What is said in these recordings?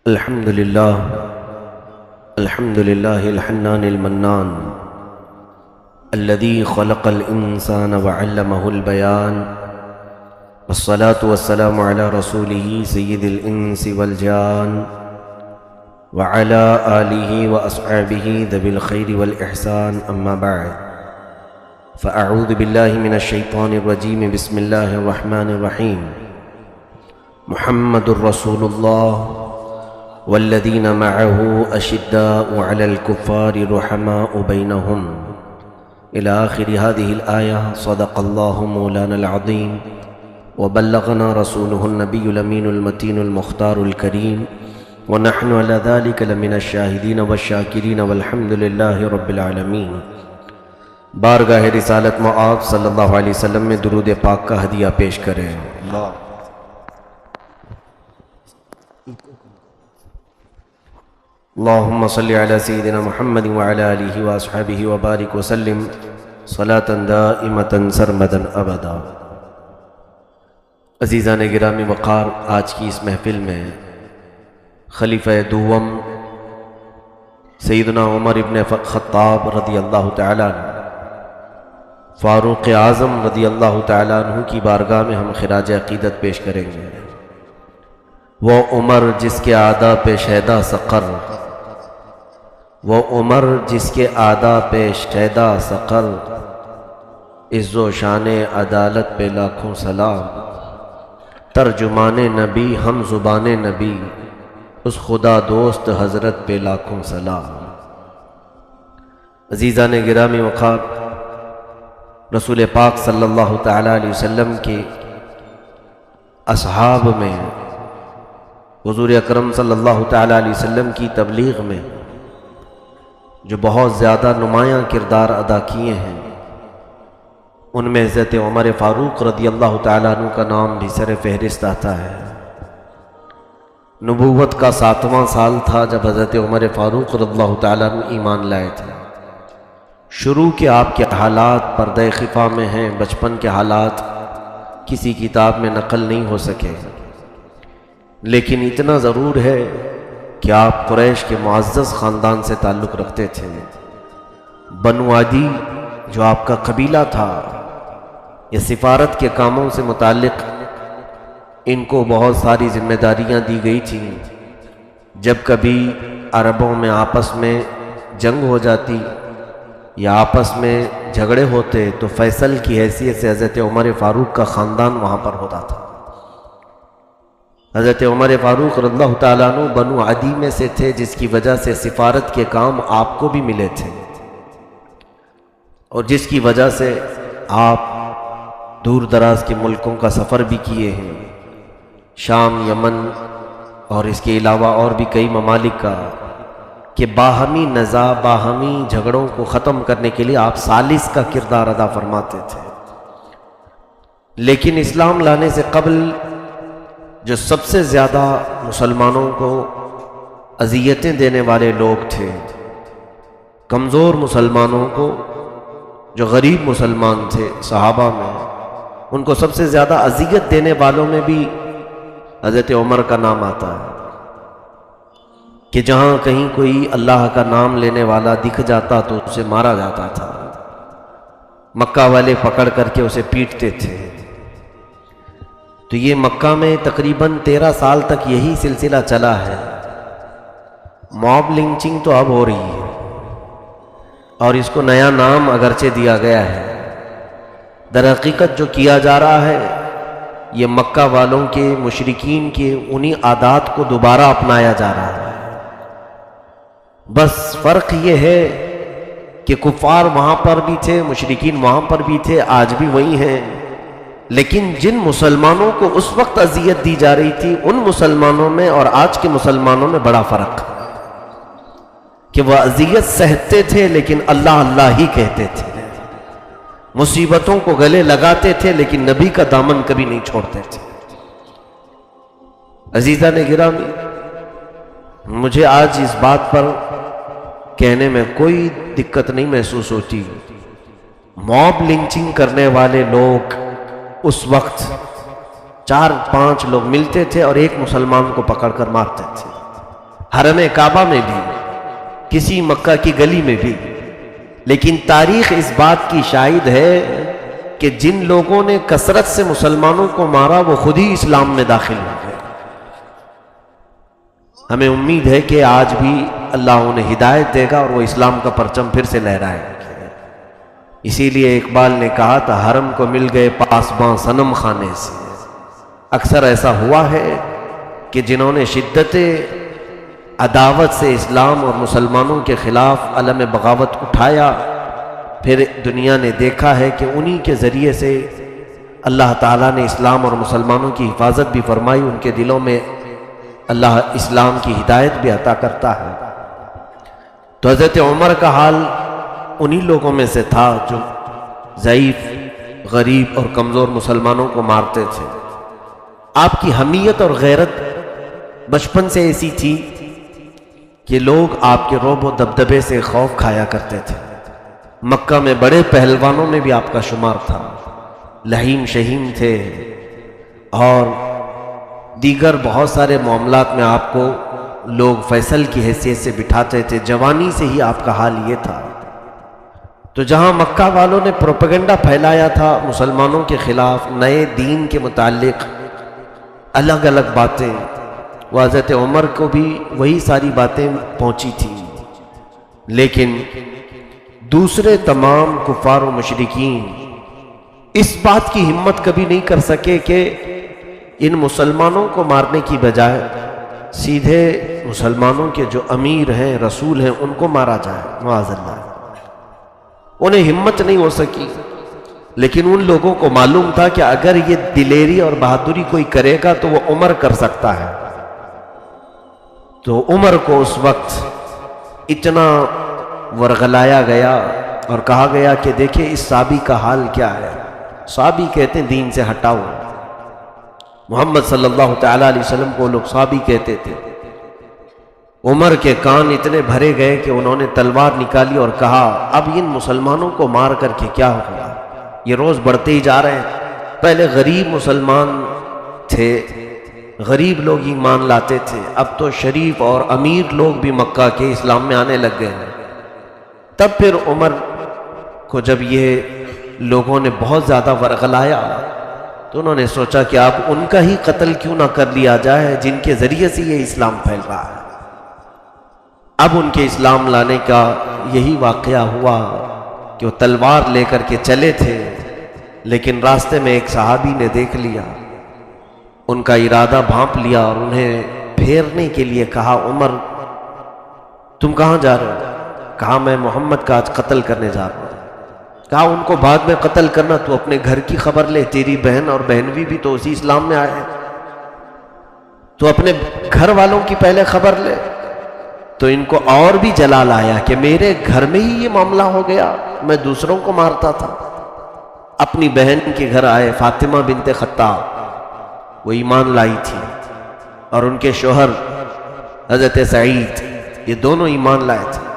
الحمد لله الحنان المنان الذي خلق الإنسان وعلمه البيان، والصلاة والسلام على رسوله سيد الإنس والجان وعلى آله وأصحابه ذوي الخير والإحسان، أما بعد، فأعوذ بالله من الشيطان الرجيم. بسم الله الرحمن الرحيم. محمد رسول الله والذين معه أشداء على الكفار رحماء بينهم، إلى آخر هذه الآية. صدق الله مولانا العظيم وبلغنا رسوله النبي الأمين المتين المختار الكريم، ونحن على ذلك لمن الشاهدين والشاكرين، والحمد لله رب العالمين. بارگاہ رسالت میں آپ صلی اللہ علیہ وسلم میں درود پاک کا ہدیہ پیش کریں. اللہم صلی علی سیدنا محمد وعلی آلہ واصحابہ وبارک وسلم صلاۃ دائمۃ سرمدا ابدا. عزیزان گرامی وقار، آج کی اس محفل میں خلیفہ دوم سیدنا عمر ابن خطاب رضی اللہ تعالیٰ عنہ، فاروق اعظم رضی اللہ تعالیٰ عنہ کی بارگاہ میں ہم خراج عقیدت پیش کریں گے. وہ عمر جس کے اعداء پہ شیدا سقر، وہ عمر جس کے اعداء پہ شیدا سقر، عز و شان عدالت پہ لاکھوں سلام. ترجمان نبی ہم زبان نبی، اس خدا دوست حضرت پہ لاکھوں سلام. عزیزان گرامی وقار، رسول پاک صلی اللہ تعالیٰ علیہ وسلم کے اصحاب میں، حضور اکرم صلی اللہ تعالیٰ علیہ وسلم کی تبلیغ میں جو بہت زیادہ نمایاں کردار ادا کیے ہیں، ان میں حضرت عمر فاروق رضی اللہ تعالیٰ عنہ کا نام بھی سر فہرست آتا ہے. نبوت کا 7واں سال تھا جب حضرت عمر فاروق رضی اللہ تعالیٰ عنہ ایمان لائے تھے. شروع کے آپ کے حالات پردہ خفا میں ہیں، بچپن کے حالات کسی کتاب میں نقل نہیں ہو سکے، لیکن اتنا ضرور ہے کہ آپ قریش کے معزز خاندان سے تعلق رکھتے تھے. بنو عدی جو آپ کا قبیلہ تھا، یہ سفارت کے کاموں سے متعلق ان کو بہت ساری ذمہ داریاں دی گئی تھیں. جب کبھی عربوں میں آپس میں جنگ ہو جاتی یا آپس میں جھگڑے ہوتے تو فیصل کی حیثیت سے حضرت عمر فاروق کا خاندان وہاں پر ہوتا تھا. حضرت عمر فاروق رضی اللہ تعالیٰ عنہ بنو عدی میں سے تھے، جس کی وجہ سے سفارت کے کام آپ کو بھی ملے تھے، اور جس کی وجہ سے آپ دور دراز کے ملکوں کا سفر بھی کیے ہیں، شام، یمن اور اس کے علاوہ اور بھی کئی ممالک کا، کہ باہمی نزاع، باہمی جھگڑوں کو ختم کرنے کے لیے آپ ثالث کا کردار ادا فرماتے تھے. لیکن اسلام لانے سے قبل جو سب سے زیادہ مسلمانوں کو اذیتیں دینے والے لوگ تھے، کمزور مسلمانوں کو، جو غریب مسلمان تھے صحابہ میں، ان کو سب سے زیادہ اذیت دینے والوں میں بھی حضرت عمر کا نام آتا ہے. کہ جہاں کہیں کوئی اللہ کا نام لینے والا دکھ جاتا تو اسے مارا جاتا تھا. مکہ والے پکڑ کر کے اسے پیٹتے تھے. تو یہ مکہ میں تقریباً 13 سال تک یہی سلسلہ چلا ہے. موب لنچنگ تو اب ہو رہی ہے، اور اس کو نیا نام اگرچہ دیا گیا ہے. در حقیقت جو کیا جا رہا ہے، یہ مکہ والوں کے، مشرکین کے انہی عادات کو دوبارہ اپنایا جا رہا ہے. بس فرق یہ ہے کہ کفار وہاں پر بھی تھے، مشرکین وہاں پر بھی تھے، آج بھی وہی ہیں. لیکن جن مسلمانوں کو اس وقت اذیت دی جا رہی تھی، ان مسلمانوں میں اور آج کے مسلمانوں میں بڑا فرق ہے کہ وہ اذیت سہتے تھے لیکن اللہ اللہ ہی کہتے تھے، مصیبتوں کو گلے لگاتے تھے لیکن نبی کا دامن کبھی نہیں چھوڑتے تھے. عزیزان گرامی، مجھے آج اس بات پر کہنے میں کوئی دقت نہیں محسوس ہوتی. موب لنچنگ کرنے والے لوگ اس وقت 4-5 لوگ ملتے تھے اور ایک مسلمان کو پکڑ کر مارتے تھے. حرم کعبہ میں بھی، کسی مکہ کی گلی میں بھی، لیکن تاریخ اس بات کی شاہد ہے کہ جن لوگوں نے کثرت سے مسلمانوں کو مارا وہ خود ہی اسلام میں داخل ہو گئے۔ ہمیں امید ہے کہ آج بھی اللہ انہیں ہدایت دے گا اور وہ اسلام کا پرچم پھر سے لہرائیں گے۔ اسی لیے اقبال نے کہا تھا، حرم کو مل گئے پاسباں صنم خانے سے۔ اکثر ایسا ہوا ہے کہ جنہوں نے شدت عداوت سے اسلام اور مسلمانوں کے خلاف علم بغاوت اٹھایا، پھر دنیا نے دیکھا ہے کہ انہی کے ذریعے سے اللہ تعالیٰ نے اسلام اور مسلمانوں کی حفاظت بھی فرمائی، ان کے دلوں میں اللہ اسلام کی ہدایت بھی عطا کرتا ہے۔ تو حضرت عمر کا حال انہی لوگوں میں سے تھا جو ضعیف، غریب اور کمزور مسلمانوں کو مارتے تھے۔ آپ کی حمیت اور غیرت بچپن سے ایسی تھی کہ لوگ آپ کے رعب و دبدبے سے خوف کھایا کرتے تھے۔ مکہ میں بڑے پہلوانوں میں بھی آپ کا شمار تھا، لہیم شہیم تھے، اور دیگر بہت سارے معاملات میں آپ کو لوگ فیصل کی حیثیت سے بٹھاتے تھے۔ جوانی سے ہی آپ کا حال یہ تھا۔ تو جہاں مکہ والوں نے پروپیگنڈا پھیلایا تھا مسلمانوں کے خلاف، نئے دین کے متعلق الگ الگ باتیں، وہ حضرت عمر کو بھی وہی ساری باتیں پہنچی تھیں، لیکن دوسرے تمام کفار و مشرکین اس بات کی ہمت کبھی نہیں کر سکے کہ ان مسلمانوں کو مارنے کی بجائے سیدھے مسلمانوں کے جو امیر ہیں، رسول ہیں، ان کو مارا جائے، معاذ اللہ۔ انہیں ہمت نہیں ہو سکی، لیکن ان لوگوں کو معلوم تھا کہ اگر یہ دلیری اور بہادری کوئی کرے گا تو وہ عمر کر سکتا ہے۔ تو عمر کو اس وقت اتنا ورغلایا گیا اور کہا گیا کہ دیکھیں اس صحابی کا حال کیا ہے۔ صحابی کہتے ہیں دین سے ہٹاؤ، محمد صلی اللہ تعالیٰ علیہ وسلم کو لوگ صحابی کہتے تھے۔ عمر کے کان اتنے بھرے گئے کہ انہوں نے تلوار نکالی اور کہا اب ان مسلمانوں کو مار کر کے کیا ہوگا، یہ روز بڑھتے ہی جا رہے ہیں۔ پہلے غریب مسلمان تھے، غریب لوگ ایمان لاتے تھے، اب تو شریف اور امیر لوگ بھی مکہ کے اسلام میں آنے لگ گئے ہیں۔ تب پھر عمر کو جب یہ لوگوں نے بہت زیادہ ورغلایا تو انہوں نے سوچا کہ اب ان کا ہی قتل کیوں نہ کر لیا جائے جن کے ذریعے سے یہ اسلام پھیل رہا ہے۔ اب ان کے اسلام لانے کا یہی واقعہ ہوا کہ وہ تلوار لے کر کے چلے تھے، لیکن راستے میں ایک صحابی نے دیکھ لیا، ان کا ارادہ بھانپ لیا اور انہیں پھیرنے کے لیے کہا عمر تم کہاں جا رہے ہو؟ کہا میں محمد کا آج قتل کرنے جا رہا ہوں۔ کہا ان کو بعد میں قتل کرنا، تو اپنے گھر کی خبر لے، تیری بہن اور بہنوی بھی تو اسی اسلام میں آئے ہیں، تو اپنے گھر والوں کی پہلے خبر لے۔ تو ان کو اور بھی جلال آیا کہ میرے گھر میں ہی یہ معاملہ ہو گیا، میں دوسروں کو مارتا تھا۔ اپنی بہن کے گھر آئے، فاطمہ بنت خطاب، وہ ایمان لائی تھی، اور ان کے شوہر حضرت سعید، یہ دونوں ایمان لائے تھے۔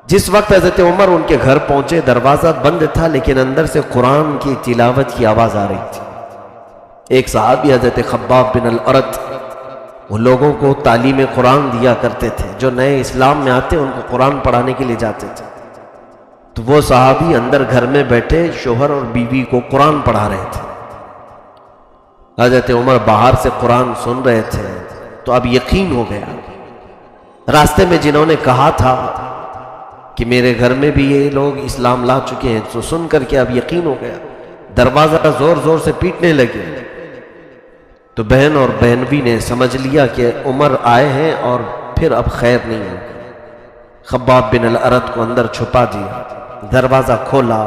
جس وقت حضرت عمر ان کے گھر پہنچے، دروازہ بند تھا لیکن اندر سے قرآن کی تلاوت کی آواز آ رہی تھی۔ ایک صحابی حضرت خباب بن الارت، وہ لوگوں کو تعلیم قرآن دیا کرتے تھے، جو نئے اسلام میں آتے ان کو قرآن پڑھانے کے لیے جاتے تھے۔ تو وہ صحابی اندر گھر میں بیٹھے شوہر اور بیوی کو قرآن پڑھا رہے تھے۔ حضرت عمر باہر سے قرآن سن رہے تھے، تو اب یقین ہو گیا۔ راستے میں جنہوں نے کہا تھا کہ میرے گھر میں بھی یہ لوگ اسلام لا چکے ہیں، تو سن کر کے اب یقین ہو گیا، دروازہ زور زور سے پیٹنے لگے۔ تو بہن اور بہنوی نے سمجھ لیا کہ عمر آئے ہیں اور پھر اب خیر نہیں ہے۔ خباب بن الارت کو اندر چھپا دیا، دروازہ کھولا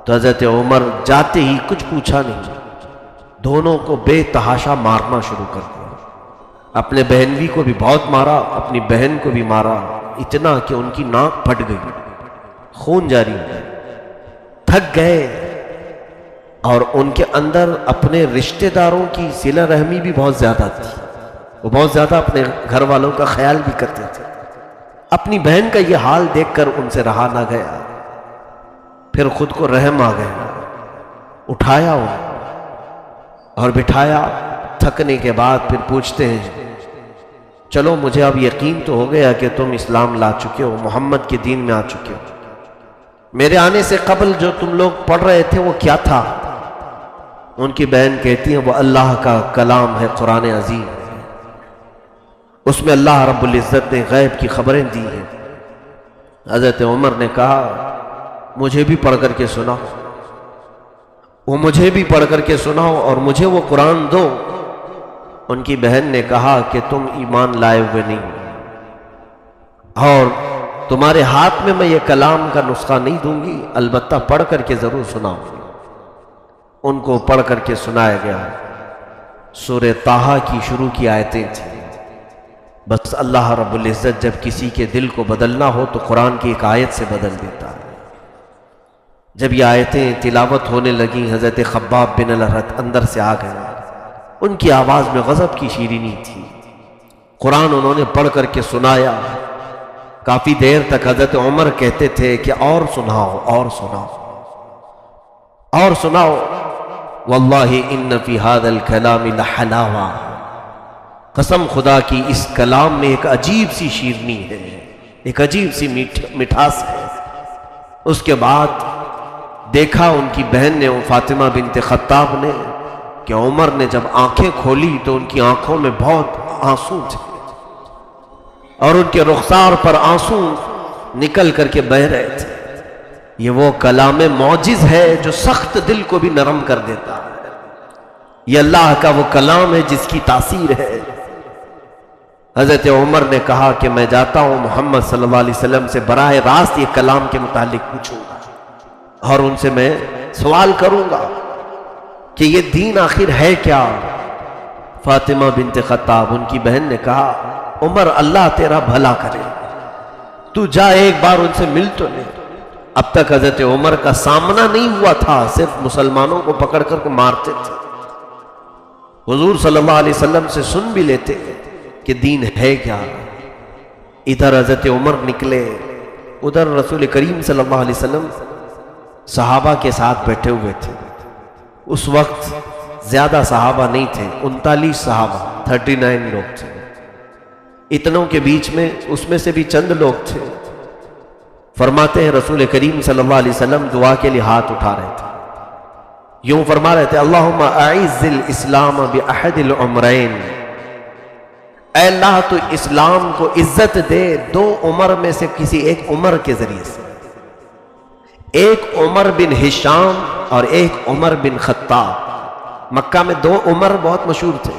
تو حضرت عمر جاتے ہی کچھ پوچھا نہیں، دونوں کو بے تحاشا مارنا شروع کر دیا۔ اپنے بہنوی کو بھی بہت مارا، اپنی بہن کو بھی مارا، اتنا کہ ان کی ناک پھٹ گئی، خون جاری ہو گیا، تھک گئے۔ اور ان کے اندر اپنے رشتہ داروں کی صلہ رحمی بھی بہت زیادہ تھی، وہ بہت زیادہ اپنے گھر والوں کا خیال بھی کرتے تھے۔ اپنی بہن کا یہ حال دیکھ کر ان سے رہا نہ گیا، پھر خود کو رحم آ گیا، اٹھایا اور بٹھایا۔ تھکنے کے بعد پھر پوچھتے ہیں چلو مجھے اب یقین تو ہو گیا کہ تم اسلام لا چکے ہو، محمد کے دین میں آ چکے ہو، میرے آنے سے قبل جو تم لوگ پڑھ رہے تھے وہ کیا تھا؟ ان کی بہن کہتی ہیں وہ اللہ کا کلام ہے، قرآن عظیم ہے، اس میں اللہ رب العزت نے غیب کی خبریں دی ہیں۔ حضرت عمر نے کہا مجھے بھی پڑھ کر کے سناؤ، وہ مجھے بھی پڑھ کر کے سناؤ اور مجھے وہ قرآن دو۔ ان کی بہن نے کہا کہ تم ایمان لائے ہوئے نہیں اور تمہارے ہاتھ میں میں یہ کلام کا نسخہ نہیں دوں گی، البتہ پڑھ کر کے ضرور سناؤں گی۔ ان کو پڑھ کر کے سنایا گیا۔ سورہ طٰہٰ کی شروع کی آیتیں تھیں۔ بس اللہ رب العزت جب کسی کے دل کو بدلنا ہو تو قرآن کی ایک آیت سے بدل دیتا ہے۔ جب یہ آیتیں تلاوت ہونے لگیں، حضرت خباب بن الارت اندر سے آ گئے۔ ان کی آواز میں غضب کی شیرینی تھی۔ قرآن انہوں نے پڑھ کر کے سنایا۔ کافی دیر تک حضرت عمر کہتے تھے کہ اور سناؤ، اور سناؤ، اور سناؤ۔ واللہ ان فی ھذا الکلام لحلاوہ، قسم خدا کی اس کلام میں ایک عجیب سی شیرنی ہے، ایک عجیب سی مٹھاس ہے۔ اس کے بعد دیکھا ان کی بہن نے، فاطمہ بنت خطاب نے، کہ عمر نے جب آنکھیں کھولی تو ان کی آنکھوں میں بہت آنسو تھے اور ان کے رخسار پر آنسو نکل کر کے بہہ رہے تھے۔ یہ وہ کلام معجز ہے جو سخت دل کو بھی نرم کر دیتا ہے۔ یہ اللہ کا وہ کلام ہے جس کی تاثیر ہے۔ حضرت عمر نے کہا کہ میں جاتا ہوں محمد صلی اللہ علیہ وسلم سے براہ راست یہ کلام کے متعلق پوچھوں گا اور ان سے میں سوال کروں گا کہ یہ دین آخر ہے کیا۔ فاطمہ بنت خطاب ان کی بہن نے کہا عمر اللہ تیرا بھلا کرے، تو جا ایک بار ان سے مل تو لے۔ اب تک حضرت عمر کا سامنا نہیں ہوا تھا، صرف مسلمانوں کو پکڑ کر کے مارتے تھے۔ حضور صلی اللہ علیہ وسلم سے سن بھی لیتے کہ دین ہے کیا۔ ادھر حضرت عمر نکلے، ادھر رسول کریم صلی اللہ علیہ وسلم صحابہ کے ساتھ بیٹھے ہوئے تھے۔ اس وقت زیادہ صحابہ نہیں تھے، 39 صحابہ، 39 لوگ تھے۔ اتنوں کے بیچ میں اس میں سے بھی چند لوگ تھے۔ فرماتے ہیں رسول کریم صلی اللہ علیہ وسلم دعا کے لیے ہاتھ اٹھا رہے تھے، یوں فرما رہے تھے اللہم اعز الاسلام باحد العمرین، اے اللہ تو اسلام کو عزت دے دو عمر میں سے کسی ایک عمر کے ذریعے سے۔ ایک عمر بن ہشام اور ایک عمر بن خطاب۔ مکہ میں دو عمر بہت مشہور تھے۔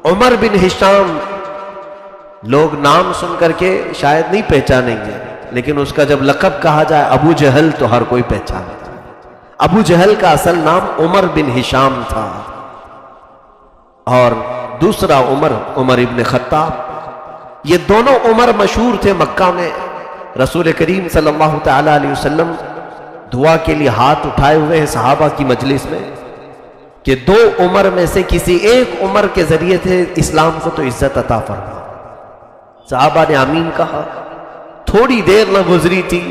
عمر بن ہشام لوگ نام سن کر کے شاید نہیں پہچانیں گے، لیکن اس کا جب لقب کہا جائے ابو جہل تو ہر کوئی پہچانتا ہے۔ ابو جہل کا اصل نام عمر بن ہشام تھا اور دوسرا عمر ابن خطاب۔ یہ دونوں عمر مشہور تھے مکہ میں۔ رسول کریم صلی اللہ تعالی علیہ وسلم دعا کے لیے ہاتھ اٹھائے ہوئے ہیں صحابہ کی مجلس میں کہ دو عمر میں سے کسی ایک عمر کے ذریعے سے اسلام کو تو عزت عطا فرما۔ صحابہ نے آمین کہا۔ تھوڑی دیر نہ گزری تھی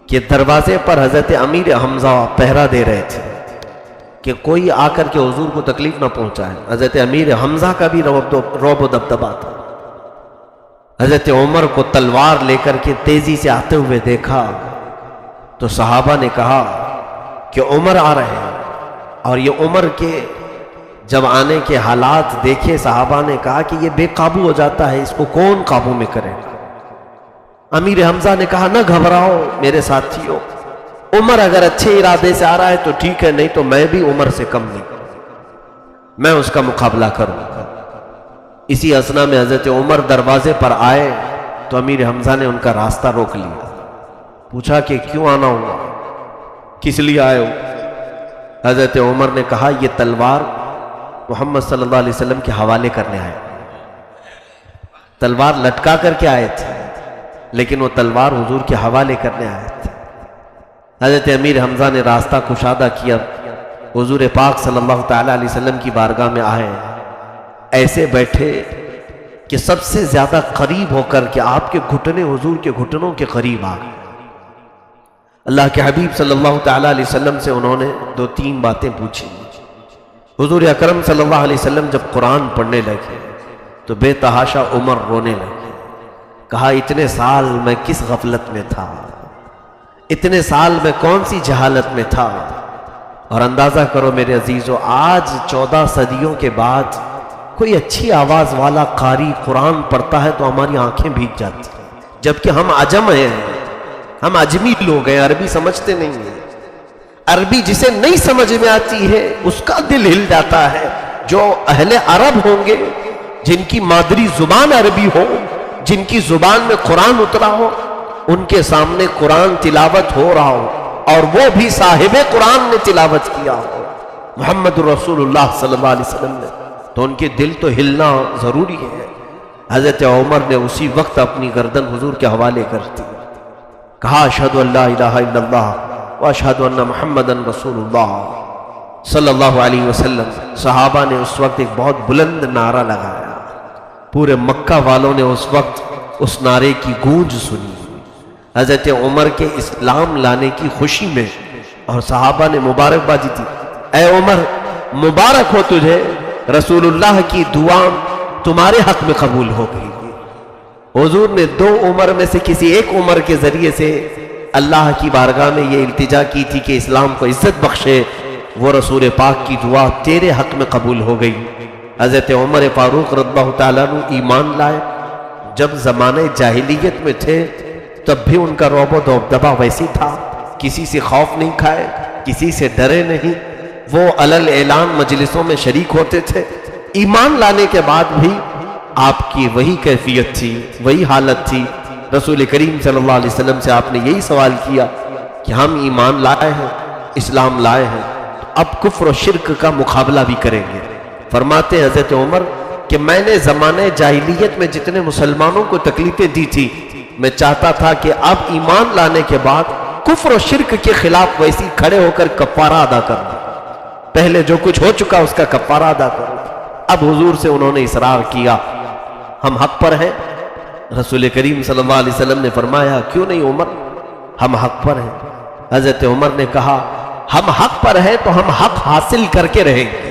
کہ دروازے پر حضرت امیر حمزہ پہرا دے رہے تھے کہ کوئی آ کر کے حضور کو تکلیف نہ پہنچائے۔ حضرت امیر حمزہ کا بھی رعب و دبدبا تھا۔ حضرت عمر کو تلوار لے کر کے تیزی سے آتے ہوئے دیکھا تو صحابہ نے کہا کہ عمر آ رہے ہیں، اور یہ عمر کے جب آنے کے حالات دیکھے صحابہ نے کہا کہ یہ بے قابو ہو جاتا ہے، اس کو کون قابو میں کرے گا۔ امیر حمزہ نے کہا نہ گھبراؤ میرے ساتھیو، عمر اگر اچھے ارادے سے آ رہا ہے تو ٹھیک ہے، نہیں تو میں بھی عمر سے کم نہیں، میں اس کا مقابلہ کروں گا۔ اسی اثنا میں حضرت عمر دروازے پر آئے تو امیر حمزہ نے ان کا راستہ روک لیا، پوچھا کہ کیوں آنا ہوا، کس لیے آئے ہو؟ حضرت عمر نے کہا یہ تلوار محمد صلی اللہ علیہ وسلم کے حوالے کرنے آئے۔ تلوار لٹکا کر کے آئے تھے لیکن وہ تلوار حضور کے حوالے کرنے آئے تھے۔ حضرت امیر حمزہ نے راستہ کشادہ کیا، حضور پاک صلی اللہ تعالی علیہ وسلم کی بارگاہ میں آئے، ایسے بیٹھے کہ سب سے زیادہ قریب ہو کر کہ آپ کے گھٹنے حضور کے گھٹنوں کے قریب آ گئے۔ اللہ کے حبیب صلی اللہ تعالی علیہ وسلم سے انہوں نے دو تین باتیں پوچھی۔ حضور اکرم صلی اللہ علیہ وسلم جب قرآن پڑھنے لگے تو بے تحاشا عمر رونے لگے. کہا اتنے سال میں کس غفلت میں تھا، اتنے سال میں کون سی جہالت میں تھا. اور اندازہ کرو میرے عزیزو، آج 14 صدیوں کے بعد کوئی اچھی آواز والا قاری قرآن پڑھتا ہے تو ہماری آنکھیں بھیگ جاتی ہیں، جبکہ ہم عجم ہیں، ہم عجمی لوگ ہیں، عربی سمجھتے نہیں ہیں. عربی جسے نہیں سمجھ میں آتی ہے اس کا دل ہل جاتا ہے. جو اہل عرب ہوں گے، جن کی مادری زبان عربی ہو، جن کی زبان میں قرآن اترا ہو، ان کے سامنے قرآن تلاوت ہو رہا ہو اور وہ بھی صاحب قرآن نے تلاوت کیا ہو، محمد رسول اللہ صلی اللہ علیہ وسلم نے، تو ان کے دل تو ہلنا ضروری ہے. حضرت عمر نے اسی وقت اپنی گردن حضور کے حوالے کر دی. کہا اشہد ان لا الہ الا اللہ واشہد ان محمد رسول اللہ صلی اللہ علیہ وسلم. صحابہ نے اس وقت ایک بہت بلند نعرہ لگایا. پورے مکہ والوں نے اس وقت اس نعرے کی گونج سنی. حضرت عمر کے اسلام لانے کی خوشی میں، اور صحابہ نے مبارکبادی دی. اے عمر مبارک ہو تجھے، رسول اللہ کی دعا تمہارے حق میں قبول ہو گئی. حضور نے 2 عمر میں سے کسی ایک عمر کے ذریعے سے اللہ کی بارگاہ میں یہ التجا کی تھی کہ اسلام کو عزت بخشے. وہ رسول پاک کی دعا تیرے حق میں قبول ہو گئی. حضرت عمر فاروق رضی اللہ تعالیٰ عنہ ایمان لائے. جب زمانے جاہلیت میں تھے تب بھی ان کا رعب و دبدبہ ویسی تھا، کسی سے خوف نہیں کھائے، کسی سے ڈرے نہیں. وہ علل اعلان مجلسوں میں شریک ہوتے تھے. ایمان لانے کے بعد بھی آپ کی وہی کیفیت تھی، وہی حالت تھی. رسول کریم صلی اللہ علیہ وسلم سے آپ نے یہی سوال کیا کہ ہم ایمان لائے ہیں، اسلام لائے ہیں، اب کفر و شرک کا مقابلہ بھی کریں گے. فرماتے حضرت عمر کہ میں نے زمانے جاہلیت میں جتنے مسلمانوں کو تکلیفیں دی تھی، میں چاہتا تھا کہ اب ایمان لانے کے بعد کفر و شرک کے خلاف ویسی کھڑے ہو کر کفارہ ادا کروں. پہلے جو کچھ ہو چکا اس کا کفارہ ادا کروں. اب حضور سے انہوں نے اصرار کیا ہم حق پر ہیں. رسول کریم صلی اللہ علیہ وسلم نے فرمایا کیوں نہیں عمر، ہم حق پر ہیں. حضرت عمر نے کہا ہم حق پر ہیں تو ہم حق حاصل کر کے رہیں گے،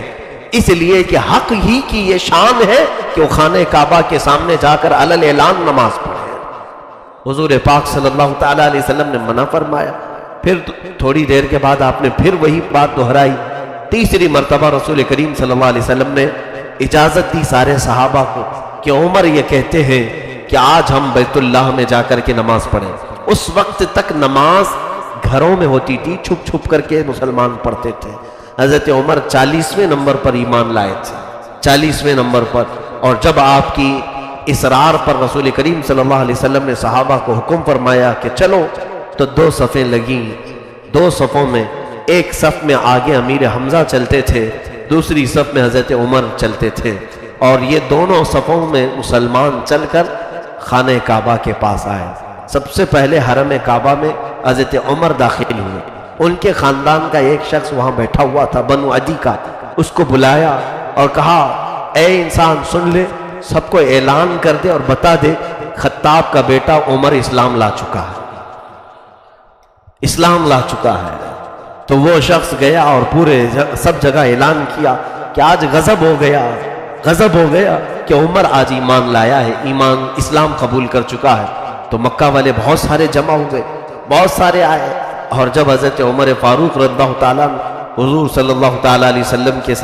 اس لیے کہ حق ہی کی یہ شان ہے کہ وہ خانہ کعبہ کے سامنے جا کر علل اعلان نماز پڑھے. حضور پاک صلی اللہ تعالیٰ علیہ وسلم نے منع فرمایا. پھر تھوڑی دیر کے بعد آپ نے پھر وہی بات دہرائی. تیسری مرتبہ رسول کریم صلی اللہ علیہ وسلم نے اجازت دی سارے صحابہ کو کہ عمر یہ کہتے ہیں کہ آج ہم بیت اللہ میں جا کر کے نماز پڑھیں. اس وقت تک نماز گھروں میں ہوتی تھی، چھپ چھپ کر کے مسلمان پڑھتے تھے. حضرت عمر 40ویں نمبر پر ایمان لائے تھے، 40ویں نمبر پر. اور جب آپ کی اصرار پر رسول کریم صلی اللہ علیہ وسلم نے صحابہ کو حکم فرمایا کہ چلو، تو 2 صفیں لگیں. 2 صفوں میں ایک صف میں آگے امیر حمزہ چلتے تھے، دوسری صف میں حضرت عمر چلتے تھے. اور یہ دونوں صفوں میں مسلمان چل کر خانہ کعبہ کے پاس آئے. سب سے پہلے حرم کعبہ میں حضرت عمر داخل ہوئے. ان کے خاندان کا ایک شخص وہاں بیٹھا ہوا تھا، بنو عدی کا. اس کو بلایا اور کہا اے انسان سن لے، سب کو اعلان کر دے اور بتا دے خطاب کا بیٹا عمر اسلام لا چکا ہے، اسلام لا چکا ہے. تو وہ شخص گیا اور پورے سب جگہ اعلان کیا کہ آج غضب ہو گیا کہ عمر آج ایمان لایا ہے، ایمان اسلام قبول کر چکا ہے. تو مکہ والے بہت سارے جمع ہو گئے، بہت سارے آئے. اور جب حضرت عمر فاروق رضی اللہ تعالیٰ حضور صلی اللہ تعالیٰ علیہ وسلم کے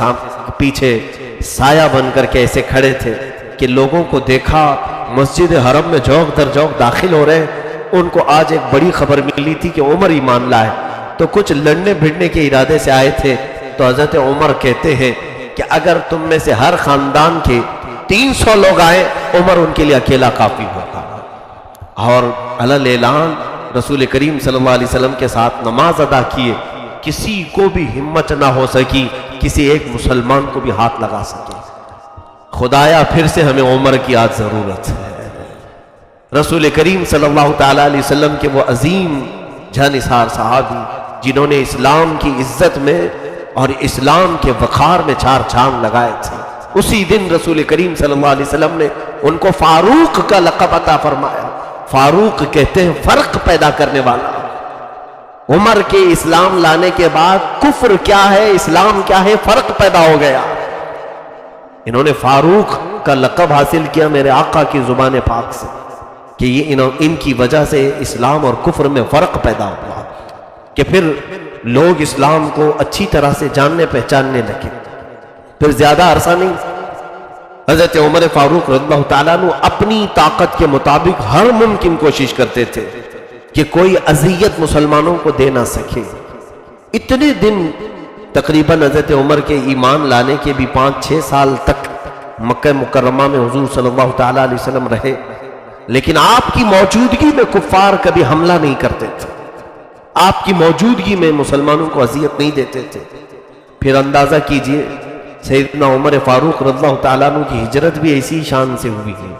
پیچھے سایہ بن کر کے ایسے کھڑے تھے کہ لوگوں کو دیکھا مسجد حرم میں جوق در جوق داخل ہو رہے. ان کو آج ایک بڑی خبر ملی تھی کہ عمر ایمان لائے. تو کچھ لڑنے بھڑنے کے ارادے سے آئے تھے. تو حضرت عمر کہتے ہیں کہ اگر تم میں سے ہر خاندان کے 300 لوگ آئے، عمر ان کے لیے اکیلا کافی ہوگا. اور علل اعلان رسول کریم صلی اللہ علیہ وسلم کے ساتھ نماز ادا کیے. کسی کو بھی ہمت نہ ہو سکی کسی ایک مسلمان کو بھی ہاتھ لگا سکے. خدایا پھر سے ہمیں عمر کی آج ضرورت ہے. رسول کریم صلی اللہ تعالیٰ علیہ وسلم کے وہ عظیم جانثار صحابی جنہوں نے اسلام کی عزت میں اور اسلام کے وقار میں 4 چاند لگائے تھے. اسی دن رسول کریم صلی اللہ علیہ وسلم نے ان کو فاروق کا لقب عطا فرمایا. فاروق کہتے ہیں فرق پیدا کرنے والا. عمر کے اسلام لانے کے بعد کفر کیا ہے، اسلام کیا ہے، فرق پیدا ہو گیا. انہوں نے فاروق کا لقب حاصل کیا میرے آقا کی زبان پاک سے کہ یہ ان کی وجہ سے اسلام اور کفر میں فرق پیدا ہوا کہ پھر لوگ اسلام کو اچھی طرح سے جاننے پہچاننے لگے. پھر زیادہ عرصہ نہیں، حضرت عمر فاروق رضی اللہ تعالیٰ عنہ اپنی طاقت کے مطابق ہر ممکن کوشش کرتے تھے کہ کوئی اذیت مسلمانوں کو دے نہ سکے. اتنے دن تقریباً حضرت عمر کے ایمان لانے کے بھی 5-6 سال تک مکہ مکرمہ میں حضور صلی اللہ تعالیٰ علیہ وسلم رہے، لیکن آپ کی موجودگی میں کفار کبھی حملہ نہیں کرتے تھے، آپ کی موجودگی میں مسلمانوں کو اذیت نہیں دیتے تھے. پھر اندازہ کیجئے سیدنا عمر فاروق رضی اللہ تعالیٰ عنہ کی ہجرت بھی اسی شان سے ہوئی ہے،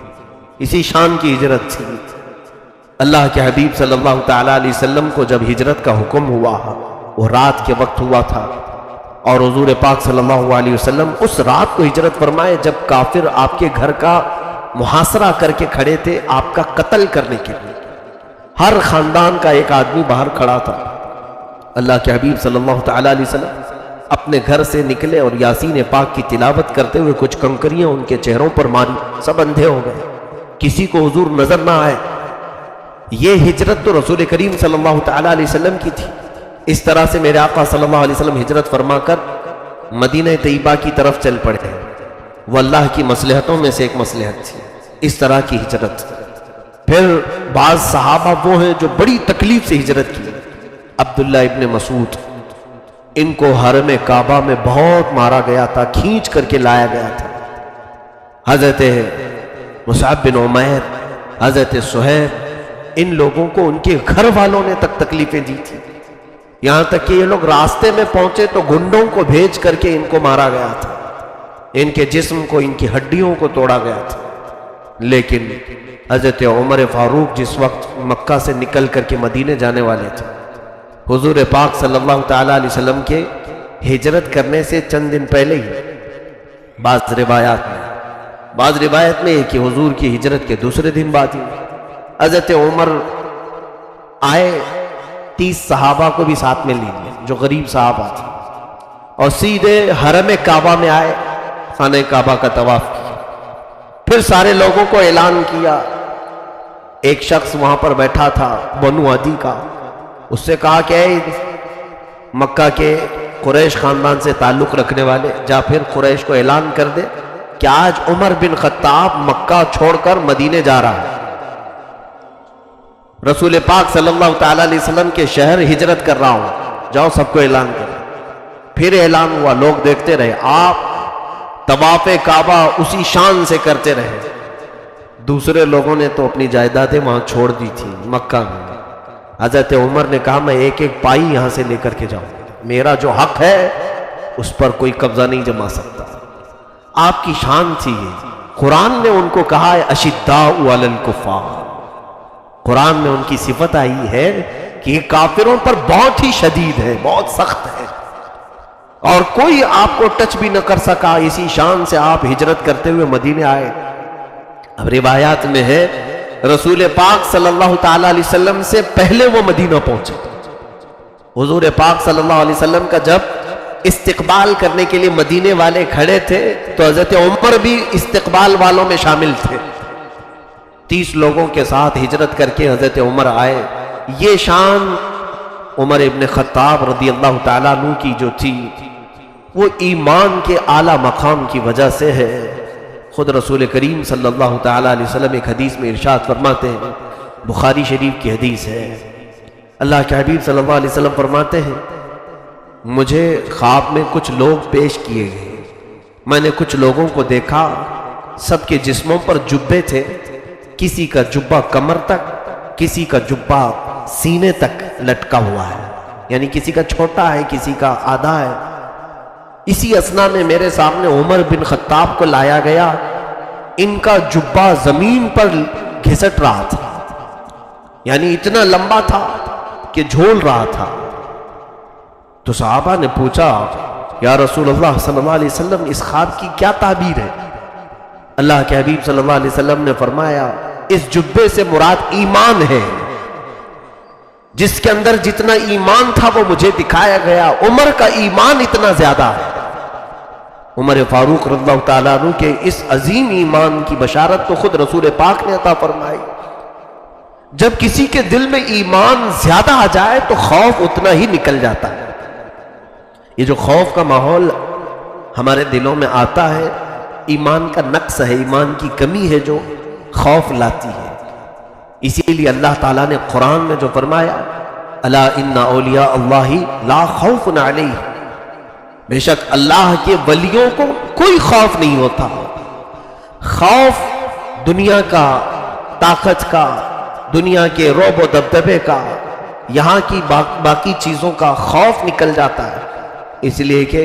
اسی شان کی ہجرت تھی. اللہ کے حبیب صلی اللہ تعالیٰ علیہ وسلم کو جب ہجرت کا حکم ہوا وہ رات کے وقت ہوا تھا، اور حضور پاک صلی اللہ علیہ وسلم اس رات کو ہجرت فرمائے جب کافر آپ کے گھر کا محاصرہ کر کے کھڑے تھے آپ کا قتل کرنے کے لیے. ہر خاندان کا ایک آدمی باہر کھڑا تھا. اللہ کے حبیب صلی اللہ تعالیٰ علیہ وسلم اپنے گھر سے نکلے اور یاسین پاک کی تلاوت کرتے ہوئے کچھ کنکریاں ان کے چہروں پر ماری، سب اندھے ہو گئے، کسی کو حضور نظر نہ آئے. یہ ہجرت تو رسول کریم صلی اللہ تعالیٰ علیہ وسلم کی تھی. اس طرح سے میرے آقا صلی اللہ علیہ وسلم ہجرت فرما کر مدینہ طیبہ کی طرف چل پڑے. وہ اللہ کی مصلحتوں میں سے ایک مصلحت تھی اس طرح کی ہجرت. پھر بعض صحابہ وہ ہیں جو بڑی تکلیف سے ہجرت کی. عبداللہ ابن مسعود، ان کو حرم کعبہ میں بہت مارا گیا تھا، کھینچ کر کے لایا گیا تھا. حضرت مصعب بن عمیر، حضرت سہیل، ان لوگوں کو ان کے گھر والوں نے تک تکلیفیں دی تھی. یہاں تک کہ یہ لوگ راستے میں پہنچے تو گنڈوں کو بھیج کر کے ان کو مارا گیا تھا، ان کے جسم کو، ان کی ہڈیوں کو توڑا گیا تھا. لیکن حضرت عمر فاروق جس وقت مکہ سے نکل کر کے مدینے جانے والے تھے، حضور پاک صلی اللہ تعالیٰ علیہ وسلم کے ہجرت کرنے سے چند دن پہلے ہی بعض روایت میں کہ حضور کی ہجرت کے دوسرے دن بعد ہی حضرت عمر آئے، 30 صحابہ کو بھی ساتھ میں لیے جو غریب صحابہ تھے، اور سیدھے حرم کعبہ میں آئے، خانہ کعبہ کا طواف کیا. پھر سارے لوگوں کو اعلان کیا. ایک شخص وہاں پر بیٹھا تھا بنو عدی کا، اس سے کہا کہ اے مکہ کے قریش خاندان سے تعلق رکھنے والے، جا پھر قریش کو اعلان کر دے کہ آج عمر بن خطاب مکہ چھوڑ کر مدینے جا رہا ہے، رسول پاک صلی اللہ تعالیٰ علیہ وسلم کے شہر ہجرت کر رہا ہوں، جاؤ سب کو اعلان کر. پھر اعلان ہوا، لوگ دیکھتے رہے، آپ طواف کعبہ اسی شان سے کرتے رہے. دوسرے لوگوں نے تو اپنی جائیدادیں وہاں چھوڑ دی تھی مکہ میں. حضرت عمر نے کہا میں ایک ایک پائی یہاں سے لے کر کے جاؤں، میرا جو حق ہے اس پر کوئی قبضہ نہیں جما سکتا. آپ کی شان تھی یہ. قرآن نے ان کو کہا ہے اشداء علی الکفار، قرآن میں ان کی صفت آئی ہے کہ یہ کافروں پر بہت ہی شدید ہے، بہت سخت ہے، اور کوئی آپ کو ٹچ بھی نہ کر سکا. اسی شان سے آپ ہجرت کرتے ہوئے مدینے آئے. اب روایات میں ہے رسول پاک صلی اللہ تعالیٰ علیہ وسلم سے پہلے وہ مدینہ پہنچے. حضور پاک صلی اللہ علیہ وسلم کا جب استقبال کرنے کے لیے مدینے والے کھڑے تھے تو حضرت عمر بھی استقبال والوں میں شامل تھے. 30 لوگوں کے ساتھ ہجرت کر کے حضرت عمر آئے. یہ شان عمر ابن خطاب رضی اللہ تعالیٰ عنہ کی جو تھی وہ ایمان کے اعلیٰ مقام کی وجہ سے ہے. خود رسول کریم صلی اللہ تعالیٰ علیہ وسلم ایک حدیث میں ارشاد فرماتے ہیں، بخاری شریف کی حدیث ہے، اللہ کے حبیب صلی اللہ علیہ وسلم فرماتے ہیں مجھے خواب میں کچھ لوگ پیش کیے گئے. میں نے کچھ لوگوں کو دیکھا، سب کے جسموں پر جبے تھے، کسی کا جبہ کمر تک، کسی کا جبہ سینے تک لٹکا ہوا ہے، یعنی کسی کا چھوٹا ہے کسی کا آدھا ہے. اسی اثنا میں میرے سامنے عمر بن خطاب کو لایا گیا، ان کا جبہ زمین پر گھسٹ رہا تھا، یعنی اتنا لمبا تھا کہ جھول رہا تھا. تو صحابہ نے پوچھا یا رسول اللہ صلی اللہ علیہ وسلم اس خواب کی کیا تعبیر ہے؟ اللہ کے حبیب صلی اللہ علیہ وسلم نے فرمایا اس جبے سے مراد ایمان ہے، جس کے اندر جتنا ایمان تھا وہ مجھے دکھایا گیا. عمر کا ایمان اتنا زیادہ ہے عمر فاروق رضی اللہ تعالیٰ عنہ کے اس عظیم ایمان کی بشارت تو خود رسول پاک نے عطا فرمائی. جب کسی کے دل میں ایمان زیادہ آ جائے تو خوف اتنا ہی نکل جاتا ہے. یہ جو خوف کا ماحول ہمارے دلوں میں آتا ہے، ایمان کا نقص ہے، ایمان کی کمی ہے جو خوف لاتی ہے. اسی لیے اللہ تعالیٰ نے قرآن میں جو فرمایا، الا ان اولیاء اللہ لا خوف علیہم، بے شک اللہ کے ولیوں کو کوئی خوف نہیں ہوتا. خوف دنیا کا، طاقت کا، دنیا کے رعب و دبدبے کا، یہاں کی باقی چیزوں کا خوف نکل جاتا ہے. اس لیے کہ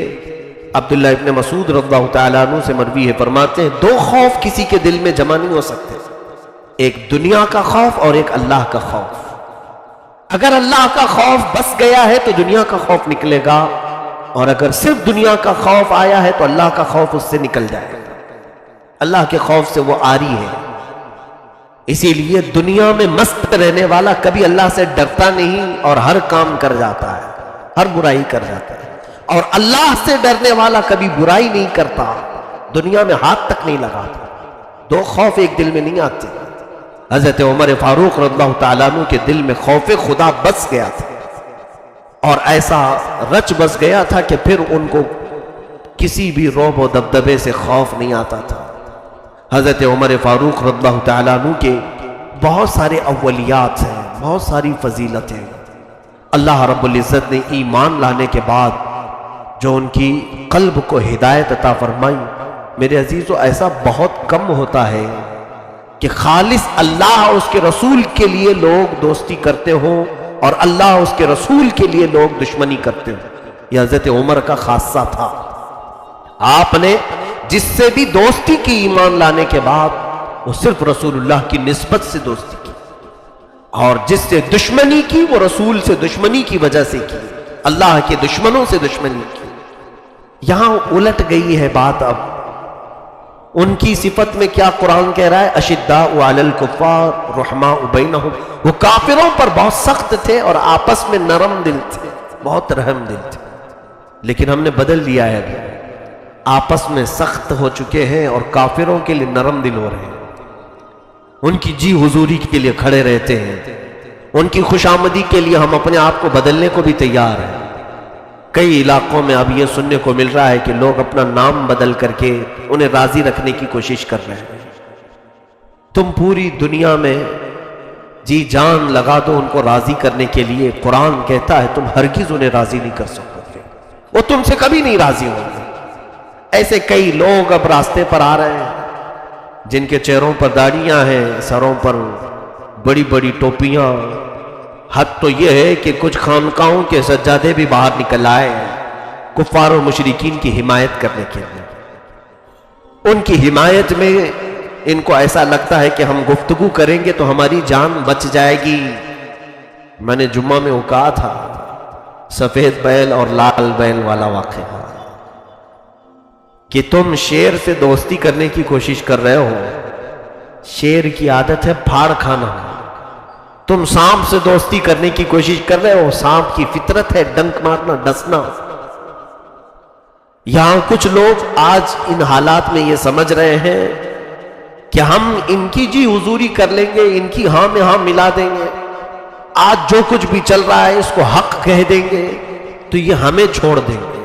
عبداللہ ابن مسعود رضی اللہ تعالیٰ عنہ سے مروی ہے، فرماتے ہیں دو خوف کسی کے دل میں جمع نہیں ہو سکتے، ایک دنیا کا خوف اور ایک اللہ کا خوف. اگر اللہ کا خوف بس گیا ہے تو دنیا کا خوف نکلے گا، اور اگر صرف دنیا کا خوف آیا ہے تو اللہ کا خوف اس سے نکل جائے گا. اللہ کے خوف سے وہ عاری ہے. اسی لیے دنیا میں مست رہنے والا کبھی اللہ سے ڈرتا نہیں اور ہر کام کر جاتا ہے، ہر برائی کر جاتا ہے. اور اللہ سے ڈرنے والا کبھی برائی نہیں کرتا، دنیا میں ہاتھ تک نہیں لگاتا. دو خوف ایک دل میں نہیں آتے. حضرت عمر فاروق رضی اللہ تعالیٰ عنہ کے دل میں خوف خدا بس گیا تھا، اور ایسا رچ بس گیا تھا کہ پھر ان کو کسی بھی رعب و دبدبے سے خوف نہیں آتا تھا. حضرت عمر فاروق رضی اللہ تعالیٰ عنہ کے بہت سارے اولیات ہیں، بہت ساری فضیلتیں. اللہ رب العزت نے ایمان لانے کے بعد جو ان کی قلب کو ہدایت عطا فرمائی، میرے عزیزو ایسا بہت کم ہوتا ہے کہ خالص اللہ اور اس کے رسول کے لیے لوگ دوستی کرتے ہوں اور اللہ اور اس کے رسول کے لیے لوگ دشمنی کرتے ہوں. یہ حضرت عمر کا خاصہ تھا. آپ نے جس سے بھی دوستی کی ایمان لانے کے بعد وہ صرف رسول اللہ کی نسبت سے دوستی کی، اور جس سے دشمنی کی وہ رسول سے دشمنی کی وجہ سے کی، اللہ کے دشمنوں سے دشمنی کی. یہاں الٹ گئی ہے بات. اب ان کی صفت میں کیا قرآن کہہ رہا ہے؟ اشداء علی الکفار رحماء بینہم. وہ کافروں پر بہت سخت تھے اور آپس میں نرم دل تھے، بہت رحم دل تھے. لیکن ہم نے بدل دیا ہے، آپس میں سخت ہو چکے ہیں اور کافروں کے لیے نرم دل ہو رہے ہیں. ان کی جی حضوری کے لیے کھڑے رہتے ہیں، ان کی خوش آمدی کے لیے ہم اپنے آپ کو بدلنے کو بھی تیار ہیں. کئی علاقوں میں اب یہ سننے کو مل رہا ہے کہ لوگ اپنا نام بدل کر کے انہیں راضی رکھنے کی کوشش کر رہے ہیں. تم پوری دنیا میں جی جان لگا دو ان کو راضی کرنے کے لیے، قرآن کہتا ہے تم ہرگز انہیں راضی نہیں کر سکو گے، وہ تم سے کبھی نہیں راضی ہوں گے. ایسے کئی لوگ اب راستے پر آ رہے ہیں جن کے چہروں پر داڑھیاں ہیں، سروں پر بڑی بڑی ٹوپیاں. حد تو یہ ہے کہ کچھ خانقاہوں کے سجادے بھی باہر نکل آئے ہیں کفار و مشرکین کی حمایت کرنے کے لیے. ان کی حمایت میں ان کو ایسا لگتا ہے کہ ہم گفتگو کریں گے تو ہماری جان بچ جائے گی. میں نے جمعہ میں وہ کہا تھا، سفید بیل اور لال بیل والا واقعہ، کہ تم شیر سے دوستی کرنے کی کوشش کر رہے ہو. شیر کی عادت ہے پھاڑ کھانا. تم سانپ سے دوستی کرنے کی کوشش کر رہے ہو، سانپ کی فطرت ہے ڈنک مارنا، ڈسنا. یہاں کچھ لوگ آج ان حالات میں یہ سمجھ رہے ہیں کہ ہم ان کی جی حضوری کر لیں گے، ان کی ہاں میں ہاں ملا دیں گے، آج جو کچھ بھی چل رہا ہے اس کو حق کہہ دیں گے تو یہ ہمیں چھوڑ دیں گے.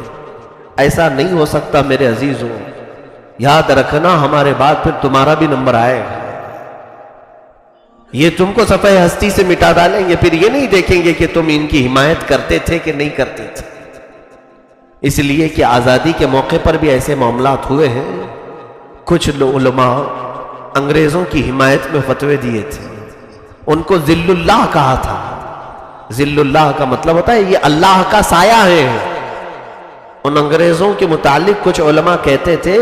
ایسا نہیں ہو سکتا میرے عزیزوں. یاد رکھنا ہمارے بعد پھر تمہارا بھی نمبر آئے گا. یہ تم کو صفحہ ہستی سے مٹا ڈالیں گے، پھر یہ نہیں دیکھیں گے کہ تم ان کی حمایت کرتے تھے کہ نہیں کرتے تھے. اس لیے کہ آزادی کے موقع پر بھی ایسے معاملات ہوئے ہیں. کچھ علماء انگریزوں کی حمایت میں فتوے دیے تھے، ان کو ذل اللہ کہا تھا. ذل اللہ کا مطلب ہوتا ہے یہ اللہ کا سایہ ہے. ان انگریزوں کے متعلق کچھ علماء کہتے تھے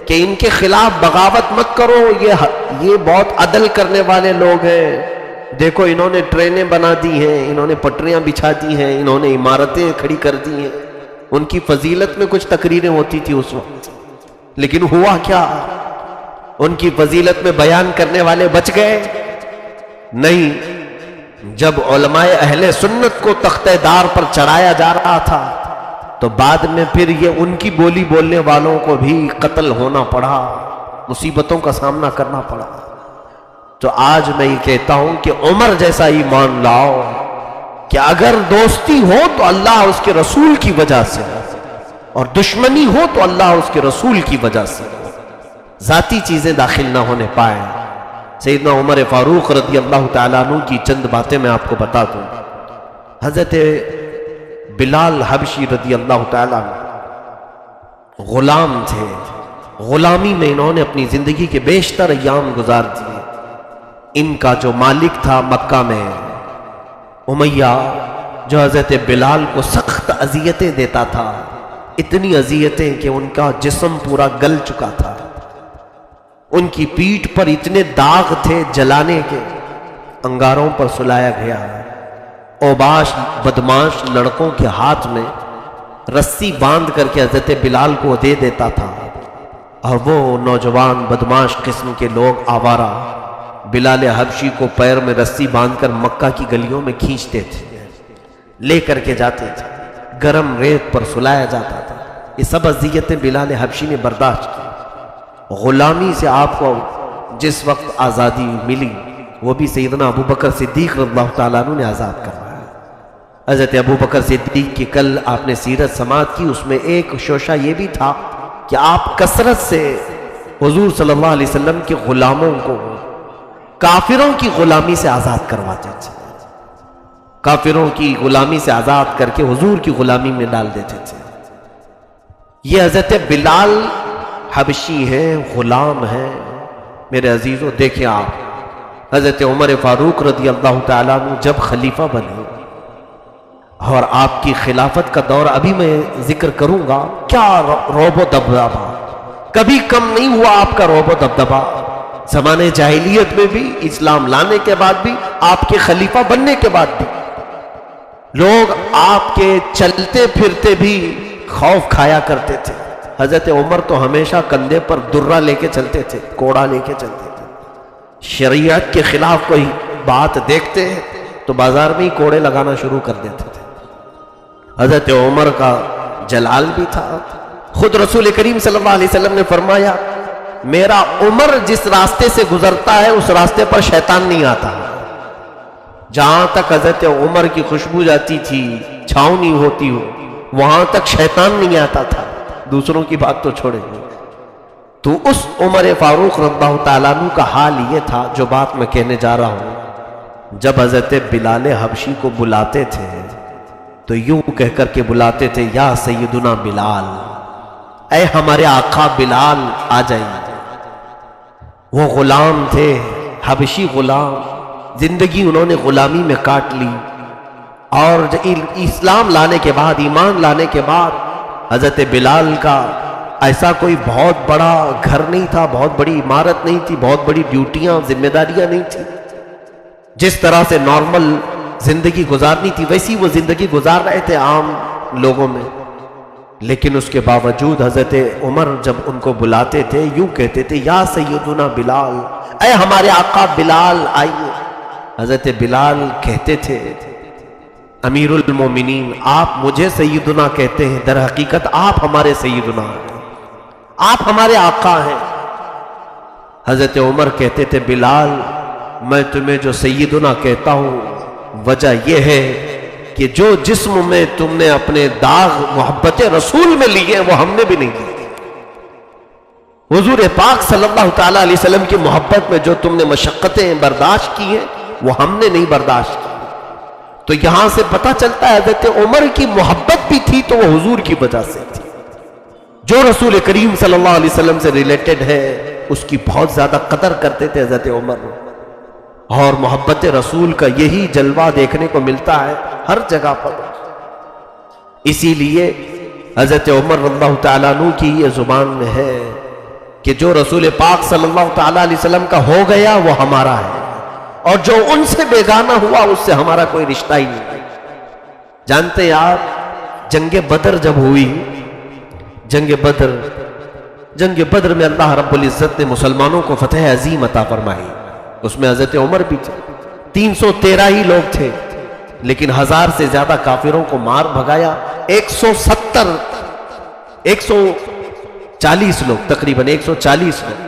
کہ ان کے خلاف بغاوت مت کرو، یہ بہت عدل کرنے والے لوگ ہیں. دیکھو انہوں نے ٹرینیں بنا دی ہیں، انہوں نے پٹریاں بچھا دی ہیں، انہوں نے عمارتیں کھڑی کر دی ہیں. ان کی فضیلت میں کچھ تقریریں ہوتی تھی اس وقت، لیکن ہوا کیا؟ ان کی فضیلت میں بیان کرنے والے بچ گئے؟ نہیں. جب علماء اہل سنت کو تختہ دار پر چڑھایا جا رہا تھا تو بعد میں پھر یہ ان کی بولی بولنے والوں کو بھی قتل ہونا پڑا، مصیبتوں کا سامنا کرنا پڑا۔ تو آج میں یہ کہتا ہوں کہ عمر جیسا ایمان لاؤ کہ اگر دوستی ہو تو اللہ اس کے رسول کی وجہ سے، اور دشمنی ہو تو اللہ اس کے رسول کی وجہ سے، ذاتی چیزیں داخل نہ ہونے پائے۔ سیدنا عمر فاروق رضی اللہ تعالیٰ عنہ کی چند باتیں میں آپ کو بتا دوں۔ حضرت بلال حبشی رضی اللہ تعالیٰ عنہ غلام تھے، غلامی میں انہوں نے اپنی زندگی کے بیشتر ایام گزار دیے۔ ان کا جو مالک تھا مکہ میں امیہ، جو حضرت بلال کو سخت اذیتیں دیتا تھا، اتنی اذیتیں کہ ان کا جسم پورا گل چکا تھا، ان کی پیٹھ پر اتنے داغ تھے جلانے کے، انگاروں پر سلایا گیا۔ اوباش بدماش لڑکوں کے ہاتھ میں رسی باندھ کر کے حضرت بلال کو دے دیتا تھا، اور وہ نوجوان بدماش قسم کے لوگ آوارہ بلال حبشی کو پیر میں رسی باندھ کر مکہ کی گلیوں میں کھینچتے تھے، لے کر کے جاتے تھے، گرم ریت پر سلایا جاتا تھا۔ یہ سب اذیتیں بلال حبشی نے برداشت کی۔ غلامی سے آپ کو جس وقت آزادی ملی، وہ بھی سیدنا ابو بکر صدیق رضی اللہ تعالیٰ عنہ نے آزاد کروایا۔ حضرت ابو بکر صدیق کی کل آپ نے سیرت سماعت کی، اس میں ایک شوشہ یہ بھی تھا کہ آپ کثرت سے حضور صلی اللہ علیہ وسلم کے غلاموں کو کافروں کی غلامی سے آزاد کرواتے تھے، کافروں کی غلامی سے آزاد کر کے حضور کی غلامی میں ڈال دیتے تھے۔ یہ حضرت بلال حبشی ہیں، غلام ہیں۔ میرے عزیزوں دیکھیں آپ، حضرت عمر فاروق رضی اللہ تعالیٰ عنہ جب خلیفہ بنے، اور آپ کی خلافت کا دور ابھی میں ذکر کروں گا، کیا روب و دبدبہ، کبھی کم نہیں ہوا آپ کا روب و دبدبہ۔ زمانے جاہلیت میں بھی، اسلام لانے کے بعد بھی، آپ کے خلیفہ بننے کے بعد بھی، لوگ آپ کے چلتے پھرتے بھی خوف کھایا کرتے تھے۔ حضرت عمر تو ہمیشہ کندھے پر درہ لے کے چلتے تھے، کوڑا لے کے چلتے تھے۔ شریعت کے خلاف کوئی بات دیکھتے ہیں تو بازار میں ہی کوڑے لگانا شروع کر دیتے تھے۔ حضرت عمر کا جلال بھی تھا۔ خود رسول کریم صلی اللہ علیہ وسلم نے فرمایا، میرا عمر جس راستے سے گزرتا ہے اس راستے پر شیطان نہیں آتا۔ جہاں تک حضرت عمر کی خوشبو جاتی تھی، چھاؤں نہیں ہوتی ہو، وہاں تک شیطان نہیں آتا تھا، دوسروں کی بات تو چھوڑیں گے۔ تو اس عمر فاروق رضی اللہ تعالیٰ عنہ کا حال یہ تھا جو بات میں کہنے جا رہا ہوں۔ جب حضرت بلال حبشی کو بلاتے تھے تو یوں کہہ کر کے بلاتے تھے، یا سیدنا بلال، اے ہمارے آقا بلال آ جائیے۔ وہ غلام تھے، حبشی غلام، زندگی انہوں نے غلامی میں کاٹ لی، اور اسلام لانے کے بعد، ایمان لانے کے بعد، حضرت بلال کا ایسا کوئی بہت بڑا گھر نہیں تھا، بہت بڑی عمارت نہیں تھی، بہت بڑی ڈیوٹیاں، ذمہ داریاں نہیں تھی۔ جس طرح سے نارمل زندگی گزارنی تھی ویسی وہ زندگی گزار رہے تھے عام لوگوں میں۔ لیکن اس کے باوجود حضرت عمر جب ان کو بلاتے تھے یوں کہتے تھے، یا سیدنا بلال، اے ہمارے آقا بلال آئیے۔ حضرت بلال کہتے تھے، امیر المومنین آپ مجھے سیدنا کہتے ہیں، در حقیقت آپ ہمارے سیدنا ہیں، آپ ہمارے آقا ہیں۔ حضرت عمر کہتے تھے، بلال میں تمہیں جو سیدنا کہتا ہوں وجہ یہ ہے کہ جو جسم میں تم نے اپنے داغ محبت رسول میں لیے وہ ہم نے بھی نہیں لیے۔ حضور پاک صلی اللہ تعالیٰ علیہ وسلم کی محبت میں جو تم نے مشقتیں برداشت کی ہیں وہ ہم نے نہیں برداشت کی۔ تو یہاں سے پتہ چلتا ہے حضرت عمر کی محبت بھی تھی تو وہ حضور کی وجہ سے تھی۔ جو رسول کریم صلی اللہ علیہ وسلم سے ریلیٹڈ ہے اس کی بہت زیادہ قدر کرتے تھے حضرت عمر، اور محبت رسول کا یہی جلوہ دیکھنے کو ملتا ہے ہر جگہ پر۔ اسی لیے حضرت عمر رضی اللہ تعالیٰ عنہ کی یہ زبان میں ہے کہ جو رسول پاک صلی اللہ تعالیٰ علیہ وسلم کا ہو گیا وہ ہمارا ہے، اور جو ان سے بیگانہ ہوا اس سے ہمارا کوئی رشتہ ہی نہیں۔ جانتے ہیں آپ، جنگ بدر جب ہوئی، جنگ بدر میں اللہ رب العزت نے مسلمانوں کو فتح عظیم عطا فرمائی۔ اس میں حضرت عمر بھی تھے، 313 ہی لوگ تھے، لیکن 1000 سے زیادہ کافروں کو مار بھگایا، 140 لوگ، تقریباً 140 لوگ،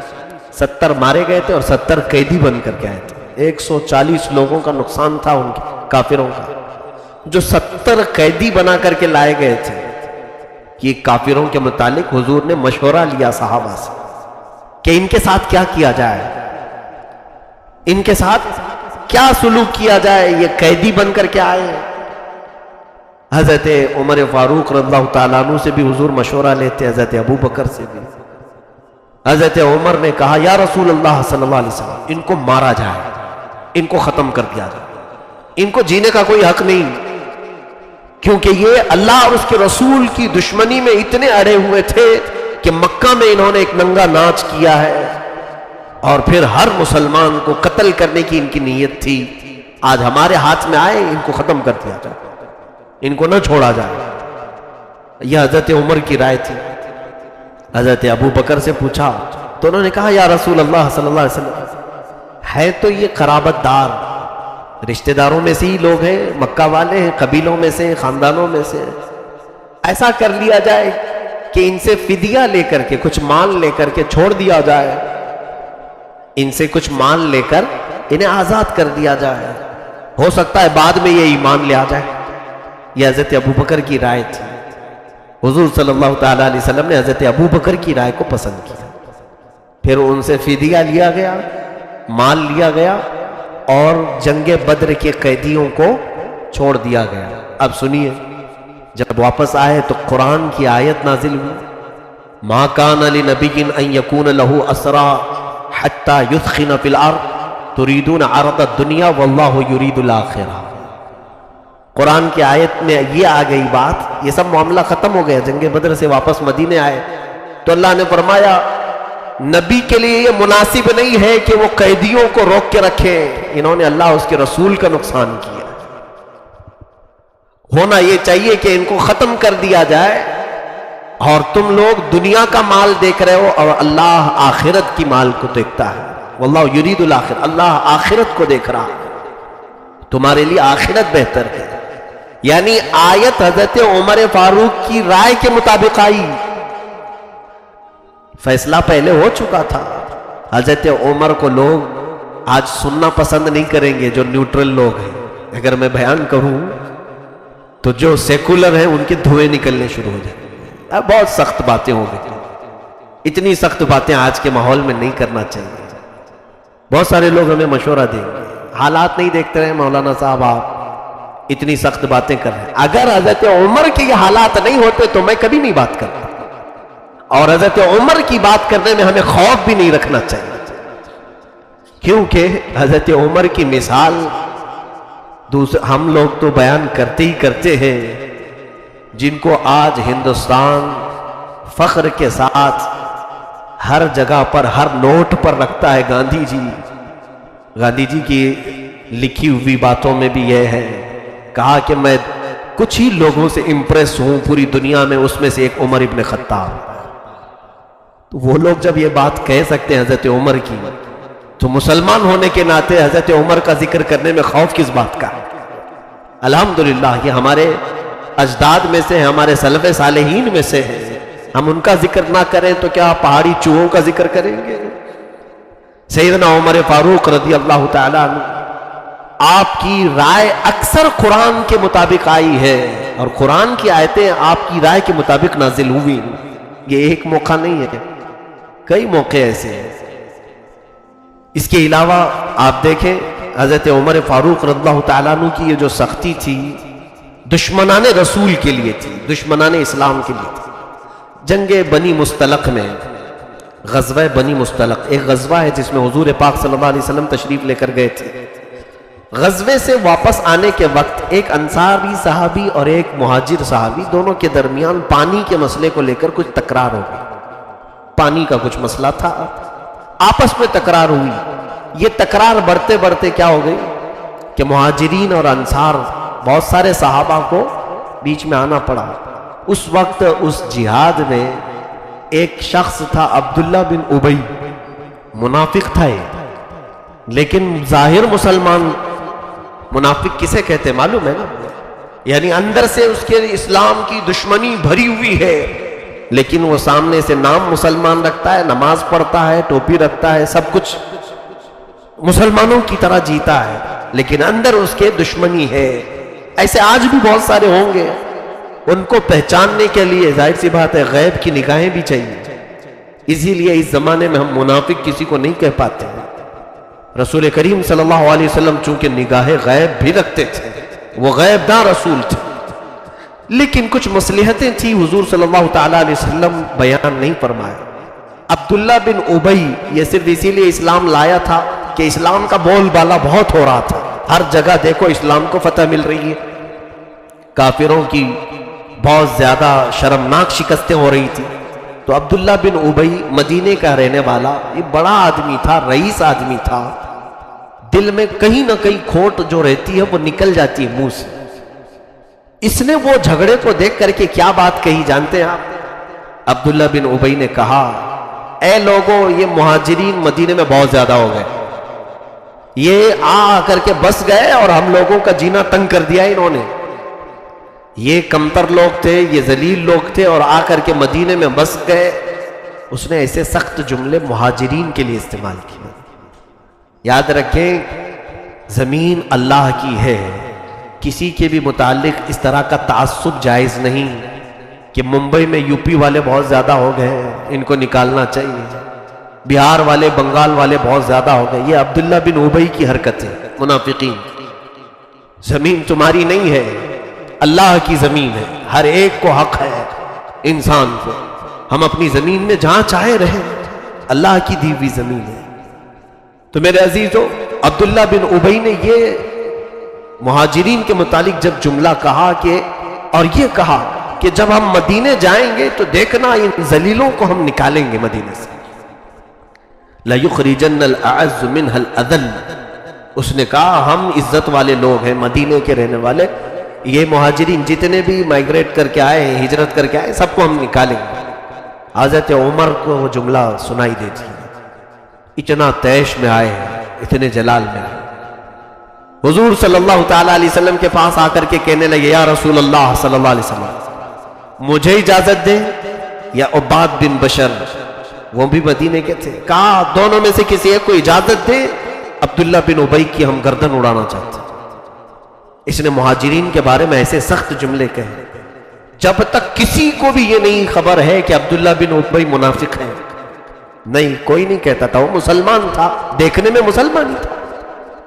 70 مارے گئے تھے اور 70 قیدی بن کر کے آئے تھے۔ 140 لوگوں کا نقصان تھا ان کے کافروں کا، جو 70 قیدی بنا کر کے لائے گئے تھے۔ یہ کافروں کے متعلق حضور نے مشورہ لیا صحابہ سے کہ ان کے ساتھ کیا کیا جائے، ان کے ساتھ کیا سلوک کیا جائے، یہ قیدی بن کر کے آئے۔ حضرت عمر فاروق رضی اللہ تعالیٰ عنہ سے بھی حضور مشورہ لیتے، حضرت ابو بکر سے بھی۔ حضرت عمر نے کہا یا رسول اللہ صلی اللہ علیہ وسلم، ان کو مارا جائے، ان کو ختم کر دیا جائے، ان کو جینے کا کوئی حق نہیں، کیونکہ یہ اللہ اور اس کے رسول کی دشمنی میں اتنے اڑے ہوئے تھے کہ مکہ میں انہوں نے ایک ننگا ناچ کیا ہے، اور پھر ہر مسلمان کو قتل کرنے کی ان کی نیت تھی۔ آج ہمارے ہاتھ میں آئے، ان کو ختم کر دیا جائے، ان کو نہ چھوڑا جائے۔ یہ حضرت عمر کی رائے تھی۔ حضرت ابو بکر سے پوچھا تو انہوں نے کہا یا رسول اللہ صلی اللہ علیہ وسلم، ہے تو یہ قرابت دار، رشتہ داروں میں سے ہی لوگ ہیں، مکہ والے ہیں، قبیلوں میں سے، خاندانوں میں سے، ایسا کر لیا جائے کہ ان سے فدیہ لے کر کے، کچھ مال لے کر کے چھوڑ دیا جائے، ان سے کچھ مال لے کر انہیں آزاد کر دیا جائے، ہو سکتا ہے بعد میں یہ ایمان لے آ جائے۔ یہ حضرت ابو بکر کی رائے تھی۔ حضور صلی اللہ تعالیٰ علیہ وسلم نے حضرت ابو بکر کی رائے کو پسند کیا، پھر ان سے فدیہ لیا گیا، مال لیا گیا، اور جنگ بدر کے قیدیوں کو چھوڑ دیا گیا۔ اب سنیے، جب واپس آئے تو قرآن کی آیت نازل ہوئی، ما کان لنبی ان یکون لہ اسرا حتی یثخن فی الارض تریدون عرض الدنیا واللہ یرید الاخرہ۔ قرآن کی آیت میں یہ آ گئی بات، یہ سب معاملہ ختم ہو گیا، جنگ بدر سے واپس مدینے آئے تو اللہ نے فرمایا نبی کے لیے یہ مناسب نہیں ہے کہ وہ قیدیوں کو روک کے رکھیں، انہوں نے اللہ اس کے رسول کا نقصان کیا، ہونا یہ چاہیے کہ ان کو ختم کر دیا جائے، اور تم لوگ دنیا کا مال دیکھ رہے ہو اور اللہ آخرت کی مال کو دیکھتا ہے، واللہ یرید الاخرہ، اللہ آخرت کو دیکھ رہا ہے، تمہارے لیے آخرت بہتر ہے۔ یعنی آیت حضرت عمر فاروق کی رائے کے مطابق آئی، فیصلہ پہلے ہو چکا تھا۔ حضرت عمر کو لوگ آج سننا پسند نہیں کریں گے، جو نیوٹرل لوگ ہیں۔ اگر میں بیان کروں تو جو سیکولر ہیں ان کے دھوئے نکلنے شروع ہو جائیں گے، اب بہت سخت باتیں ہو گئی، اتنی سخت باتیں آج کے ماحول میں نہیں کرنا چاہیے۔ بہت سارے لوگ ہمیں مشورہ دیں گے، حالات نہیں دیکھتے رہے مولانا صاحب، آپ اتنی سخت باتیں کر رہے ہیں۔ اگر حضرت عمر کے یہ حالات نہیں ہوتے تو میں کبھی نہیں بات کرتا، اور حضرت عمر کی بات کرنے میں ہمیں خوف بھی نہیں رکھنا چاہیے، کیونکہ حضرت عمر کی مثال ہم لوگ تو بیان کرتے ہی کرتے ہیں، جن کو آج ہندوستان فخر کے ساتھ ہر جگہ پر، ہر نوٹ پر رکھتا ہے۔ گاندھی جی کی لکھی ہوئی باتوں میں بھی یہ ہے، کہا کہ میں کچھ ہی لوگوں سے امپریس ہوں پوری دنیا میں، اس میں سے ایک عمر ابن خطاب۔ تو وہ لوگ جب یہ بات کہہ سکتے ہیں حضرت عمر کی، تو مسلمان ہونے کے ناطے حضرت عمر کا ذکر کرنے میں خوف کس بات کا؟ الحمدللہ یہ ہمارے اجداد میں سے، ہمارے سلف صالحین میں سے ہے، ہم ان کا ذکر نہ کریں تو کیا پہاڑی چوہوں کا ذکر کریں گے؟ سیدنا عمر فاروق رضی اللہ تعالیٰ عنہ، آپ کی رائے اکثر قرآن کے مطابق آئی ہے، اور قرآن کی آیتیں آپ کی رائے کے مطابق نازل ہوئی۔ یہ ایک موقع نہیں ہے، کئی موقع ایسے ہیں۔ اس کے علاوہ آپ دیکھیں حضرت عمر فاروق رضی اللہ تعالیٰ عنہ کی یہ جو سختی تھی، دشمنان رسول کے لیے تھی، دشمنان اسلام کے لیے تھی۔ جنگ بنی مستلق میں، غزوہ بنی مستلق ایک غزوہ ہے جس میں حضور پاک صلی اللہ علیہ وسلم تشریف لے کر گئے تھے۔ غزوے سے واپس آنے کے وقت ایک انصاری صحابی اور ایک مہاجر صحابی، دونوں کے درمیان پانی کے مسئلے کو لے کر کچھ تکرار ہو گئی۔ پانی کا کچھ مسئلہ تھا، آپس میں تکرار ہوئی۔ یہ تکرار بڑھتے بڑھتے کیا ہو گئی کہ مہاجرین اور انصار، بہت سارے صحابہ کو بیچ میں آنا پڑا۔ اس وقت اس جہاد میں ایک شخص تھا عبداللہ بن ابی، منافق تھا لیکن ظاہر مسلمان۔ منافق کسے کہتے معلوم ہے نا؟ یعنی اندر سے اس کے اسلام کی دشمنی بھری ہوئی ہے، لیکن وہ سامنے سے نام مسلمان رکھتا ہے، نماز پڑھتا ہے، ٹوپی رکھتا ہے، سب کچھ مسلمانوں کی طرح جیتا ہے، لیکن اندر اس کے دشمنی ہے۔ ایسے آج بھی بہت سارے ہوں گے، ان کو پہچاننے کے لیے ظاہر سی بات ہے غیب کی نگاہیں بھی چاہیے، اسی لیے اس زمانے میں ہم منافق کسی کو نہیں کہہ پاتے ہیں۔ رسول کریم صلی اللہ علیہ وسلم چونکہ نگاہ غیب بھی رکھتے تھے، وہ غیب داں رسول تھے، لیکن کچھ مصلحتیں تھیں حضور صلی اللہ تعالیٰ علیہ وسلم بیان نہیں فرمایا۔ عبداللہ بن ابی یہ صرف اسی لیے اسلام لایا تھا کہ اسلام کا بول بالا بہت ہو رہا تھا، ہر جگہ دیکھو اسلام کو فتح مل رہی ہے، کافروں کی بہت زیادہ شرمناک شکستیں ہو رہی تھی۔ تو عبداللہ بن ابی مدینے کا رہنے والا، یہ بڑا آدمی تھا، رئیس آدمی تھا، دل میں کہیں نہ کہیں کھوٹ جو رہتی ہے وہ نکل جاتی ہے منہ سے۔ اس نے وہ جھگڑے کو دیکھ کر کے کیا بات کہی جانتے ہیں آپ؟ عبداللہ بن ابی نے کہا، اے لوگوں، یہ مہاجرین مدینے میں بہت زیادہ ہو گئے، یہ آ کر کے بس گئے اور ہم لوگوں کا جینا تنگ کر دیا انہوں نے۔ یہ کمتر لوگ تھے، یہ ذلیل لوگ تھے اور آ کر کے مدینے میں بس گئے۔ اس نے ایسے سخت جملے مہاجرین کے لیے استعمال کیے۔ یاد رکھیں، زمین اللہ کی ہے، کسی کے بھی متعلق اس طرح کا تعصب جائز نہیں کہ ممبئی میں یو پی والے بہت زیادہ ہو گئے، ان کو نکالنا چاہیے، بہار والے بنگال والے بہت زیادہ ہو گئے۔ یہ عبداللہ بن ابی کی حرکت ہے، منافقین۔ زمین تمہاری نہیں ہے، اللہ کی زمین ہے، ہر ایک کو حق ہے انسان کو، ہم اپنی زمین میں جہاں چاہے رہیں، اللہ کی دی ہوئی زمین ہے۔ تو میرے عزیزو، عبداللہ بن ابی نے یہ مہاجرین کے متعلق جب جملہ کہا کہ، اور یہ کہا کہ جب ہم مدینے جائیں گے تو دیکھنا ان ذلیلوں کو ہم نکالیں گے مدینے سے، لَيُخْرِجَنَّ الْأَعَزُّ مِنْهَا الْأَذَلَّ۔ اس نے کہا ہم عزت والے لوگ ہیں، مدینے کے رہنے والے، یہ مہاجرین جتنے بھی مائگریٹ کر کے آئے ہیں، ہجرت کر کے آئے، سب کو ہم نکالیں گے۔ حضرت عمر کو وہ جملہ سنائی دیتی ہے، اتنا تیش میں آئے ہیں، اتنے جلال میں آئے، حضور صلی اللہ تعالیٰ علیہ وسلم کے پاس آ کر کے کہنے لگے، یا رسول اللہ صلی اللہ علیہ وسلم، مجھے اجازت دیں یا عباد بن بشر، وہ بھی مدینے کے تھے، کہا دونوں میں سے کسی ایک کو اجازت دیں، عبداللہ بن ابی کی ہم گردن اڑانا چاہتے ہیں۔ اس نے مہاجرین کے بارے میں ایسے سخت جملے کہے، جب تک کسی کو بھی یہ نہیں خبر ہے کہ عبداللہ بن ابی منافق ہے، نہیں، کوئی نہیں کہتا تھا، وہ مسلمان تھا، دیکھنے میں مسلمان ہی تھا۔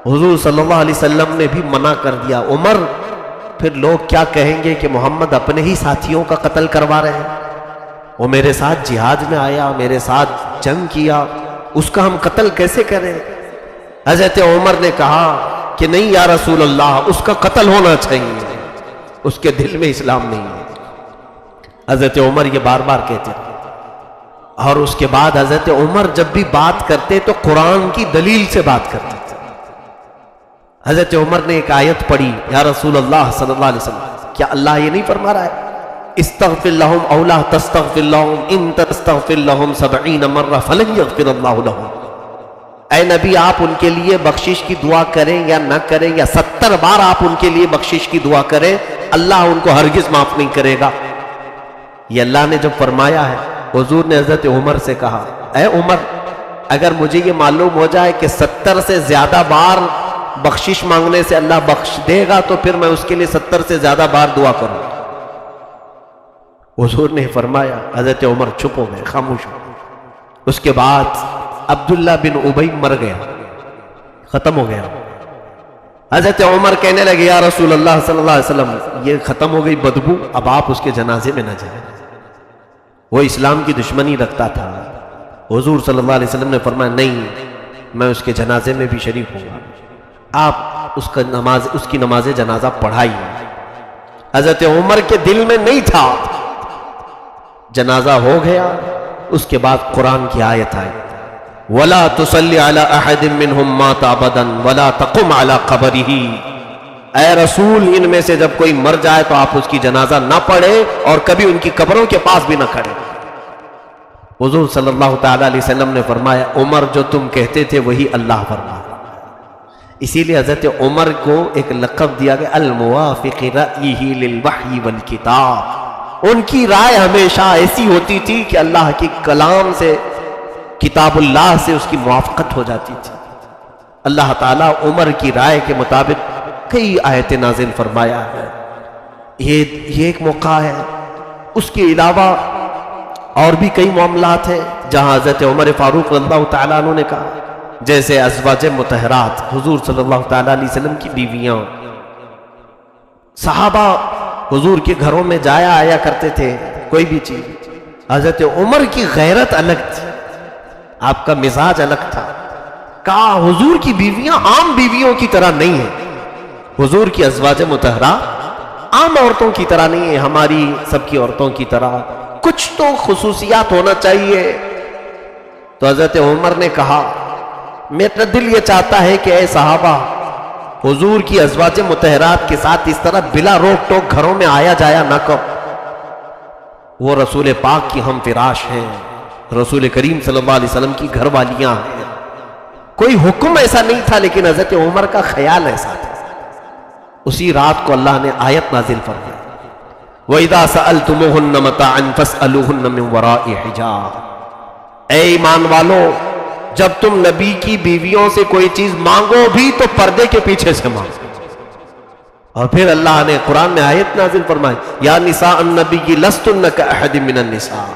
حضور صلی اللہ علیہ وسلم نے بھی منع کر دیا، عمر پھر لوگ کیا کہیں گے کہ محمد اپنے ہی ساتھیوں کا قتل کروا رہے ہیں، وہ میرے ساتھ جہاد میں آیا، میرے ساتھ جنگ کیا، اس کا ہم قتل کیسے کریں؟ حضرت عمر نے کہا کہ نہیں یا رسول اللہ، اس کا قتل ہونا چاہیے، اس کے دل میں اسلام نہیں ہے۔ حضرت عمر یہ بار بار کہتے ہیں، اور اس کے بعد حضرت عمر جب بھی بات کرتے تو قرآن کی دلیل سے بات کرتے تھے۔ حضرت عمر نے ایک آیت پڑھی، یا رسول اللہ صلی اللہ علیہ وسلم، کیا اللہ یہ نہیں فرما رہا ہے استغفر لهم او لا تستغفر لهم ان تستغفر لهم 70 مرہ فلن یغفر اللہ لهم؟ اے نبی، آپ ان کے لیے بخشش کی دعا کریں یا نہ کریں، یا 70 بار آپ ان کے لیے بخشش کی دعا کریں، اللہ ان کو ہرگز معاف نہیں کرے گا۔ یہ اللہ نے جب فرمایا ہے، حضور نے حضرت عمر سے کہا، اے عمر، اگر مجھے یہ معلوم ہو جائے کہ 70 سے زیادہ بار بخشش مانگنے سے اللہ بخش دے گا تو پھر میں اس کے لیے 70 سے زیادہ بار دعا کروں۔ حضور نے فرمایا، حضرت عمر چپ ہو گئے، خاموش ہو گئے۔ اس کے بعد عبداللہ بن ابی مر گیا، ختم ہو گیا۔ حضرت عمر کہنے لگے، یا رسول اللہ صلی اللہ علیہ وسلم، یہ ختم ہو گئی بدبو، اب آپ اس کے جنازے میں نہ جائیں، وہ اسلام کی دشمنی رکھتا تھا۔ حضور صلی اللہ علیہ وسلم نے فرمایا، نہیں، میں اس کے جنازے میں بھی شریک ہوں گا، آپ اس کی نماز جنازہ پڑھائیے۔ حضرت عمر کے دل میں نہیں تھا، جنازہ ہو گیا، اس کے بعد قرآن کی آیت آئی، وَلَا تُصَلِّ عَلَىٰ أَحَدٍ مِّنْهُمْ مَاتَ أَبَدًا وَلَا تَقُمْ عَلَىٰ قَبْرِهِ۔ اے رسول، ان میں سے جب کوئی مر جائے تو آپ اس کی جنازہ نہ پڑھے اور کبھی ان کی قبروں کے پاس بھی نہ کھڑے۔ حضور صلی اللہ تعالیٰ علیہ وسلم نے فرمایا، عمر جو تم کہتے تھے وہی اللہ فرما۔ اسی لیے حضرت عمر کو ایک لقب دیا گیا الموافق رأیہ للوحی والکتاب. ان کی رائے ہمیشہ ایسی ہوتی تھی کہ اللہ کے کلام سے، کتاب اللہ سے اس کی موافقت ہو جاتی تھی. اللہ تعالیٰ عمر کی رائے کے مطابق کئی آیتیں نازل فرمایا ہے. یہ ایک موقع ہے. اس کے علاوہ اور بھی کئی معاملات ہیں جہاں حضرت عمر فاروق رضی اللہ تعالیٰ عنہ نے کہا، جیسے ازواج مطہرات، حضور صلی اللہ تعالیٰ علیہ وسلم کی بیویاں. صحابہ حضور کے گھروں میں جایا آیا کرتے تھے، کوئی بھی چیز. حضرت عمر کی غیرت الگ تھی، آپ کا مزاج الگ تھا. کہا حضور کی بیویاں عام بیویوں کی طرح نہیں ہیں. حضور کی ازواج مطہرات عام عورتوں کی طرح نہیں ہیں، ہماری سب کی عورتوں کی طرح کچھ تو خصوصیات ہونا چاہیے. تو حضرت عمر نے کہا میرا دل یہ چاہتا ہے کہ اے صحابہ، حضور کی ازواج مطہرات کے ساتھ اس طرح بلا روک ٹوک گھروں میں آیا جایا نہ کرو. وہ رسول پاک کی ہم فراش ہیں، رسول کریم صلی اللہ علیہ وسلم کی گھر والیاں ہیں. کوئی حکم ایسا نہیں تھا، لیکن حضرت عمر کا خیال ایسا تھا. اسی رات کو اللہ نے آیت نازل فرمائی وَإِذَا سَأَلْتُمُوهُنَّ مَتَاعًا فَاسْأَلُوهُنَّ مِنْ وَرَاءِ حِجَابٍ. اے ایمان والو، جب تم نبی کی بیویوں سے کوئی چیز مانگو بھی تو پردے کے پیچھے سے مانگو. اور پھر اللہ نے قرآن میں آیت نازل فرمائی یا نساء النبی لستن کأحد من النساء.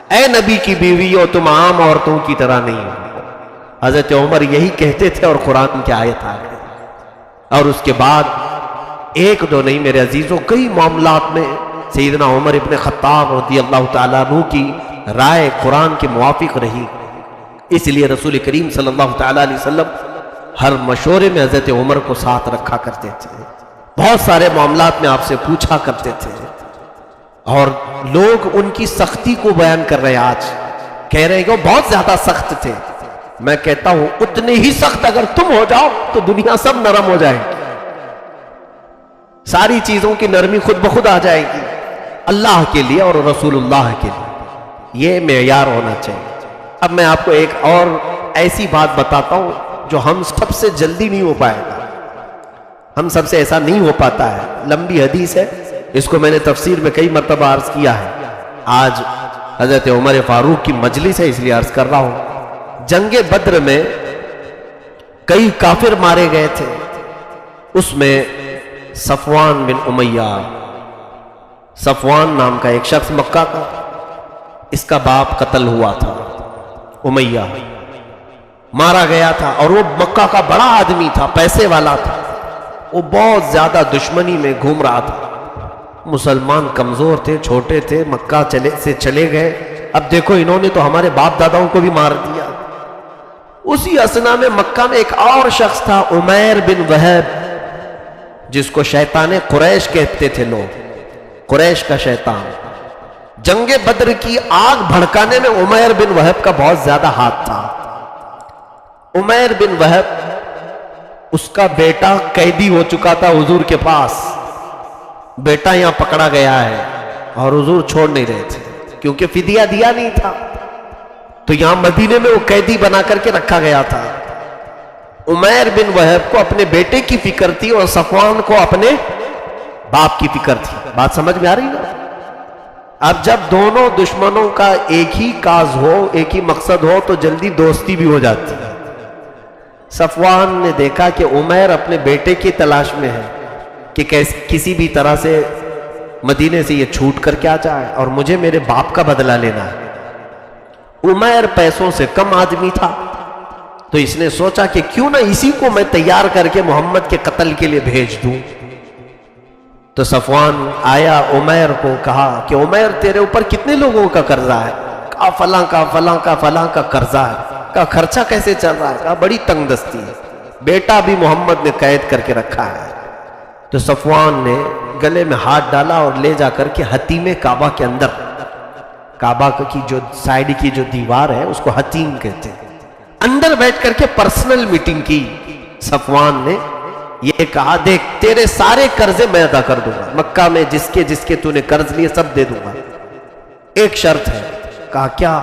اے نبی کی بیویوں، تم عام عورتوں کی طرح نہیں ہو. حضرت عمر یہی کہتے تھے اور قرآن کی آیت آ گئی. اور اس کے بعد ایک دو نہیں میرے عزیزوں، کئی معاملات میں سیدنا عمر ابن خطاب رضی اللہ تعالیٰ عنہ کی رائے قرآن کے موافق رہی. اس لیے رسول کریم صلی اللہ تعالیٰ علیہ وسلم ہر مشورے میں حضرت عمر کو ساتھ رکھا کرتے تھے. بہت سارے معاملات میں آپ سے پوچھا کرتے تھے. اور لوگ ان کی سختی کو بیان کر رہے ہیں، آج کہہ رہے ہیں کہ وہ بہت زیادہ سخت تھے. میں کہتا ہوں اتنے ہی سخت اگر تم ہو جاؤ تو دنیا سب نرم ہو جائے گی. ساری چیزوں کی نرمی خود بخود آ جائے گی اللہ کے لیے اور رسول اللہ کے لیے. یہ معیار ہونا چاہیے. اب میں آپ کو ایک اور ایسی بات بتاتا ہوں جو ہم سب سے جلدی نہیں ہو پائے گا. ہم سب سے ایسا نہیں ہو پاتا ہے. لمبی حدیث ہے، اس کو میں نے تفسیر میں کئی مرتبہ عرض کیا ہے. آج حضرت عمر فاروق کی مجلس ہے اس لیے عرض کر رہا ہوں. جنگ بدر میں کئی کافر مارے گئے تھے. اس میں صفوان بن امیہ، صفوان نام کا ایک شخص مکہ کا، اس کا باپ قتل ہوا تھا. امیہ مارا گیا تھا اور وہ مکہ کا بڑا آدمی تھا، پیسے والا تھا. وہ بہت زیادہ دشمنی میں گھوم رہا تھا. مسلمان کمزور تھے، چھوٹے تھے، مکہ سے چلے گئے. اب دیکھو انہوں نے تو ہمارے باپ داداؤں کو بھی مار دیا. اسی اسنا میں مکہ میں ایک اور شخص تھا، عمیر بن وہب، جس کو شیطان قریش کہتے تھے لوگ، قریش کا شیطان. جنگ بدر کی آگ بھڑکانے میں عمیر بن وہب کا بہت زیادہ ہاتھ تھا. عمیر بن وہب، اس کا بیٹا قیدی ہو چکا تھا حضور کے پاس. بیٹا یہاں پکڑا گیا ہے اور حضور چھوڑ نہیں رہے تھے کیونکہ فدیہ دیا نہیں تھا. تو یہاں مدینے میں وہ قیدی بنا کر کے رکھا گیا تھا. عمیر بن وہب کو اپنے بیٹے کی فکر تھی اور صفوان کو اپنے باپ کی فکر تھی. بات سمجھ میں آ رہی نا؟ اب جب دونوں دشمنوں کا ایک ہی کاز ہو، ایک ہی مقصد ہو تو جلدی دوستی بھی ہو جاتی ہے. صفوان نے دیکھا کہ عمیر اپنے بیٹے کی تلاش میں ہے کہ کسی بھی طرح سے مدینے سے یہ چھوٹ کر کے آ جائے اور مجھے میرے باپ کا بدلہ لینا ہے. عمیر پیسوں سے کم آدمی تھا تو اس نے سوچا کہ کیوں نہ اسی کو میں تیار کر کے محمد کے قتل کے لیے بھیج دوں. تو صفوان آیا عمیر کو کہا کہ عمیر تیرے اوپر کتنے لوگوں کا قرضہ ہے؟ کہا فلاں کا فلاں کا فلاں کا قرضہ ہے. کہا خرچہ کیسے چل رہا ہے؟ کہا بڑی تنگ دستی ہے، بیٹا بھی محمد نے قید کر کے رکھا ہے. تو صفوان نے گلے میں ہاتھ ڈالا اور لے جا کر کے حتیم کعبہ کے اندر، کعبہ کی جو سائیڈ کی جو دیوار ہے اس کو حتیم کہتے ہیں، اندر بیٹھ کر کے پرسنل میٹنگ کی. صفوان نے یہ کہا دیکھ تیرے سارے قرضے میں ادا کر دوں گا، مکہ میں جس کے تو نے قرض لیے سب دے دوں گا، ایک شرط ہے. کہا کیا؟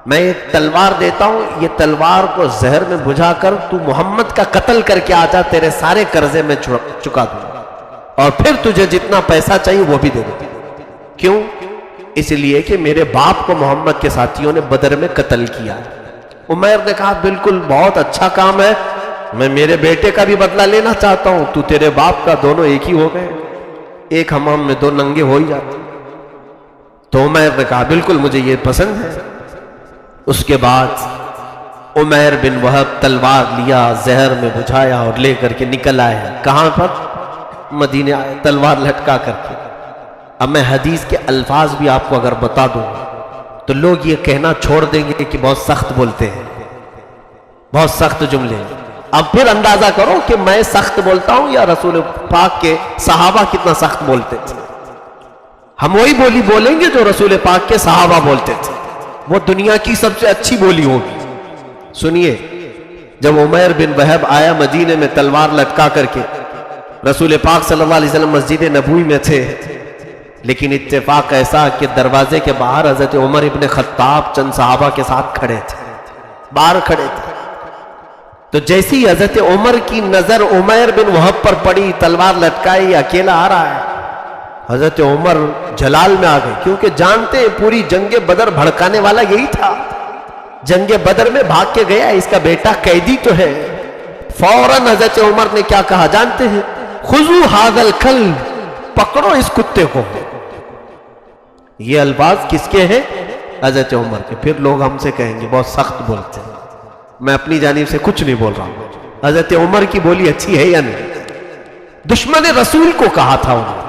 میں ایک تلوار دیتا ہوں، یہ تلوار کو زہر میں بجھا کر تو محمد کا قتل کر کے آ جا، تیرے سارے قرضے میں چکا دوں اور پھر تجھے جتنا پیسہ چاہیے وہ بھی دے دوں۔ کیوں؟ اس لیے کہ میرے باپ کو محمد کے ساتھیوں نے بدر میں قتل کیا۔ عمیر نے کہا بالکل بہت اچھا کام ہے، میں میرے بیٹے کا بھی بدلہ لینا چاہتا ہوں، تو تیرے باپ کا دونوں ایک ہی ہو گئے، ایک حمام میں دو ننگے ہو ہی جاتے۔ تو عمیر نے کہا بالکل مجھے یہ پسند ہے۔ اس کے بعد عمیر بن وہب تلوار لیا، زہر میں بجھایا اور لے کر کے نکل آئے۔ کہاں پر؟ مدینے آئے، تلوار لٹکا کر کے۔ اب میں حدیث کے الفاظ بھی آپ کو اگر بتا دوں تو لوگ یہ کہنا چھوڑ دیں گے کہ بہت سخت بولتے ہیں، بہت سخت جملے۔ اب پھر اندازہ کرو کہ میں سخت بولتا ہوں یا رسول پاک کے صحابہ کتنا سخت بولتے تھے۔ ہم وہی بولی بولیں گے جو رسول پاک کے صحابہ بولتے تھے، وہ دنیا کی سب سے اچھی بولی ہوگی۔ سنیے، جب عمیر بن وہب آیا مدینے میں تلوار لٹکا کر کے، رسول پاک صلی اللہ علیہ وسلم مسجد نبوی میں تھے، لیکن اتفاق ایسا کہ دروازے کے باہر حضرت عمر ابن خطاب چند صحابہ کے ساتھ کھڑے تھے، باہر کھڑے تھے۔ تو جیسی حضرت عمر کی نظر عمیر بن وہب پر پڑی، تلوار لٹکائی، اکیلا آ رہا ہے، حضرت عمر جلال میں آ گئے، کیونکہ جانتے ہیں پوری جنگ بدر بھڑکانے والا یہی تھا۔ جنگ بدر میں بھاگ کے گیا، اس کا بیٹا قیدی تو ہے۔ فوراً حضرت عمر نے کیا کہا جانتے ہیں؟ خذوا ھذا الکلب، پکڑو اس کتے کو۔ یہ الفاظ کس کے ہیں؟ حضرت عمر کے۔ پھر لوگ ہم سے کہیں گے بہت سخت بولتے ہیں، میں اپنی جانب سے کچھ نہیں بول رہا ہوں۔ حضرت عمر کی بولی اچھی ہے یا نہیں؟ دشمن رسول کو کہا تھا انہوں نے،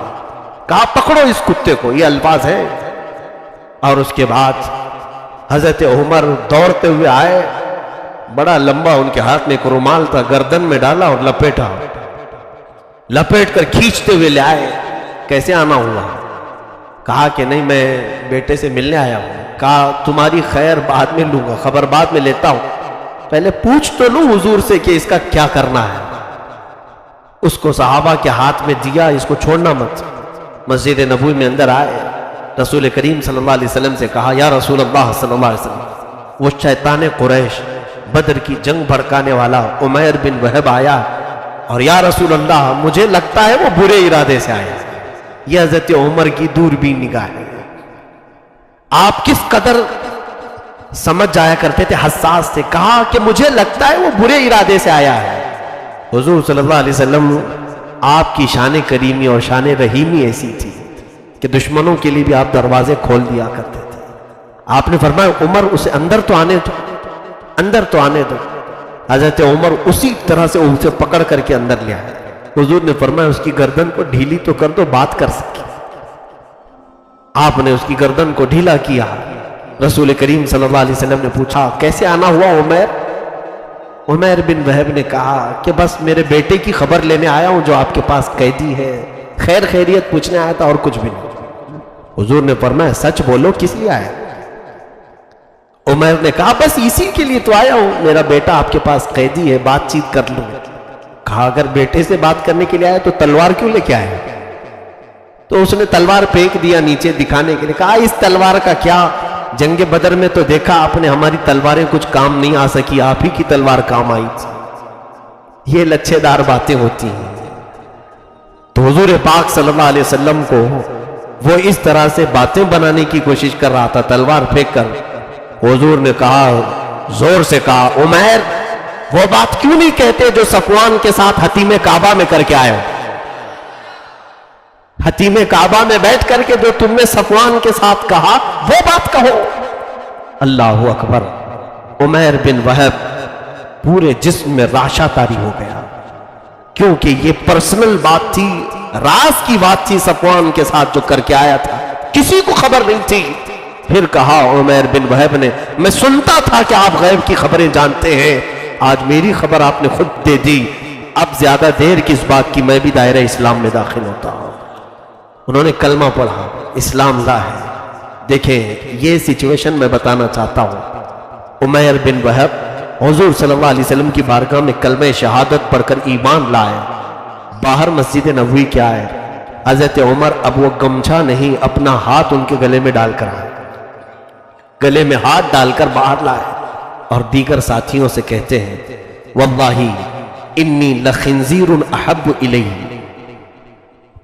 کہا پکڑو اس کتے کو، یہ الفاظ ہے۔ اور اس کے بعد حضرت عمر دوڑتے ہوئے آئے، بڑا لمبا ان کے ہاتھ میں ایک رومال تھا، گردن میں ڈالا اور لپیٹا، لپیٹ کر کھینچتے ہوئے لے آئے۔ کیسے آنا ہوا؟ کہا کہ نہیں میں بیٹے سے ملنے آیا ہوں۔ کہا تمہاری خیر بعد میں لوں گا، خبر بعد میں لیتا ہوں، پہلے پوچھ تو لوں حضور سے کہ اس کا کیا کرنا ہے۔ اس کو صحابہ کے ہاتھ میں دیا، اس کو چھوڑنا مت۔ مسجد نبوی میں اندر آئے، رسول کریم صلی اللہ علیہ وسلم سے کہا یا رسول اللہ صلی اللہ علیہ وسلم، وہ شیطان قریش بدر کی جنگ بھڑکانے والا عمیر بن وہب آیا، اور یا رسول اللہ مجھے لگتا ہے وہ برے ارادے سے آیا۔ یہ حضرت عمر کی دوربین نگاہ ہے۔ آپ کس قدر سمجھ جایا کرتے تھے، حساس سے کہا کہ مجھے لگتا ہے وہ برے ارادے سے آیا ہے۔ حضور صلی اللہ علیہ وسلم آپ کی شان کریمی اور شان رحیمی ایسی تھی کہ دشمنوں کے لیے بھی آپ دروازے کھول دیا کرتے تھے۔ آپ نے فرمایا عمر اسے اندر تو آنے دو، اندر تو آنے دو۔ حضرت عمر اسی طرح سے اسے پکڑ کر کے اندر لے آئے۔ حضور نے فرمایا اس کی گردن کو ڈھیلی تو کر دو، بات کر سکے۔ آپ نے اس کی گردن کو ڈھیلا کیا۔ رسول کریم صلی اللہ علیہ وسلم نے پوچھا کیسے آنا ہوا عمیر؟ عمیر بن وہب نے کہا کہ بس میرے بیٹے کی خبر لینے آیا ہوں جو آپ کے پاس قیدی ہے، خیر خیریت پوچھنے آیا تھا اور کچھ بھی نہیں۔ حضور نے فرمایا سچ بولو کس لیے آیا؟ عمیر نے کہا بس اسی کے لیے تو آیا ہوں، میرا بیٹا آپ کے پاس قیدی ہے، بات چیت کر لوں۔ کہا اگر بیٹے سے بات کرنے کے لیے آیا تو تلوار کیوں لے کے آیا؟ تو اس نے تلوار پھینک دیا نیچے دکھانے کے لیے، کہا اس تلوار کا کیا، جنگ بدر میں تو دیکھا آپ نے ہماری تلواریں کچھ کام نہیں آ سکی، آپ ہی کی تلوار کام آئی تھی۔ یہ لچھے دار باتیں ہوتی ہیں۔ تو حضور پاک صلی اللہ علیہ وسلم کو وہ اس طرح سے باتیں بنانے کی کوشش کر رہا تھا تلوار پھینک کر۔ حضور نے کہا، زور سے کہا عمیر وہ بات کیوں نہیں کہتے جو صفوان کے ساتھ حتیم کعبہ میں کر کے آئے ہو؟ حتیم کعبہ میں بیٹھ کر کے جو تم نے صفوان کے ساتھ کہا وہ بات کہو۔ اللہ اکبر۔ عمیر بن وہب پورے جسم میں راشا طاری ہو گیا، کیونکہ یہ پرسنل بات تھی، راز کی بات تھی صفوان کے ساتھ جو کر کے آیا تھا، کسی کو خبر نہیں تھی۔ پھر کہا عمیر بن وہب نے میں سنتا تھا کہ آپ غیب کی خبریں جانتے ہیں، آج میری خبر آپ نے خود دے دی، اب زیادہ دیر کس بات کی، میں بھی دائرہ اسلام میں داخل ہوتا ہوں۔ انہوں نے کلمہ پڑھا، اسلام لا ہے۔ دیکھیں یہ سچویشن میں بتانا چاہتا ہوں، عمیر بن وہب حضور صلی اللہ علیہ وسلم کی بارگاہ میں کلمہ شہادت پڑھ کر ایمان لائے، باہر مسجد نبوی کے آئے۔ حضرت عمر اب وہ گمچھا نہیں، اپنا ہاتھ ان کے گلے میں ڈال کر آئے، گلے میں ہاتھ ڈال کر باہر لائے اور دیگر ساتھیوں سے کہتے ہیں واللہ انی لخنزیر احب الی،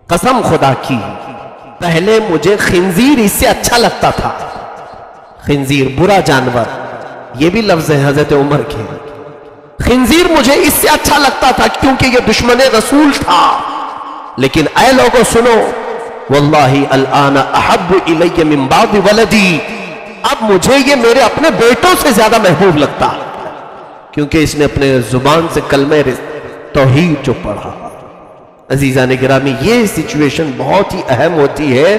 قسم خدا کی پہلے مجھے خنزیر اس سے اچھا لگتا تھا. خنزیر برا جانور، یہ بھی لفظ ہے حضرت عمر کے. خنزیر مجھے اس سے اچھا لگتا تھا کیونکہ یہ دشمن رسول تھا، لیکن اے لوگوں سنو، واللہ الآن احب الی من بعض ولدی، اب مجھے یہ میرے اپنے بیٹوں سے زیادہ محبوب لگتا کیونکہ اس نے اپنے زبان سے کلمہ توحید جو پڑھا. عزیزان گرامی، یہ سچویشن بہت ہی اہم ہوتی ہے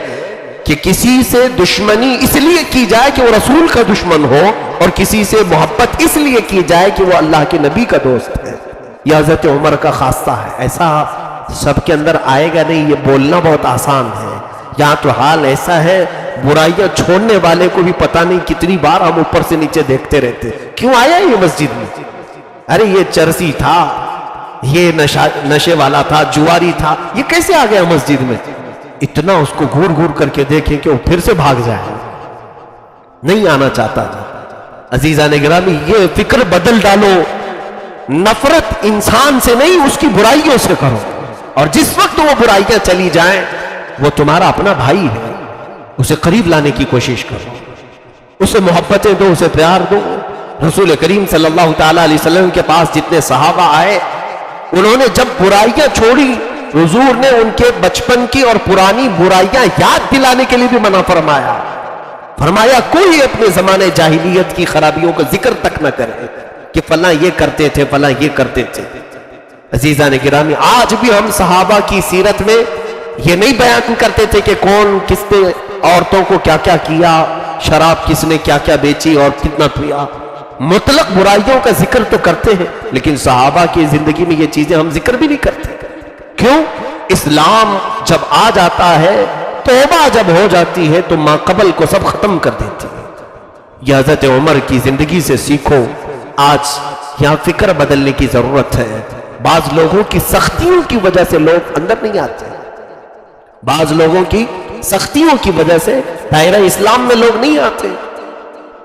کہ کسی سے دشمنی اس لیے کی جائے کہ وہ رسول کا دشمن ہو، اور کسی سے محبت اس لیے کی جائے کہ وہ اللہ کے نبی کا دوست ہے. یہ حضرت عمر کا خاصہ ہے. ایسا سب کے اندر آئے گا نہیں. یہ بولنا بہت آسان ہے، یہاں تو حال ایسا ہے برائیاں چھوڑنے والے کو بھی پتہ نہیں کتنی بار ہم اوپر سے نیچے دیکھتے رہتے. کیوں آیا یہ مسجد میں؟ ارے یہ چرسی تھا، یہ نشے والا تھا، جواری تھا، یہ کیسے آ گیا مسجد میں؟ اتنا اس کو گھور گھور کر کے دیکھیں کہ وہ پھر سے بھاگ جائے. نہیں آنا چاہتا. عزیزان گرامی، یہ فکر بدل ڈالو. نفرت انسان سے نہیں، اس کی برائیوں سے کرو، اور جس وقت وہ برائیاں چلی جائیں وہ تمہارا اپنا بھائی ہے، اسے قریب لانے کی کوشش کرو، اسے محبتیں دو، اسے پیار دو. رسول کریم صلی اللہ تعالیٰ علیہ وسلم کے پاس جتنے صحابہ آئے، انہوں نے جب برائیاں چھوڑی، حضور نے ان کے بچپن کی اور پرانی برائیاں یاد دلانے کے لیے بھی منع فرمایا. فرمایا کوئی اپنے زمانے جاہلیت کی خرابیوں کا ذکر تک نہ کرے کہ فلاں یہ کرتے تھے، فلاں یہ کرتے تھے. عزیزان گرامی، آج بھی ہم صحابہ کی سیرت میں یہ نہیں بیان کرتے تھے کہ کون کس نے عورتوں کو کیا کیا کیا، شراب کس نے کیا کیا بیچی اور کتنا پیا. مطلق برائیوں کا ذکر تو کرتے ہیں، لیکن صحابہ کی زندگی میں یہ چیزیں ہم ذکر بھی نہیں کرتے. کیوں؟ اسلام جب آ جاتا ہے، توبہ جب ہو جاتی ہے تو ما قبل کو سب ختم کر دیتی ہے. یہ حضرت عمر کی زندگی سے سیکھو. آج یہاں فکر بدلنے کی ضرورت ہے. بعض لوگوں کی سختیوں کی وجہ سے لوگ اندر نہیں آتے، بعض لوگوں کی سختیوں کی وجہ سے دائرہ اسلام میں لوگ نہیں آتے.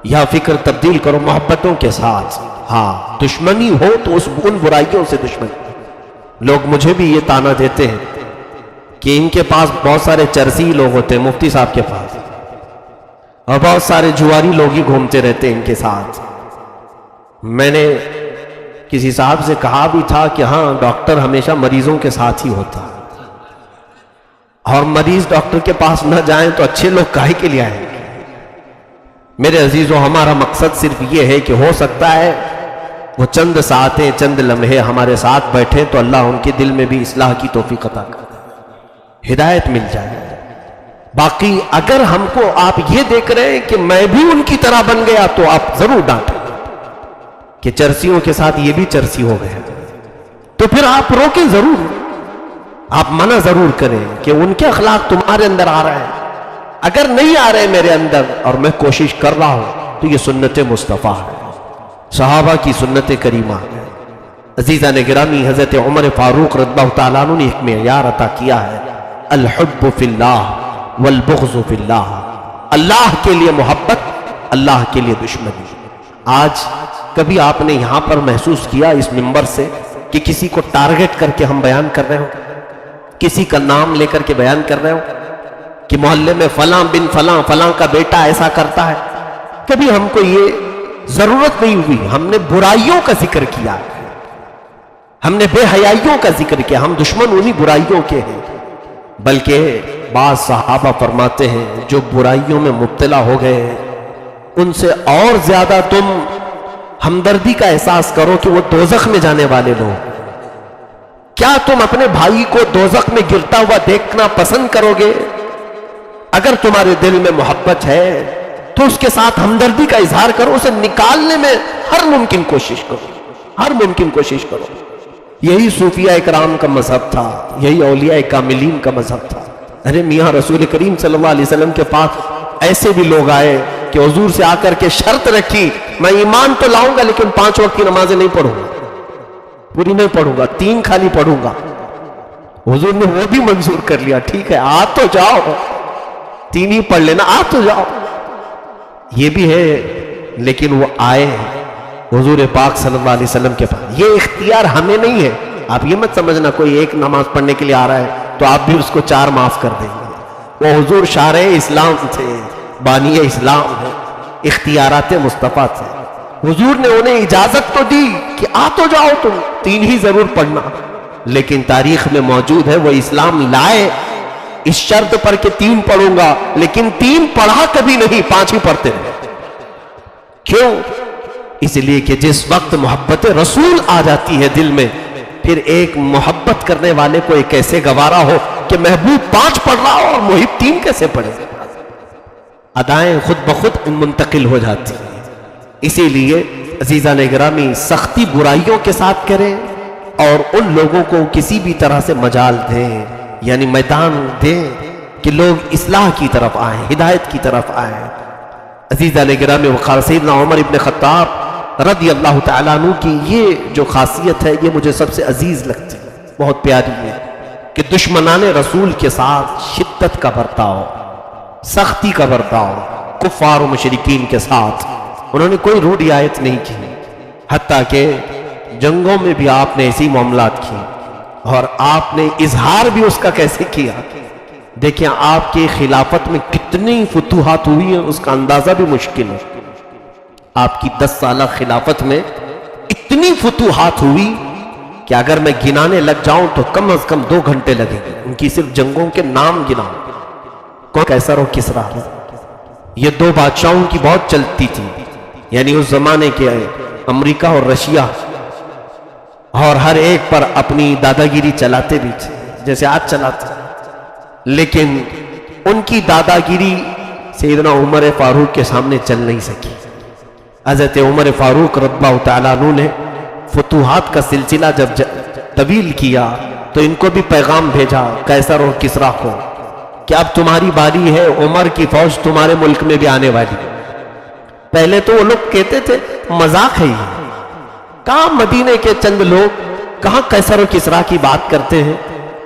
یا فکر تبدیل کرو محبتوں کے ساتھ. ہاں دشمنی ہو تو ان برائیوں سے دشمنی. لوگ مجھے بھی یہ تانا دیتے ہیں کہ ان کے پاس بہت سارے چرسی لوگ ہوتے ہیں، مفتی صاحب کے پاس، اور بہت سارے جواری لوگ ہی گھومتے رہتے ہیں ان کے ساتھ. میں نے کسی صاحب سے کہا بھی تھا کہ ہاں ڈاکٹر ہمیشہ مریضوں کے ساتھ ہی ہوتا، اور مریض ڈاکٹر کے پاس نہ جائیں تو اچھے لوگ کاہے کے لیے آئیں گے؟ میرے عزیزوں، ہمارا مقصد صرف یہ ہے کہ ہو سکتا ہے وہ چند ساعتیں، چند لمحے ہمارے ساتھ بیٹھیں تو اللہ ان کے دل میں بھی اصلاح کی توفیق عطا کر دے، ہدایت مل جائے. باقی اگر ہم کو آپ یہ دیکھ رہے ہیں کہ میں بھی ان کی طرح بن گیا تو آپ ضرور ڈانٹیں کہ چرسیوں کے ساتھ یہ بھی چرسی ہو گئے، تو پھر آپ روکیں ضرور، آپ منع ضرور کریں کہ ان کے اخلاق تمہارے اندر آ رہے ہیں. اگر نہیں آ رہے میرے اندر اور میں کوشش کر رہا ہوں تو یہ سنت مصطفیٰ ہے، صحابہ کی سنت کریمہ ہے. عزیزان گرامی، حضرت عمر فاروق رضی اللہ تعالیٰ عنہ نے ایک معیار عطا کیا ہے، الحب فی اللہ والبغض فی اللہ. اللہ کے لیے محبت، اللہ کے لیے دشمنی. آج کبھی آپ نے یہاں پر محسوس کیا اس منبر سے کہ کسی کو ٹارگٹ کر کے ہم بیان کر رہے ہوں، کسی کا نام لے کر کے بیان کر رہے ہوں کہ محلے میں فلاں بن فلاں، فلاں کا بیٹا ایسا کرتا ہے؟ کبھی ہم کو یہ ضرورت نہیں ہوئی. ہم نے برائیوں کا ذکر کیا، ہم نے بے حیائیوں کا ذکر کیا. ہم دشمن انہی برائیوں کے ہیں. بلکہ بعض صحابہ فرماتے ہیں جو برائیوں میں مبتلا ہو گئے ان سے اور زیادہ تم ہمدردی کا احساس کرو کہ وہ دوزخ میں جانے والے لوگ. کیا تم اپنے بھائی کو دوزخ میں گرتا ہوا دیکھنا پسند کرو گے؟ اگر تمہارے دل میں محبت ہے تو اس کے ساتھ ہمدردی کا اظہار کرو، اسے نکالنے میں ہر ممکن کوشش کرو، ہر ممکن کوشش کرو. یہی صوفیاء اکرام کا مذہب تھا، یہی اولیاء کاملین کا مذہب تھا. ارے میاں رسول کریم صلی اللہ علیہ وسلم کے پاس ایسے بھی لوگ آئے کہ حضور سے آ کر کے شرط رکھی، میں ایمان تو لاؤں گا لیکن 5 وقت کی نمازیں نہیں پڑھوں گا، پوری نہیں پڑھوں گا، 3 خالی پڑھوں گا. حضور نے وہ بھی منظور کر لیا، ٹھیک ہے آ تو جاؤ، 3 ہی پڑھ لینا، آ تو جاؤ. یہ بھی ہے، لیکن وہ آئے حضور پاک صلی اللہ علیہ وسلم کے پاس. یہ اختیار ہمیں نہیں ہے. آپ یہ مت سمجھنا کوئی ایک نماز پڑھنے کے لیے آ رہا ہے تو آپ بھی اس کو 4 معاف کر دیں گے. وہ حضور شارع اسلام تھے، بانی اسلام ہے، اختیارات مصطفیٰ تھے. حضور نے انہیں اجازت تو دی کہ آ تو جاؤ، تم 3 ہی ضرور پڑھنا، لیکن تاریخ میں موجود ہے وہ اسلام لائے اس شرط پر کہ 3 پڑھوں گا، لیکن 3 پڑھا کبھی نہیں، 5 ہی پڑھتے رہے. کیوں؟ اس لیے کہ جس وقت محبت رسول آ جاتی ہے دل میں، پھر ایک محبت کرنے والے کو ایک ایسے گوارا ہو کہ محبوب 5 پڑھ رہا ہو اور محب 3 کیسے پڑھے. ادائیں خود بخود منتقل ہو جاتی ہیں. اسی لیے عزیزان گرامی، سختی برائیوں کے ساتھ کریں اور ان لوگوں کو کسی بھی طرح سے مجال دیں، یعنی میدان دیں کہ لوگ اصلاح کی طرف آئیں، ہدایت کی طرف آئیں. عزیزان گرامی، وقار سیدنا عمر ابن خطاب رضی اللہ تعالیٰ عنہ کی یہ جو خاصیت ہے، یہ مجھے سب سے عزیز لگتی ہے، بہت پیاری ہے، کہ دشمنان رسول کے ساتھ شدت کا برتاؤ، سختی کا برتاؤ. کفار و مشرکین کے ساتھ انہوں نے کوئی روڈ رعایت نہیں کی، حتیٰ کہ جنگوں میں بھی آپ نے ایسی معاملات کی، اور آپ نے اظہار بھی اس کا کیسے کیا. دیکھیں آپ کی خلافت میں کتنی فتوحات ہوئی ہیں، اس کا اندازہ بھی مشکل ہے. آپ کی 10 سالہ خلافت میں اتنی فتوحات ہوئی کہ اگر میں گنانے لگ جاؤں تو کم از کم 2 گھنٹے لگیں گے. ان کی صرف جنگوں کے نام گناؤں. قیصر و کسریٰ، یہ 2 بادشاہوں کی بہت چلتی تھی، یعنی اس زمانے کے امریکہ اور رشیا، اور ہر ایک پر اپنی داداگیری چلاتے بھی تھے جیسے آج چلاتے. لیکن ان کی داداگیری سیدنا عمر فاروق کے سامنے چل نہیں سکی. حضرت عمر فاروق رضی اللہ تعالیٰ عنہ نے فتوحات کا سلسلہ جب طویل کیا تو ان کو بھی پیغام بھیجا قیصر اور کسریٰ کو کہ اب تمہاری باری ہے، عمر کی فوج تمہارے ملک میں بھی آنے والی. پہلے تو وہ لوگ کہتے تھے مذاق ہے یہ، کہاں مدینے کے چند لوگ کہاں قیصر و کسریٰ کی بات کرتے ہیں.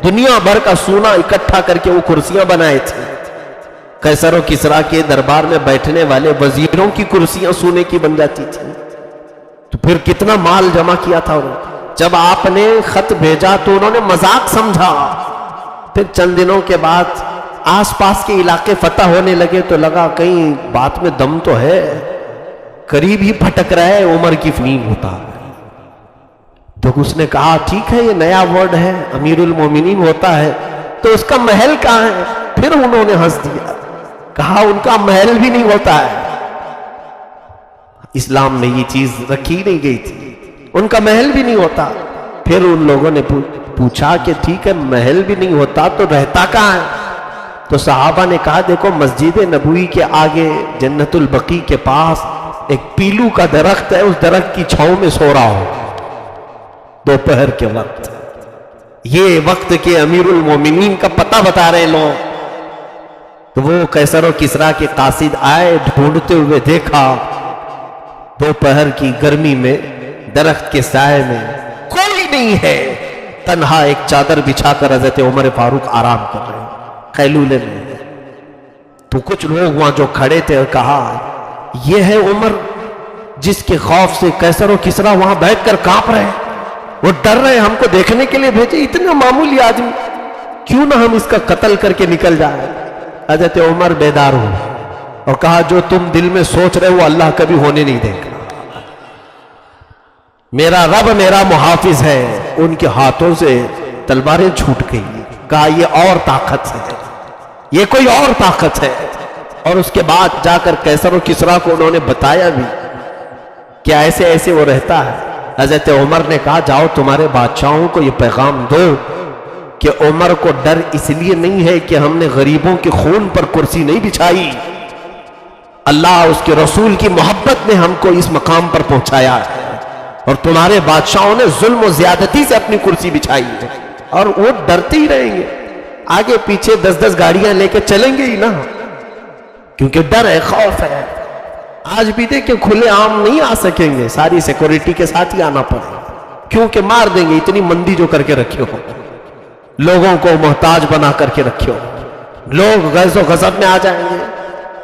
دنیا بھر کا سونا اکٹھا کر کے وہ کرسیاں بنائے تھے. قیصر و کسریٰ کے دربار میں بیٹھنے والے وزیروں کی کرسیاں سونے کی بن جاتی تھی. تو پھر کتنا مال جمع کیا تھا انہوں نے. جب آپ نے خط بھیجا تو انہوں نے مذاق سمجھا. پھر چند دنوں کے بعد آس پاس کے علاقے فتح ہونے لگے تو لگا کہیں بات میں دم تو ہے، قریب ہی پھٹک رہا ہے عمر کی فنین ہوتا. تو اس نے کہا ٹھیک ہے، یہ نیا ورڈ ہے، امیر المومنین ہوتا ہے تو اس کا محل کہاں ہے. پھر انہوں نے ہنس دیا، کہا ان کا محل بھی نہیں ہوتا ہے. اسلام میں یہ چیز رکھی نہیں گئی تھی، ان کا محل بھی نہیں ہوتا. پھر ان لوگوں نے پوچھا کہ ٹھیک ہے محل بھی نہیں ہوتا تو رہتا کہاں ہے. تو صحابہ نے کہا دیکھو مسجد نبوی کے آگے جنت البقیع کے پاس ایک پیلو کا درخت ہے، اس درخت کی چھاؤں میں سو رہا ہو دوپہر کے وقت. یہ وقت کے امیر المومنین کا پتہ بتا رہے لوگ. تو وہ قیصر و کسریٰ کے قاصد آئے، ڈھونڈتے ہوئے دیکھا دوپہر کی گرمی میں درخت کے سائے میں کوئی نہیں ہے، تنہا ایک چادر بچھا کر حضرت عمر فاروق آرام کر رہے ہیں قیلولے میں. تو کچھ لوگ وہاں جو کھڑے تھے اور کہا یہ ہے عمر جس کے خوف سے قیصر و کسریٰ وہاں بیٹھ کر کانپ رہے ہیں، وہ ڈر رہے ہم کو دیکھنے کے لیے بھیجے. اتنا معمولی آدمی، کیوں نہ ہم اس کا قتل کر کے نکل جائیں. حضرت عمر بیدار ہوئے اور کہا جو تم دل میں سوچ رہے وہ اللہ کبھی ہونے نہیں دے گا. میرا رب میرا محافظ ہے. ان کے ہاتھوں سے تلواریں چھوٹ گئی. کہا یہ اور طاقت ہے، یہ کوئی اور طاقت ہے. اور اس کے بعد جا کر قیصر و کسریٰ کو انہوں نے بتایا بھی کہ ایسے ایسے وہ رہتا ہے. حضرت عمر نے کہا جاؤ تمہارے بادشاہوں کو یہ پیغام دو کہ عمر کو ڈر اس لیے نہیں ہے کہ ہم نے غریبوں کے خون پر کرسی نہیں بچھائی، اللہ اس کے رسول کی محبت نے ہم کو اس مقام پر پہنچایا ہے، اور تمہارے بادشاہوں نے ظلم و زیادتی سے اپنی کرسی بچھائی ہے اور وہ ڈرتے ہی رہیں گے. آگے پیچھے 10 گاڑیاں لے کے چلیں گے ہی نا، کیونکہ ڈر ہے، خوف ہے. آج بھی دیکھیں کھلے عام نہیں آ سکیں گے، ساری سیکورٹی کے ساتھ ہی آنا پڑے، کیونکہ مار دیں گے. اتنی مندی جو کر کے رکھے ہو، لوگوں کو محتاج بنا کر کے رکھے ہو، لوگ غیظ و غضب میں آ جائیں گے.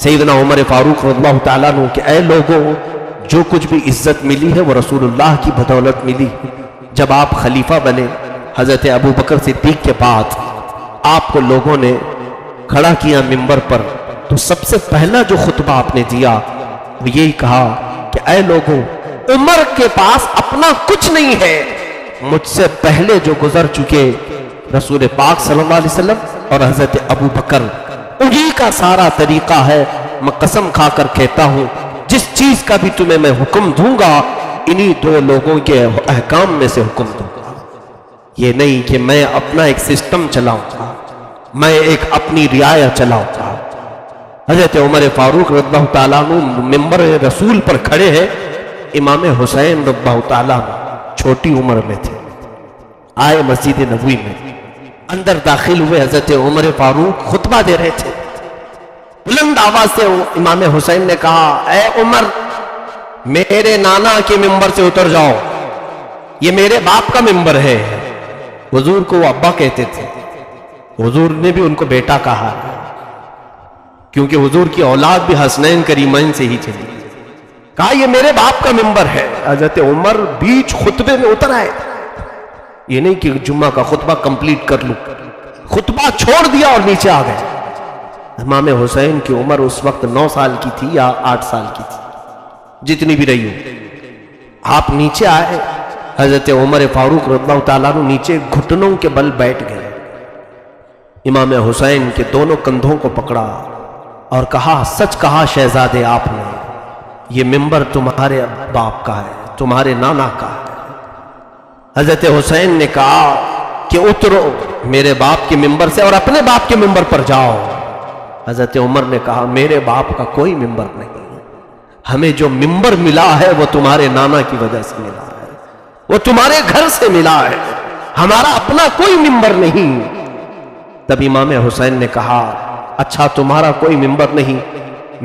سیدنا عمر فاروق رضی اللہ تعالیٰ عنہ کہ اے لوگوں، جو کچھ بھی عزت ملی ہے وہ رسول اللہ کی بدولت ملی۔ جب آپ خلیفہ بنے حضرت ابو بکر صدیق کے بعد، آپ کو لوگوں نے کھڑا کیا ممبر پر، تو سب سے پہلا جو خطبہ آپ نے دیا وہ یہی کہا کہ اے لوگوں، عمر کے پاس اپنا کچھ نہیں ہے، مجھ سے پہلے جو گزر چکے رسول پاک صلی اللہ علیہ وسلم اور حضرت ابو بکر، انہی کا سارا طریقہ ہے۔ میں قسم کھا کر کہتا ہوں، جس چیز کا بھی تمہیں میں حکم دوں گا، انہی دو لوگوں کے احکام میں سے حکم دوں گا۔ یہ نہیں کہ میں اپنا ایک سسٹم چلاؤں گا، میں ایک اپنی رعایا چلاؤں گا۔ حضرت عمر فاروق رضی اللہ تعالیٰ عنہ ممبر رسول پر کھڑے ہیں، امام حسین رضی اللہ تعالیٰ عنہ چھوٹی عمر میں تھے، آئے مسجد نبوی میں، اندر داخل ہوئے، حضرت عمر فاروق خطبہ دے رہے تھے۔ بلند آواز سے امام حسین نے کہا، اے عمر، میرے نانا کے ممبر سے اتر جاؤ، یہ میرے باپ کا ممبر ہے۔ حضور کو وہ ابا کہتے تھے، حضور نے بھی ان کو بیٹا کہا، کیونکہ حضور کی اولاد بھی حسنین کریمین سے ہی چلی۔ کہا یہ میرے باپ کا ممبر ہے۔ حضرت عمر بیچ خطبے میں اتر آئے، یہ نہیں کہ جمعہ کا خطبہ کمپلیٹ کر لوں، خطبہ چھوڑ دیا اور نیچے آ گئے۔ امام حسین کی عمر اس وقت 9 سال کی تھی یا 8 سال کی تھی، جتنی بھی رہی ہو۔ آپ نیچے آئے، حضرت عمر فاروق رضی اللہ تعالیٰ عنہ نیچے گھٹنوں کے بل بیٹھ گئے، امام حسین کے دونوں کندھوں کو پکڑا اور کہا، سچ کہا شہزادے آپ نے، یہ ممبر تمہارے باپ کا ہے، تمہارے نانا کا ہے۔ حضرت حسین نے کہا کہ اترو میرے باپ کے ممبر سے اور اپنے باپ کے ممبر پر جاؤ۔ حضرت عمر نے کہا، میرے باپ کا کوئی ممبر نہیں، ہمیں جو ممبر ملا ہے وہ تمہارے نانا کی وجہ سے ملا ہے، وہ تمہارے گھر سے ملا ہے، ہمارا اپنا کوئی ممبر نہیں۔ تب امام حسین نے کہا، اچھا تمہارا کوئی ممبر نہیں،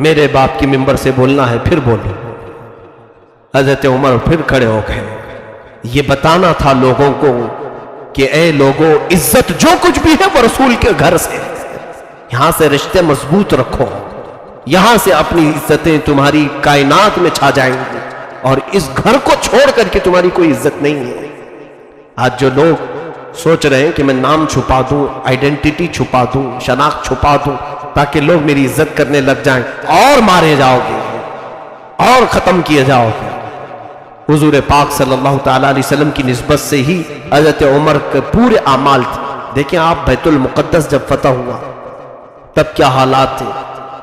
میرے باپ کی ممبر سے بولنا ہے پھر بولو۔ حضرت عمر پھر کھڑے ہو گئے، یہ بتانا تھا لوگوں کو کہ اے لوگوں، عزت جو کچھ بھی ہے وہ رسول کے گھر سے، یہاں سے رشتے مضبوط رکھو، یہاں سے اپنی عزتیں تمہاری کائنات میں چھا جائیں گی، اور اس گھر کو چھوڑ کر کے تمہاری کوئی عزت نہیں ہے۔ آج جو لوگ سوچ رہے ہیں کہ میں نام چھپا دوں، آئیڈینٹیٹی چھپا دوں، شناخت چھپا دوں تاکہ لوگ میری عزت کرنے لگ جائیں، اور مارے جاؤ گے اور ختم کیے جاؤ گے۔ حضور پاک صلی اللہ تعالیٰ علیہ وسلم کی نسبت سے ہی حضرت عمر کے پورے اعمال تھے۔ دیکھیں آپ بیت المقدس جب فتح ہوا تب کیا حالات تھے۔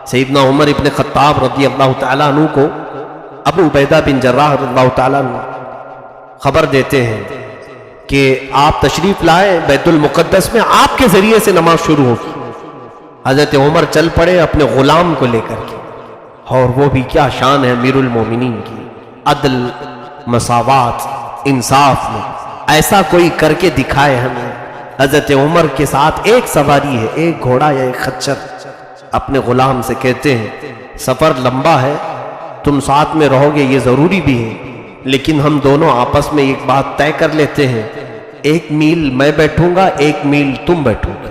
سیدنا عمر ابن خطاب رضی اللہ تعالیٰ عنہ کو ابو عبیدہ بن جراح رضی اللہ تعالیٰ عنہ خبر دیتے ہیں کہ آپ تشریف لائے بیت المقدس میں، آپ کے ذریعے سے نماز شروع ہوگی۔ حضرت عمر چل پڑے اپنے غلام کو لے کر کے، اور وہ بھی کیا شان ہے امیر المومنین کی، عدل، مساوات، انصاف میں ایسا کوئی کر کے دکھائے ہمیں۔ حضرت عمر کے ساتھ ایک سواری ہے، ایک گھوڑا یا ایک خچر، اپنے غلام سے کہتے ہیں سفر لمبا ہے، تم ساتھ میں رہو گے یہ ضروری بھی ہے، لیکن ہم دونوں آپس میں ایک بات طے کر لیتے ہیں، 1 میل میں بیٹھوں گا، 1 میل تم بیٹھو گے۔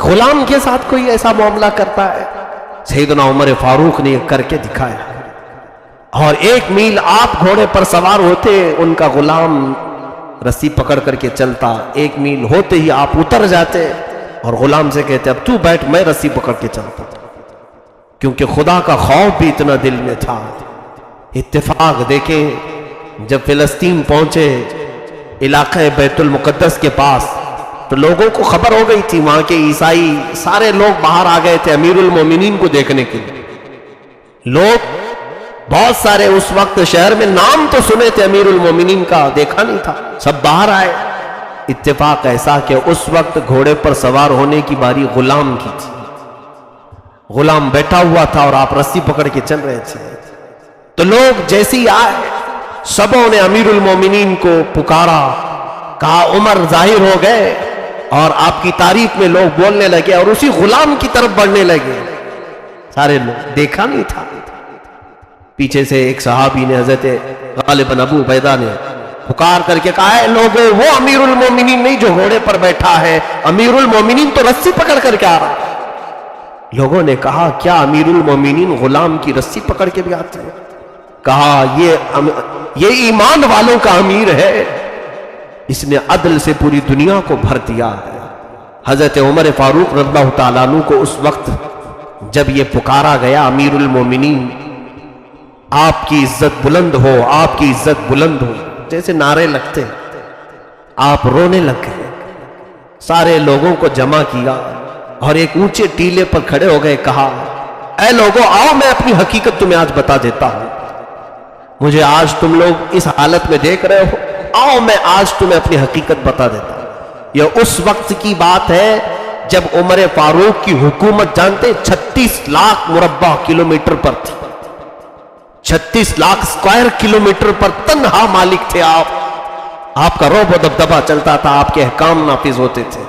غلام کے ساتھ کوئی ایسا معاملہ کرتا ہے؟ سیدنا عمر فاروق نے یہ کر کے دکھایا، اور 1 میل آپ گھوڑے پر سوار ہوتے، ان کا غلام رسی پکڑ کر کے چلتا، 1 میل ہوتے ہی آپ اتر جاتے اور غلام سے کہتے اب تو بیٹھ، میں رسی پکڑ کے چلتا، کیونکہ خدا کا خوف بھی اتنا دل میں تھا۔ اتفاق دیکھیں، جب فلسطین پہنچے علاقہ بیت المقدس کے پاس تو لوگوں کو خبر ہو گئی تھی، وہاں کے عیسائی سارے لوگ باہر آ گئے تھے امیر المومنین کو دیکھنے کے لیے۔ لوگ بہت سارے اس وقت شہر میں نام تو سنے تھے امیر المومنین کا، دیکھا نہیں تھا، سب باہر آئے۔ اتفاق ایسا کہ اس وقت گھوڑے پر سوار ہونے کی باری غلام کی تھی، غلام بیٹھا ہوا تھا اور آپ رسی پکڑ کے چل رہے تھے۔ تو لوگ جیسے ہی آئے سبوں نے امیر المومنین کو پکارا، کہا عمر ظاہر ہو گئے، اور آپ کی تعریف میں لوگ بولنے لگے اور اسی غلام کی طرف بڑھنے لگے۔ سارے لوگ دیکھا نہیں تھا، پیچھے سے ایک صحابی نے حضرت غالباً ابو عبیدہ نے پکار کر کے کہا ہے لوگوں وہ امیر المومنین نہیں جو گھوڑے پر بیٹھا ہے، امیر المومنین تو رسی پکڑ کر کے آ رہا ہے۔ لوگوں نے کہا کیا امیر المومنین غلام کی رسی پکڑ کے بھی آتے ہیں؟ کہا یہ ایمان والوں کا امیر ہے، اس نے عدل سے پوری دنیا کو بھر دیا ہے۔ حضرت عمر فاروق رضی اللہ تعالیٰ عنہ کو اس وقت جب یہ پکارا گیا امیر المومنین آپ کی عزت بلند ہو، آپ کی عزت بلند ہو، جیسے نعرے لگتے ہیں، آپ رونے لگ گئے، سارے لوگوں کو جمع کیا اور ایک اونچے ٹیلے پر کھڑے ہو گئے، کہا اے لوگوں آؤ میں اپنی حقیقت تمہیں آج بتا دیتا ہوں، مجھے آج تم لوگ اس حالت میں دیکھ رہے ہو، آؤ میں آج تمہیں اپنی حقیقت بتا دیتا ہوں۔ یہ اس وقت کی بات ہے جب عمر فاروق کی حکومت جانتے 36 لاکھ مربع کلومیٹر پر تھی، 36 لاکھ اسکوائر کلومیٹر پر تنہا مالک تھے آپ کا رعب و دبدبہ چلتا تھا، آپ کے احکام نافذ ہوتے تھے۔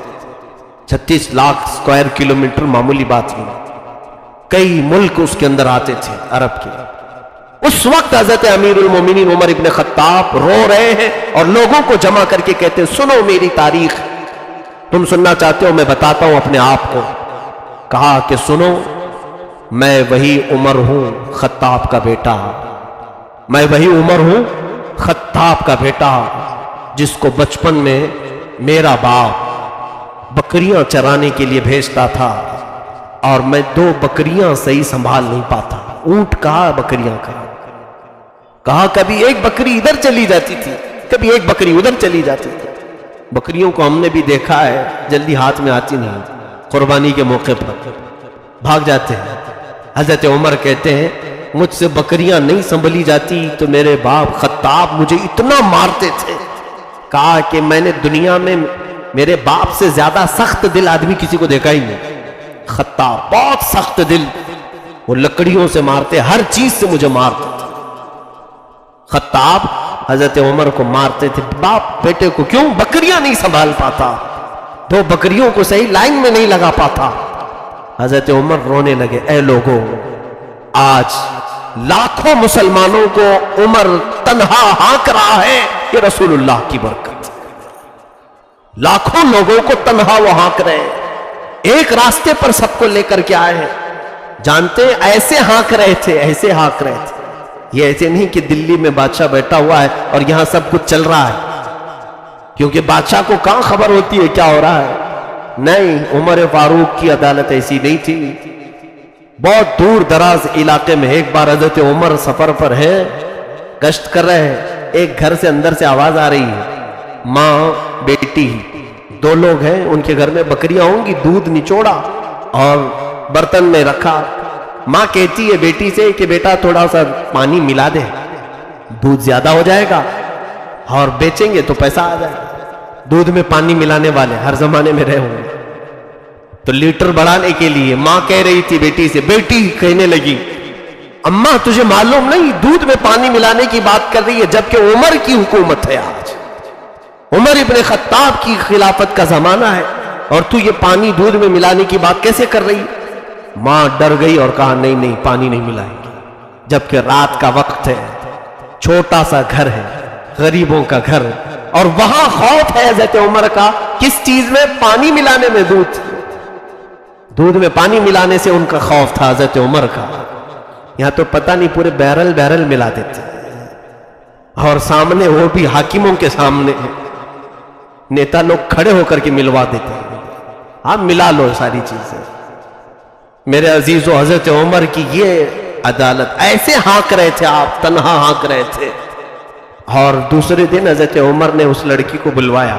36 لاکھ اسکوائر کلومیٹر معمولی بات نہیں، کئی ملک اس کے اندر آتے تھے عرب کے۔ اس وقت حضرت امیر المومنین عمر ابن خطاب رو رہے ہیں اور لوگوں کو جمع کر کے کہتے ہیں سنو میری تاریخ، تم سننا چاہتے ہو میں بتاتا ہوں اپنے آپ کو۔ کہا کہ سنو میں وہی عمر ہوں خطاب کا بیٹا، میں وہی عمر ہوں خطاب کا بیٹا جس کو بچپن میں میرا باپ بکریاں چرانے کے لیے بھیجتا تھا اور میں 2 بکریاں صحیح سنبھال نہیں پاتا، اونٹ کہا بکریاں کہا کبھی ایک بکری ادھر چلی جاتی تھی، کبھی ایک بکری ادھر چلی جاتی تھی۔ بکریوں کو ہم نے بھی دیکھا ہے جلدی ہاتھ میں آتی نہیں، قربانی کے موقع پر بھاگ جاتے ہیں۔ حضرت عمر کہتے ہیں مجھ سے بکریاں نہیں سنبھلی جاتی تو میرے باپ خطاب مجھے اتنا مارتے تھے، کہا کہ میں نے دنیا میں میرے باپ سے زیادہ سخت دل آدمی کسی کو دیکھا ہی نہیں۔ خطاب بہت سخت دل، وہ لکڑیوں سے مارتے، ہر چیز سے مجھے مارتے تھے۔ خطاب حضرت عمر کو مارتے تھے، باپ بیٹے کو کیوں؟ بکریاں نہیں سنبھال پاتا، 2 بکریوں کو صحیح لائن میں نہیں لگا پاتا۔ حضرت عمر رونے لگے، اے لوگوں آج لاکھوں مسلمانوں کو عمر تنہا ہانک رہا ہے، یہ رسول اللہ کی برکت، لاکھوں لوگوں کو تنہا وہ ہانک رہے ہیں، ایک راستے پر سب کو لے کر کے آئے ہیں۔ جانتے ایسے ہانک رہے تھے، ایسے ہانک رہے تھے، یہ ایسے نہیں کہ دلی میں بادشاہ بیٹھا ہوا ہے اور یہاں سب کچھ چل رہا ہے، کیونکہ بادشاہ کو کہاں خبر ہوتی ہے کیا ہو رہا ہے؟ نہیں، عمر فاروق کی عدالت ایسی نہیں تھی۔ بہت دور دراز علاقے میں ایک بار حضرت عمر سفر پر ہے، گشت کر رہے ہیں، ایک گھر سے اندر سے آواز آ رہی ہے، ماں بیٹی 2 لوگ ہیں، ان کے گھر میں بکریاں ہوں گی، دودھ نچوڑا اور برتن میں رکھا۔ ماں کہتی ہے بیٹی سے کہ بیٹا تھوڑا سا پانی ملا دے، دودھ زیادہ ہو جائے گا اور بیچیں گے تو پیسہ آ جائے گا۔ دودھ میں پانی ملانے والے ہر زمانے میں رہے ہوں گے، تو لیٹر بڑھانے کے لیے ماں کہہ رہی تھی بیٹی سے، بیٹی کہنے لگی اماں تجھے معلوم نہیں دودھ میں پانی ملانے کی بات کر رہی ہے، جبکہ عمر کی حکومت ہے، آج عمر ابن خطاب کی خلافت کا زمانہ ہے اور تو یہ پانی دودھ میں ملانے کی بات کیسے کر رہی؟ ماں ڈر گئی اور کہا نہیں نہیں پانی نہیں ملائیں گے، جبکہ رات کا وقت ہے، چھوٹا سا گھر ہے، غریبوں کا گھر، اور وہاں خوف ہے حضرت عمر کا، کس چیز میں؟ پانی ملانے میں، دودھ میں پانی ملانے سے ان کا خوف تھا حضرت عمر کا۔ یہاں تو پتہ نہیں پورے بیرل ملا دیتے اور سامنے وہ بھی حاکموں کے سامنے نیتا لوگ کھڑے ہو کر کے ملوا دیتے ہیں، آپ ملا لو ساری چیزیں۔ میرے عزیزو حضرت عمر کی یہ عدالت، ایسے ہانک رہے تھے آپ، تنہا ہانک رہے تھے۔ اور دوسرے دن حضرت عمر نے اس لڑکی کو بلوایا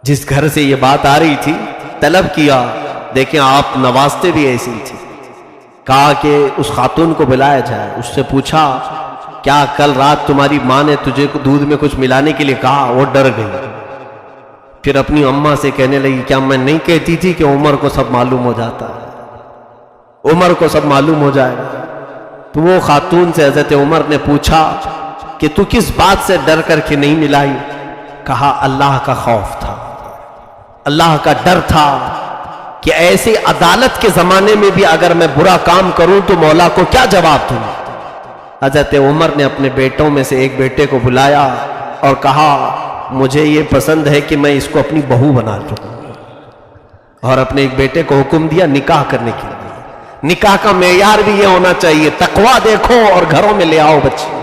جس گھر سے یہ بات آ رہی تھی، طلب کیا، دیکھیں آپ نوازتے بھی ایسی تھی، کہا کہ اس خاتون کو بلایا جائے، اس سے پوچھا کیا کل رات تمہاری ماں نے تجھے دودھ میں کچھ ملانے کے لیے کہا؟ وہ ڈر گئی، پھر اپنی اماں سے کہنے لگی کیا میں نہیں کہتی تھی کہ عمر کو سب معلوم ہو جاتا ہے، عمر کو سب معلوم ہو جائے گا۔ تو وہ خاتون سے حضرت عمر نے پوچھا کہ تو کس بات سے ڈر کر کے نہیں ملائی؟ کہا اللہ کا خوف تھا، اللہ کا ڈر تھا کہ ایسے عدالت کے زمانے میں بھی اگر میں برا کام کروں تو مولا کو کیا جواب دوں۔ حضرت عمر نے اپنے بیٹوں میں سے ایک بیٹے کو بلایا اور کہا مجھے یہ پسند ہے کہ میں اس کو اپنی بہو بنا لوں، اور اپنے ایک بیٹے کو حکم دیا نکاح کرنے کے لیے۔ نکاح کا معیار بھی یہ ہونا چاہیے، تقویٰ دیکھو اور گھروں میں لے آؤ بچے۔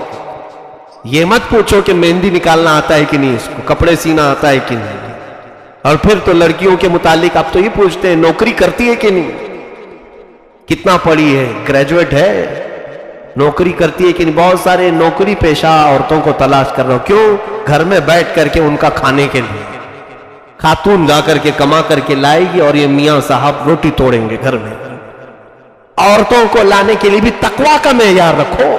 یہ مت پوچھو کہ مہندی نکالنا آتا ہے کہ نہیں، اس کو کپڑے سینا آتا ہے کہ نہیں۔ اور پھر تو لڑکیوں کے متعلق آپ تو یہ پوچھتے ہیں نوکری کرتی ہے کہ نہیں، کتنا پڑھی ہے، گریجویٹ ہے، نوکری کرتی ہے کہ نہیں۔ بہت سارے نوکری پیشہ عورتوں کو تلاش کر رہا ہوں، کیوں؟ گھر میں بیٹھ کر کے ان کا کھانے کے لیے، خاتون جا کر کے کما کر کے لائے گی اور یہ میاں صاحب روٹی توڑیں گے گھر میں۔ عورتوں کو لانے کے لیے بھی تقویٰ کا معیار رکھو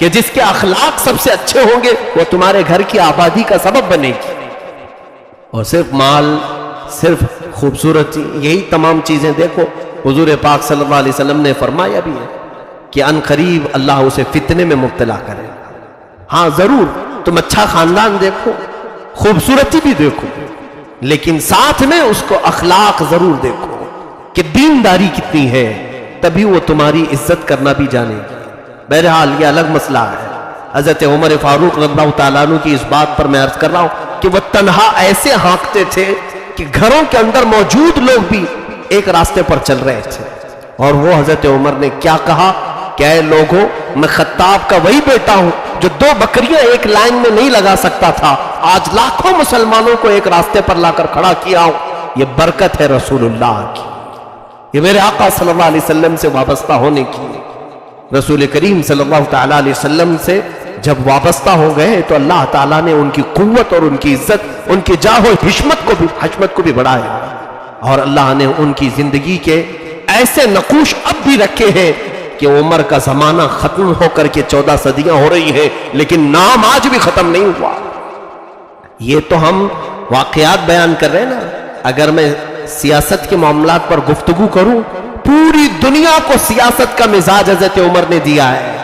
کہ جس کے اخلاق سب سے اچھے ہوں گے وہ تمہارے گھر کی آبادی کا سبب بنے گی۔ اور صرف مال، صرف خوبصورتی، یہی تمام چیزیں دیکھو۔ حضور پاک صلی اللہ علیہ وسلم نے فرمایا بھی ہے کہ ان قریب اللہ اسے فتنے میں مبتلا کرے۔ ہاں ضرور تم اچھا خاندان دیکھو، خوبصورتی بھی دیکھو، لیکن ساتھ میں اس کو اخلاق ضرور دیکھو کہ دینداری کتنی ہے، تبھی وہ تمہاری عزت کرنا بھی جانے گی۔ بہرحال یہ الگ مسئلہ ہے۔ حضرت عمر فاروق رضی اللہ تعالیٰ عنہ کی اس بات پر میں عرض کر رہا ہوں کہ وہ تنہا ایسے ہانکتے تھے کہ گھروں کے اندر موجود لوگ بھی ایک راستے پر چل رہے تھے۔ اور وہ حضرت عمر نے کیا کہا کہ اے لوگوں، میں خطاب کا وہی بیٹا ہوں جو 2 بکریاں ایک لائن میں نہیں لگا سکتا تھا، آج لاکھوں مسلمانوں کو ایک راستے پر لا کر کھڑا کیا ہوں۔ یہ برکت ہے رسول اللہ کی، یہ میرے آقا صلی اللہ علیہ وسلم سے وابستہ ہونے کی۔ رسول کریم صلی اللہ تعالیٰ علیہ وسلم سے جب وابستہ ہو گئے تو اللہ تعالیٰ نے ان کی قوت اور ان کی عزت، ان کی جاہ و حشمت کو بھی بڑھایا، اور اللہ نے ان کی زندگی کے ایسے نقوش اب بھی رکھے ہیں کہ عمر کا زمانہ ختم ہو کر کے 14 صدیاں ہو رہی ہیں لیکن نام آج بھی ختم نہیں ہوا۔ یہ تو ہم واقعات بیان کر رہے ہیں نا، اگر میں سیاست کے معاملات پر گفتگو کروں، پوری دنیا کو سیاست کا مزاج حضرت عمر نے دیا ہے،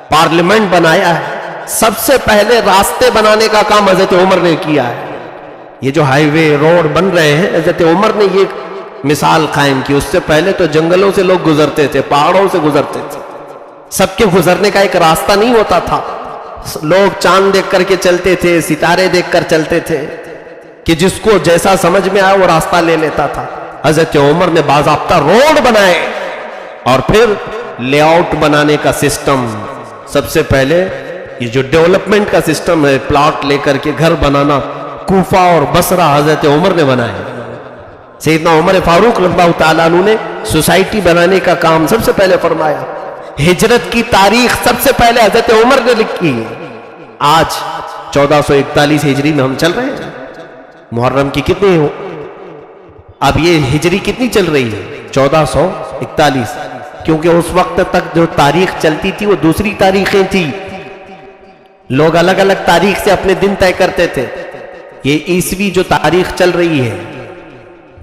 پارلیمنٹ بنایا ہے، سب سے پہلے راستے بنانے کا کام حضرت عمر نے کیا ہے۔ یہ جو ہائی وے روڈ بن رہے ہیں، حضرت عمر نے یہ مثال قائم کی۔ اس سے پہلے تو جنگلوں سے لوگ گزرتے تھے، پہاڑوں سے گزرتے تھے، سب کے گزرنے کا ایک راستہ نہیں ہوتا تھا۔ لوگ چاند دیکھ کر کے چلتے تھے، ستارے دیکھ کر چلتے تھے کہ جس کو جیسا سمجھ میں آیا وہ راستہ لے لیتا تھا۔ حضرت عمر نے باضابطہ روڈ بنائے اور پھر لے آؤٹ بنانے کا سسٹم، سب سے پہلے یہ جو ڈیولپمنٹ کا سسٹم ہے، پلاٹ لے کر کے گھر بنانا، کوفہ اور بصرہ حضرت عمر نے بنائے۔ سیدنا عمر فاروق رضی اللہ تعالیٰ عنہ نے سوسائٹی بنانے کا کام سب سے پہلے فرمایا۔ ہجرت کی تاریخ سب سے پہلے حضرت عمر نے لکھی۔ آج 1441 ہجری میں ہم چل رہے ہیں، محرم کی کتنی ہو؟ اب یہ ہجری کتنی چل رہی ہے؟ 1441، کیونکہ اس وقت تک جو تاریخ چلتی تھی وہ دوسری تاریخیں تھی، لوگ الگ الگ تاریخ سے اپنے دن طے کرتے تھے۔ یہ عیسوی جو تاریخ چل رہی ہے،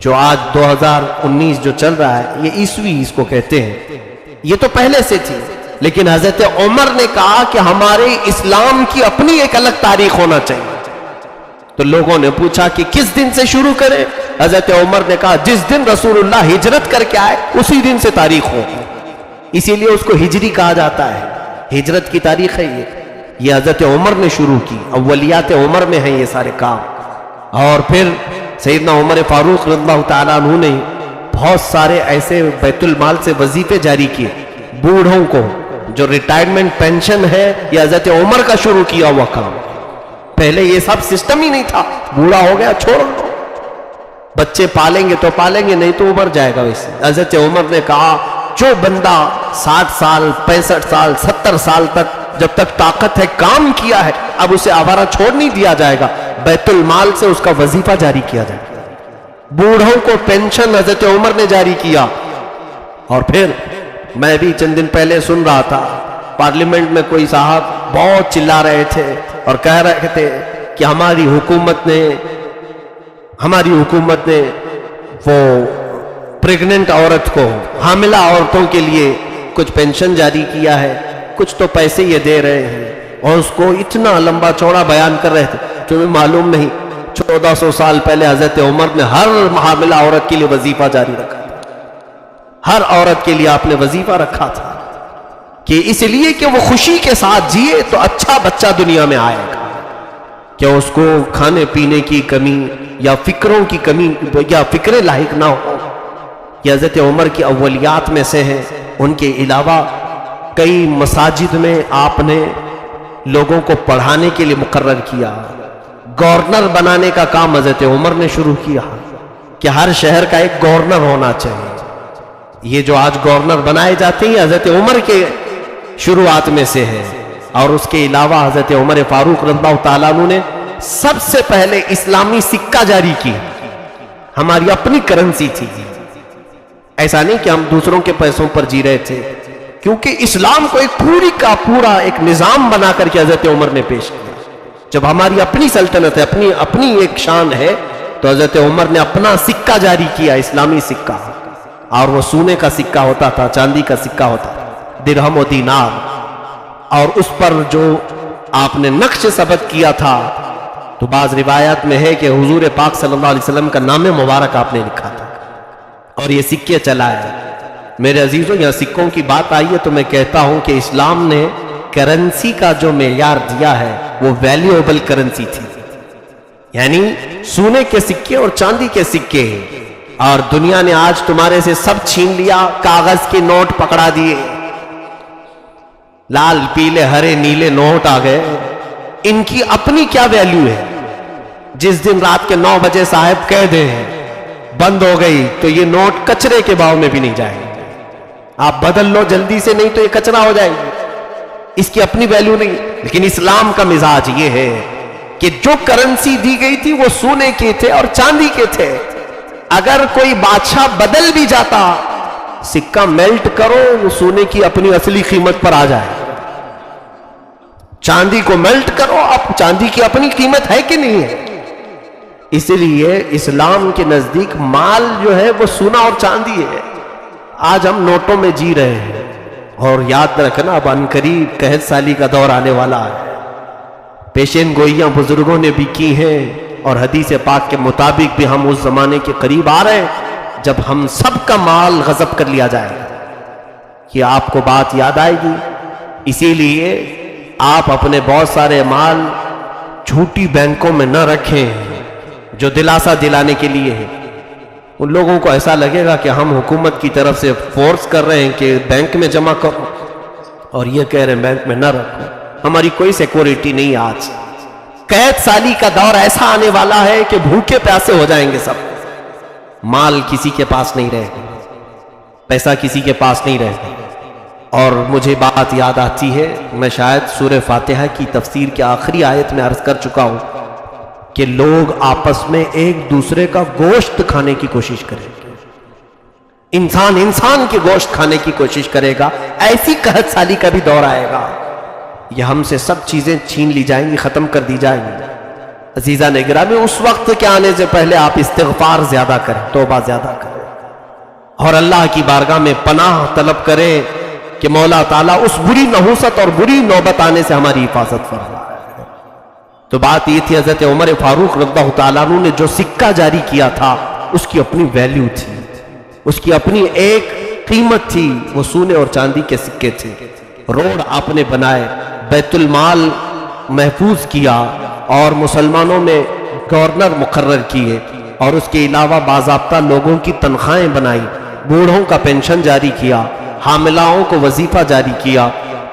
جو آج 2019 جو چل رہا ہے، یہ عیسوی اس کو کہتے ہیں، یہ تو پہلے سے تھی، لیکن حضرت عمر نے کہا کہ ہمارے اسلام کی اپنی ایک الگ تاریخ ہونا چاہیے۔ تو لوگوں نے پوچھا کہ کس دن سے شروع کریں؟ حضرت عمر نے کہا جس دن رسول اللہ ہجرت کر کے آئے اسی دن سے تاریخ ہو، اسی لیے اس کو ہجری کہا جاتا ہے، ہجرت کی تاریخ ہے یہ حضرت عمر نے شروع کی، اولیات عمر میں ہیں یہ سارے کام۔ اور پھر سیدنا عمر فاروق رضی اللہ تعالیٰ عنہ نے بہت سارے ایسے بیت المال سے وظیفے جاری کیے، بوڑھوں کو جو ریٹائرمنٹ پینشن ہے یہ حضرت عمر کا شروع کیا ہوا کام۔ پہلے یہ سب سسٹم ہی نہیں تھا، بوڑھا ہو گیا چھوڑ دو، بچے پالیں گے تو پالیں گے، نہیں تو ابھر جائے گا ویسے۔ حضرت عمر نے کہا جو بندہ 60 سال 65 سال 70 سال تک جب تک طاقت ہے کام کیا ہے، اب اسے آوارہ چھوڑ نہیں دیا جائے گا، بیت المال سے اس کا وظیفہ جاری کیا جائے گا۔ بوڑھوں کو پینشن حضرت عمر نے جاری کیا۔ اور پھر میں بھی چند دن پہلے سن رہا تھا، پارلیمنٹ میں کوئی صاحب بہت چلا رہے تھے اور کہہ رہے تھے کہ ہماری حکومت نے وہ پریگننٹ عورت کو، حاملہ عورتوں کے لیے کچھ پینشن جاری کیا ہے، کچھ تو پیسے یہ دے رہے ہیں، اور اس کو اتنا لمبا چوڑا بیان کر رہے تھے، تمہیں معلوم نہیں 1400 سال پہلے حضرت عمر نے ہر حاملہ عورت کے لیے وظیفہ جاری رکھا تھا، ہر عورت کے لیے آپ نے وظیفہ رکھا تھا، کہ اس لیے کہ وہ خوشی کے ساتھ جیے تو اچھا بچہ دنیا میں آئے گا، کہ اس کو کھانے پینے کی کمی یا فکروں کی کمی یا فکریں لاحق نہ ہو۔ یہ حضرت عمر کی اولیات میں سے ہیں۔ ان کے علاوہ کئی مساجد میں آپ نے لوگوں کو پڑھانے کے لیے مقرر کیا۔ گورنر بنانے کا کام حضرت عمر نے شروع کیا کہ ہر شہر کا ایک گورنر ہونا چاہیے۔ یہ جو آج گورنر بنائے جاتے ہیں حضرت عمر کے شروعات میں سے ہے۔ اور اس کے علاوہ حضرت عمر فاروق رضی اللہ تعالیٰ عنہ نے سب سے پہلے اسلامی سکہ جاری کی۔ ہماری اپنی کرنسی تھی، ایسا نہیں کہ ہم دوسروں کے پیسوں پر جی رہے تھے، کیونکہ اسلام کو ایک پوری کا پورا ایک نظام بنا کر کے حضرت عمر نے پیش کیا۔ جب ہماری اپنی سلطنت ہے، اپنی ایک شان ہے، تو حضرت عمر نے اپنا سکہ جاری کیا، اسلامی سکہ، اور وہ سونے کا سکہ ہوتا تھا، چاندی کا سکہ ہوتا تھا، درہم و دینار، اور اس پر جو آپ نے نقش ثبت کیا تھا، تو بعض روایات میں ہے کہ حضور پاک صلی اللہ علیہ وسلم کا نام مبارک آپ نے لکھا تھا، اور یہ سکے چلائے۔ میرے عزیزوں، یہاں سکوں کی بات آئی ہے تو میں کہتا ہوں کہ اسلام نے کرنسی کا جو معیار دیا ہے وہ ویلیوبل کرنسی تھی، یعنی سونے کے سکے اور چاندی کے سکے، اور دنیا نے آج تمہارے سے سب چھین لیا، کاغذ کے نوٹ پکڑا دیے، لال پیلے ہرے نیلے نوٹ آ گئے، ان کی اپنی کیا ویلیو ہے؟ جس دن رات کے 9 بجے صاحب کہہ دیں بند ہو گئی تو یہ نوٹ کچرے کے باؤ میں بھی نہیں جائے گا، آپ بدل لو جلدی سے، نہیں تو یہ کچرا ہو جائے گی، اس کی اپنی ویلیو نہیں۔ لیکن اسلام کا مزاج یہ ہے کہ جو کرنسی دی گئی تھی وہ سونے کے تھے اور چاندی کے تھے، اگر کوئی بادشاہ بدل بھی جاتا، سکہ میلٹ کرو، وہ سونے کی اپنی اصلی قیمت پر آ جائے، چاندی کو میلٹ کرو، اب چاندی کی اپنی قیمت ہے کہ نہیں ہے؟ اسی لیے اسلام کے نزدیک مال جو ہے وہ سونا اور چاندی ہے۔ آج ہم نوٹوں میں جی رہے ہیں، اور یاد رکھنا اب عنقریب 61 سالی کا دور آنے والا ہے، پیشین گوئیاں بزرگوں نے بھی کی ہیں، اور حدیث پاک کے مطابق بھی ہم اس زمانے کے قریب آ رہے ہیں جب ہم سب کا مال غصب کر لیا جائے گا۔ یہ آپ کو بات یاد آئے گی، اسی لیے آپ اپنے بہت سارے مال جھوٹی بینکوں میں نہ رکھیں جو دلاسا دلانے کے لیے ہے۔ ان لوگوں کو ایسا لگے گا کہ ہم حکومت کی طرف سے فورس کر رہے ہیں کہ بینک میں جمع کرو، اور یہ کہہ رہے ہیں بینک میں نہ رکھو۔ ہماری کوئی سیکورٹی نہیں۔ آج 61 سالی کا دور ایسا آنے والا ہے کہ بھوکے پیاسے ہو جائیں گے سب، مال کسی کے پاس نہیں رہے گا، پیسہ کسی کے پاس نہیں رہے گا۔ اور مجھے بات یاد آتی ہے، میں شاید سورہ فاتحہ کی تفسیر کے آخری آیت میں عرض کر چکا ہوں کہ لوگ آپس میں ایک دوسرے کا گوشت کھانے کی کوشش کریں گے، انسان کے گوشت کھانے کی کوشش کرے گا۔ ایسی 61 سالی کا بھی دور آئے گا، یہ ہم سے سب چیزیں چھین لی جائیں گی، ختم کر دی جائیں گی۔ عزیزان گرامی، اس وقت کے آنے سے پہلے آپ استغفار زیادہ کریں، توبہ زیادہ کریں، اور اللہ کی بارگاہ میں پناہ طلب کریں کہ مولا تعالیٰ اس بری نحوست اور بری نوبت آنے سے ہماری حفاظت فرمائے۔ تو بات یہ تھی، حضرت عمر فاروق رضی اللہ تعالیٰ عنہ نے جو سکہ جاری کیا تھا اس کی اپنی ویلیو تھی، اس کی اپنی ایک قیمت تھی، وہ سونے اور چاندی کے سکے تھے۔ روڈ آپ نے بنائے، بیت المال محفوظ کیا، اور مسلمانوں میں گورنر مقرر کیے، اور اس کے علاوہ باضابطہ لوگوں کی تنخواہیں بنائی، بوڑھوں کا پینشن جاری کیا، حاملاؤں کو وظیفہ جاری کیا،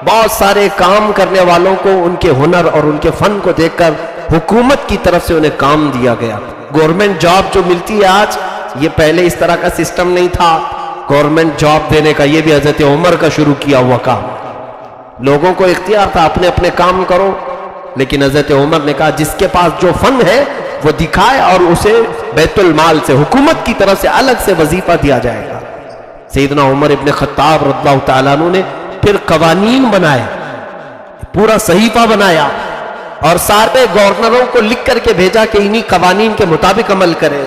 بہت سارے کام کرنے والوں کو ان کے ہنر اور ان کے فن کو دیکھ کر حکومت کی طرف سے انہیں کام دیا گیا۔ گورنمنٹ جاب جو ملتی ہے آج، یہ پہلے اس طرح کا سسٹم نہیں تھا۔ گورنمنٹ جاب دینے کا یہ بھی حضرت عمر کا شروع کیا ہوا کام، لوگوں کو اختیار تھا اپنے اپنے کام کرو، لیکن حضرت عمر نے کہا جس کے پاس جو فن ہے وہ دکھائے، اور اسے بیت المال سے، حکومت کی طرف سے الگ سے وظیفہ دیا جائے گا۔ سیدنا عمر ابن خطاب رضی اللہ تعالیٰ عنہ نے پھر قوانین بنائے، پورا صحیفہ بنایا، اور سارے گورنروں کو لکھ کر کے بھیجا کہ انہی قوانین کے مطابق عمل کریں۔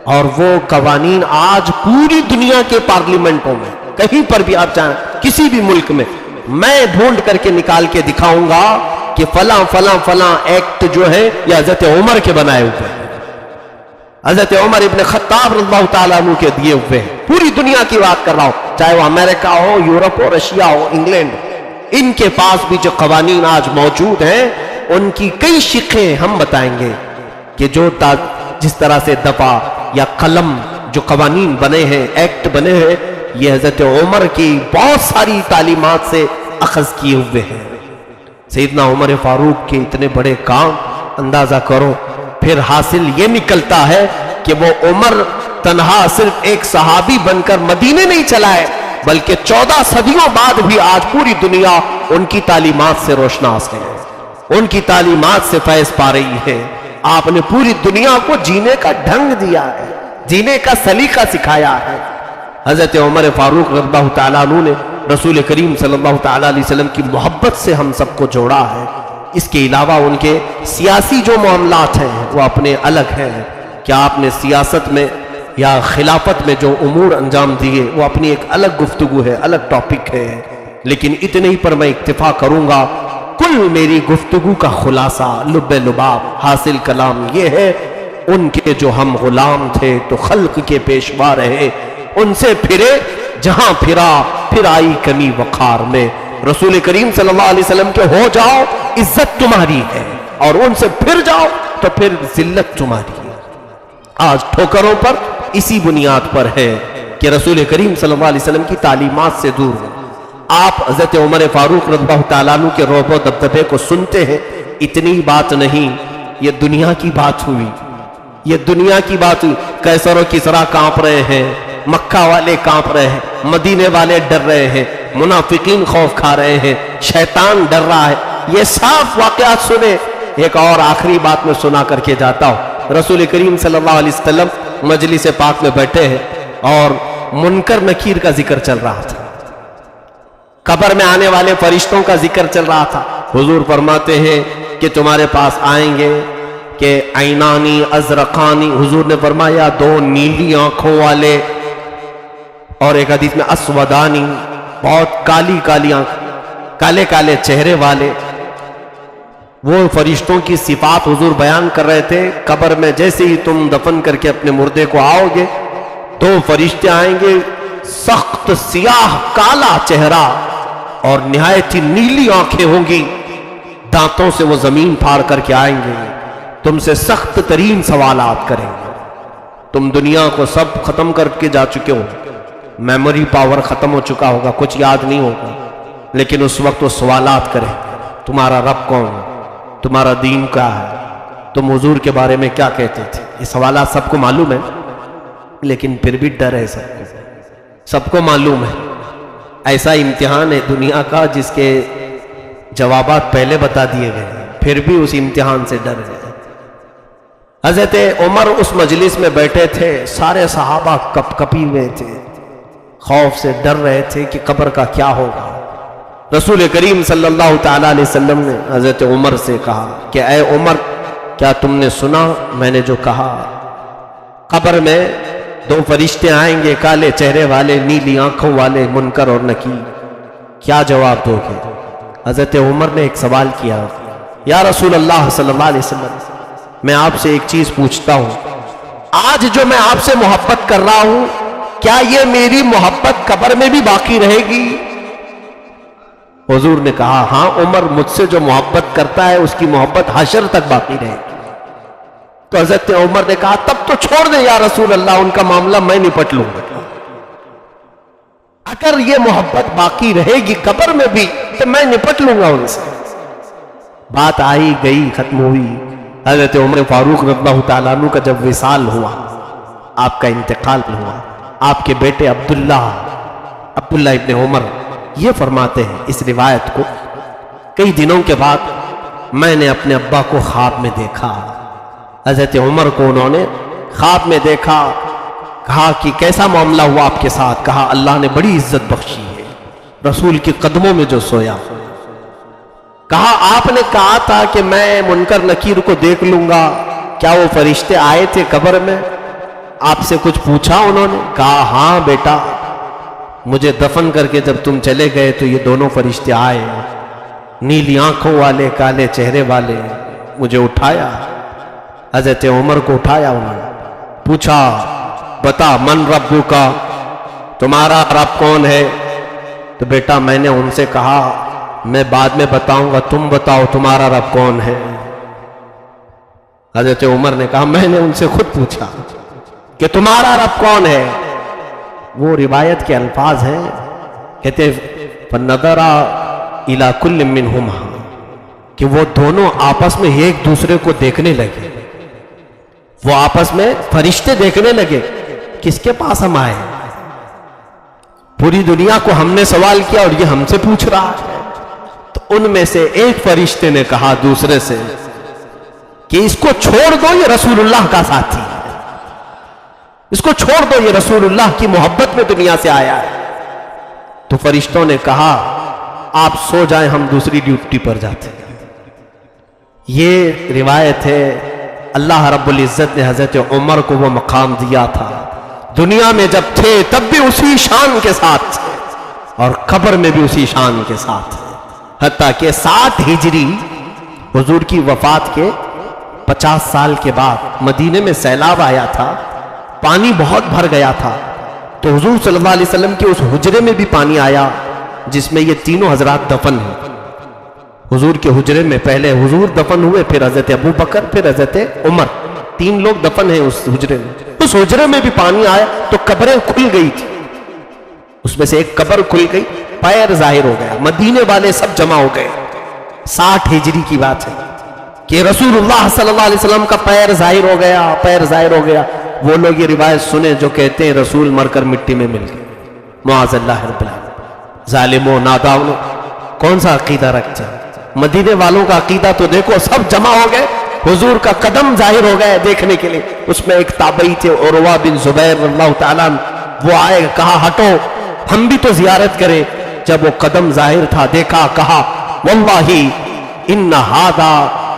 اور وہ قوانین آج پوری دنیا کے پارلیمنٹوں میں، کہیں پر بھی آپ جائیں، کسی بھی ملک میں، میں ڈھونڈ کر کے نکال کے دکھاؤں گا کہ فلاں فلاں فلاں ایکٹ جو ہے یہ حضرت عمر کے بنائے ہوئے ہیں، حضرت عمر ابن خطاب رضی اللہ تعالیٰ عنہ کے دیے ہوئے ہیں۔ پوری دنیا کی بات کر رہا ہوں، چاہے وہ امریکہ ہو، یورپ ہو، رشیا ہو، انگلینڈ، ان کے پاس بھی جو قوانین آج موجود ہیں ان کی کئی شقیں ہم بتائیں گے کہ جو جس طرح سے دفعہ یا قلم جو قوانین بنے ہیں، ایکٹ بنے ہیں، یہ حضرت عمر کی بہت ساری تعلیمات سے اخذ کیے ہوئے ہیں۔ سیدنا عمر فاروق کے اتنے بڑے کام اندازہ کرو، پھر حاصل یہ نکلتا ہے کہ وہ عمر تنہا صرف ایک صحابی بن کر مدینے نہیں چلائے، بلکہ 14 صدیوں بعد بھی آج پوری دنیا ان کی تعلیمات سے روشناس ہے، ان کی تعلیمات سے فیض پا رہی ہے۔ آپ نے پوری دنیا کو جینے کا ڈھنگ دیا ہے، جینے کا سلیقہ سکھایا ہے۔ حضرت عمر فاروق رضی اللہ تعالیٰ عنہ نے رسول کریم صلی اللہ تعالیٰ علیہ وسلم کی محبت سے ہم سب کو جوڑا ہے۔ اس کے علاوہ ان کے سیاسی جو معاملات ہیں وہ اپنے الگ ہیں۔ کیا آپ نے سیاست میں یا خلافت میں جو امور انجام دیے وہ اپنی ایک الگ گفتگو ہے، الگ ٹاپک ہے، لیکن اتنے ہی پر میں اکتفا کروں گا۔ کل میری گفتگو کا خلاصہ، لب لباب، حاصل کلام یہ ہے، ان کے جو ہم غلام تھے تو خلق کے پیشوا رہے، ان سے پھرے جہاں پھرا، پھر آئی کمی وقار میں۔ رسول کریم صلی اللہ علیہ وسلم کے ہو جاؤ عزت تمہاری ہے، اور ان سے پھر جاؤ تو پھر ذلت تمہاری ہے۔ آج ٹھوکروں پر اسی بنیاد پر ہے کہ رسول کریم صلی اللہ علیہ وسلم کی تعلیمات سے دور ہیں۔ آپ حضرت عمر فاروق رضی اللہ تعالیٰ عنہ کے رعب و دبدبے کو سنتے ہیں، اتنی بات نہیں، یہ دنیا کی بات ہوئی، یہ دنیا کی بات ہوئی۔ قیصر و کسریٰ کانپ رہے ہیں، مکہ والے کانپ رہے ہیں، مدینے والے ڈر رہے ہیں، منافقین خوف کھا رہے ہیں، شیطان ڈر رہا ہے۔ یہ صاف واقعات سنے۔ ایک اور آخری بات میں سنا کر کے جاتا ہوں۔ رسول کریم صلی اللہ علیہ وسلم مجلس پاک میں بیٹھے ہیں اور منکر نکیر کا ذکر چل رہا تھا، قبر میں آنے والے فرشتوں کا ذکر چل رہا تھا۔ حضور فرماتے ہیں کہ تمہارے پاس آئیں گے کہ عینانی ازرقانی، حضور نے فرمایا دو نیلی آنکھوں والے، اور ایک حدیث میں اسودانی، بہت کالی کالی آنکھ، کالے کالے چہرے والے۔ وہ فرشتوں کی صفات حضور بیان کر رہے تھے۔ قبر میں جیسے ہی تم دفن کر کے اپنے مردے کو آؤ گے، دو فرشتے آئیں گے، سخت سیاہ کالا چہرہ اور نہایت ہی نیلی آنکھیں ہوں گی، دانتوں سے وہ زمین پھاڑ کر کے آئیں گے، تم سے سخت ترین سوالات کریں گے۔ تم دنیا کو سب ختم کر کے جا چکے ہو، میموری پاور ختم ہو چکا ہوگا، کچھ یاد نہیں ہوگا، لیکن اس وقت وہ سوالات کریں گے، تمہارا رب کون ہے، تمہارا دین کیا ہے، تم حضور کے بارے میں کیا کہتے تھے۔ یہ سوالات سب کو معلوم ہے، لیکن پھر بھی ڈر ہے سب کو معلوم ہے۔ ایسا امتحان ہے دنیا کا جس کے جوابات پہلے بتا دیے گئے ہیں، پھر بھی اس امتحان سے ڈر ہے۔ حضرت عمر اس مجلس میں بیٹھے تھے، سارے صحابہ کپ کپی ہوئے تھے، خوف سے ڈر رہے تھے کہ قبر کا کیا ہوگا۔ رسول کریم صلی اللہ تعالیٰ علیہ وسلم نے حضرت عمر سے کہا کہ اے عمر، کیا تم نے سنا میں نے جو کہا؟ قبر میں دو فرشتے آئیں گے، کالے چہرے والے، نیلی آنکھوں والے، منکر اور نکیر، کیا جواب دو گے؟ حضرت عمر نے ایک سوال کیا، یا رسول اللہ صلی اللہ علیہ وسلم، میں آپ سے ایک چیز پوچھتا ہوں، آج جو میں آپ سے محبت کر رہا ہوں، کیا یہ میری محبت قبر میں بھی باقی رہے گی؟ حضور نے کہا ہاں عمر، مجھ سے جو محبت کرتا ہے اس کی محبت حشر تک باقی رہے گی۔ تو حضرت عمر نے کہا تب تو چھوڑ دیں یا رسول اللہ، ان کا معاملہ میں نپٹ لوں گا۔ اگر یہ محبت باقی رہے گی قبر میں بھی تو میں نپٹ لوں گا ان سے۔ بات آئی گئی، ختم ہوئی۔ حضرت عمر فاروق رضی اللہ تعالیٰ عنہ کا جب وصال ہوا، آپ کا انتقال ہوا، آپ کے بیٹے عبداللہ ابن عمر یہ فرماتے ہیں اس روایت کو، کئی دنوں کے بعد میں نے اپنے ابا کو خواب میں دیکھا۔ حضرت عمر کو انہوں نے خواب میں دیکھا، کہا کہ کیسا معاملہ ہوا آپ کے ساتھ؟ کہا اللہ نے بڑی عزت بخشی ہے، رسول کے قدموں میں جو سویا۔ کہا آپ نے کہا تھا کہ میں منکر نکیر کو دیکھ لوں گا، کیا وہ فرشتے آئے تھے قبر میں؟ آپ سے کچھ پوچھا انہوں نے؟ کہا ہاں بیٹا، مجھے دفن کر کے جب تم چلے گئے تو یہ دونوں فرشتے آئے، نیلی آنکھوں والے، کالے چہرے والے، مجھے اٹھایا۔ حضرت عمر کو اٹھایا، انہوں نے پوچھا بتا من ربک، تمہارا رب کون ہے؟ تو بیٹا میں نے ان سے کہا میں بعد میں بتاؤں گا، تم بتاؤ تمہارا رب کون ہے؟ حضرت عمر نے کہا میں نے ان سے خود پوچھا، کہ تمہارا رب کون ہے؟ وہ روایت کے الفاظ ہیں، کہتے فَنَظَرَ إِلَى كُلٍّ مِّنْهُمَا، کہ وہ دونوں آپس میں ایک دوسرے کو دیکھنے لگے، وہ آپس میں فرشتے دیکھنے لگے، کس کے پاس ہم آئے؟ پوری دنیا کو ہم نے سوال کیا اور یہ ہم سے پوچھ رہا ہے۔ تو ان میں سے ایک فرشتے نے کہا دوسرے سے کہ اس کو چھوڑ دو، یہ رسول اللہ کا ساتھی ہے، اس کو چھوڑ دو، یہ رسول اللہ کی محبت میں دنیا سے آیا ہے۔ تو فرشتوں نے کہا آپ سو جائیں، ہم دوسری ڈیوٹی پر جاتے ہیں۔ یہ روایت ہے، اللہ رب العزت نے حضرت عمر کو وہ مقام دیا تھا، دنیا میں جب تھے تب بھی اسی شان کے ساتھ تھے اور قبر میں بھی اسی شان کے ساتھ تھے، حتیٰ کہ 60 ہجری حضور کی وفات کے 50 سال کے بعد مدینے میں سیلاب آیا تھا، پانی بہت بھر گیا تھا، تو حضور صلی اللہ علیہ وسلم کے اس حجرے میں بھی پانی آیا جس میں یہ تینوں حضرات دفن ہیں۔ حضور کے حجرے میں پہلے حضور دفن ہوئے، پھر حضرت ابو بکر، پھر حضرت عمر، 3 لوگ دفن ہیں اس حجرے میں۔ اس حجرے میں بھی پانی آیا تو قبریں کھل گئی تھی، اس میں سے ایک قبر کھل گئی، پیر ظاہر ہو گیا، مدینے والے سب جمع ہو گئے۔ 60 ہجری کی بات ہے کہ رسول اللہ صلی اللہ علیہ وسلم کا پیر ظاہر ہو گیا، پیر ظاہر ہو گیا۔ وہ لوگ یہ روایت سنے جو کہتے ہیں رسول مر کر مٹی میں مل گئے، معاذ اللہ رب العالمین۔ ظالموں، نادانوں، کون سا عقیدہ رکھتے ہیں؟ مدینے والوں کا عقیدہ تو دیکھو، سب جمع ہو گئے، حضور کا قدم ظاہر ہو گیا دیکھنے کے لیے۔ اس میں ایک تابعی تھے عروہ بن زبیر اللہ تعالیٰ عنہ، وہ آئے، کہا ہٹو ہم بھی تو زیارت کریں۔ جب وہ قدم ظاہر تھا دیکھا، کہا واللہ ان ھذا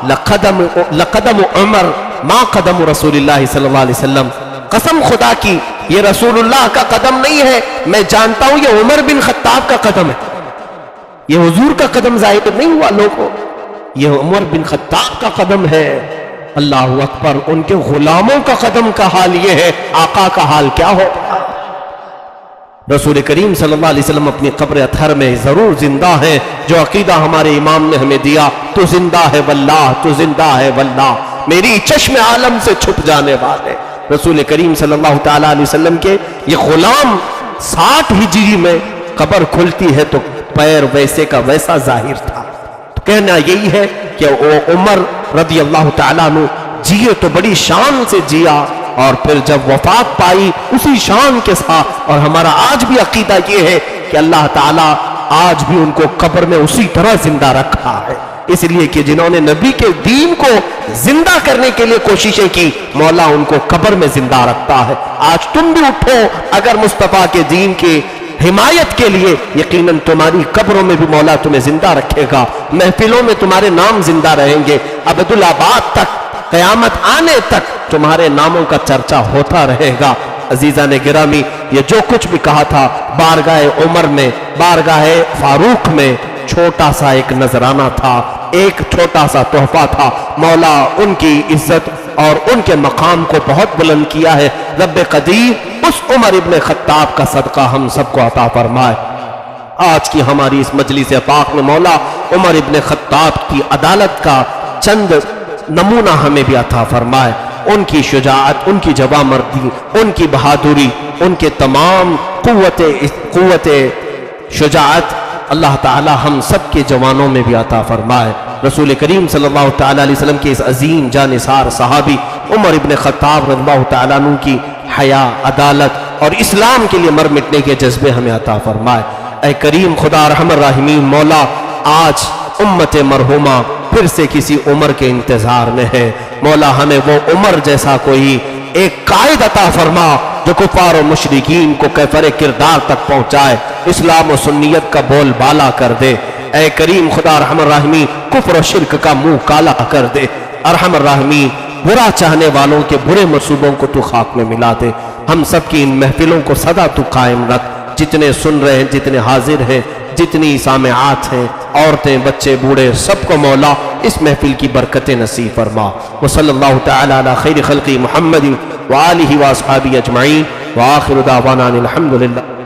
لقدم عمر ما قدم رسول اللہ صلی اللہ علیہ وسلم، قسم خدا کی یہ رسول اللہ کا قدم نہیں ہے، میں جانتا ہوں یہ عمر بن خطاب کا قدم ہے، یہ حضور کا قدم ظاہر نہیں ہوا لوگوں، یہ عمر بن خطاب کا قدم ہے۔ اللہ اکبر، ان کے غلاموں کا قدم کا حال یہ ہے، آقا کا حال کیا ہو؟ رسول کریم صلی اللہ علیہ وسلم اپنی قبر اطہر میں ضرور زندہ ہیں، جو عقیدہ ہمارے امام نے ہمیں دیا، تو زندہ ہے واللہ، تو زندہ ہے واللہ، میری چشم عالم سے چھپ جانے والے رسول کریم صلی اللہ تعالیٰ علیہ وسلم کے یہ غلام 60 ہجری میں قبر کھلتی ہے تو پیر ویسے کا ویسا ظاہر تھا۔ تو کہنا یہی ہے کہ وہ عمر رضی اللہ تعالیٰ عنہ جیے تو بڑی شان سے جیا، اور پھر جب وفات پائی اسی شان کے ساتھ۔ اور ہمارا آج بھی عقیدہ یہ ہے کہ اللہ تعالیٰ آج بھی ان کو قبر میں اسی طرح زندہ رکھا ہے، اس لیے کہ جنہوں نے نبی کے دین کو زندہ کرنے کے لیے کوششیں کی، مولا ان کو قبر میں زندہ رکھتا ہے۔ آج تم بھی اٹھو اگر مصطفیٰ کے دین کی حمایت کے لیے، یقیناً تمہاری قبروں میں بھی مولا تمہیں زندہ رکھے گا، محفلوں میں تمہارے نام زندہ رہیں گے، ابدالآباد تک، قیامت آنے تک تمہارے ناموں کا چرچا ہوتا رہے گا۔ عزیزان گرامی، یہ جو کچھ بھی کہا تھا بارگاہ عمر میں، بارگاہ فاروق میں، چھوٹا سا ایک نذرانہ تھا، ایک چھوٹا سا تحفہ تھا۔ مولا ان کی عزت اور ان کے مقام کو بہت بلند کیا ہے۔ رب قدیر اس عمر ابن خطاب کا صدقہ ہم سب کو عطا فرمائے۔ آج کی ہماری اس مجلس پاک میں مولا عمر ابن خطاب کی عدالت کا چند نمونہ ہمیں بھی عطا فرمائے، ان کی شجاعت، ان کی جواں مردی، ان کی بہادری، ان کے تمام قوت شجاعت اللہ تعالی ہم سب کے جوانوں میں بھی عطا فرمائے۔ رسول کریم صلی اللہ تعالی علیہ وسلم کے اس عظیم جانثار صحابی عمر ابن خطاب رضی اللہ تعالیٰ عنہ کی حیا، عدالت اور اسلام کے لیے مر مٹنے کے جذبے ہمیں عطا فرمائے۔ اے کریم خدا ارحم الراحمین، مولا آج امت مرحومہ پھر سے کسی عمر کے انتظار میں ہے، مولا ہمیں وہ عمر جیسا کوئی ایک قائد عطا فرما جو کفار و مشرکین کو کیفر کردار تک پہنچائے، اسلام و سنیت کا بول بالا کر دے۔ اے کریم خدا ارحم الراحمین، کفر و شرک کا منہ کالا کر دے۔ ارحم الراحمین، برا چاہنے والوں کے برے منصوبوں کو تو خاک میں ملا دے۔ ہم سب کی ان محفلوں کو سدا تو قائم رکھ، جتنے سن رہے ہیں، جتنے حاضر ہیں، جتنی سامعات ہیں، عورتیں، بچے، بوڑھے، سب کو مولا اس محفل کی برکتیں نصیب فرما۔ وصلی اللہ تعالی علی خیر خلقی محمد وآلہ واصحابہ اجمعین، وآخر دعوانا الحمدللہ۔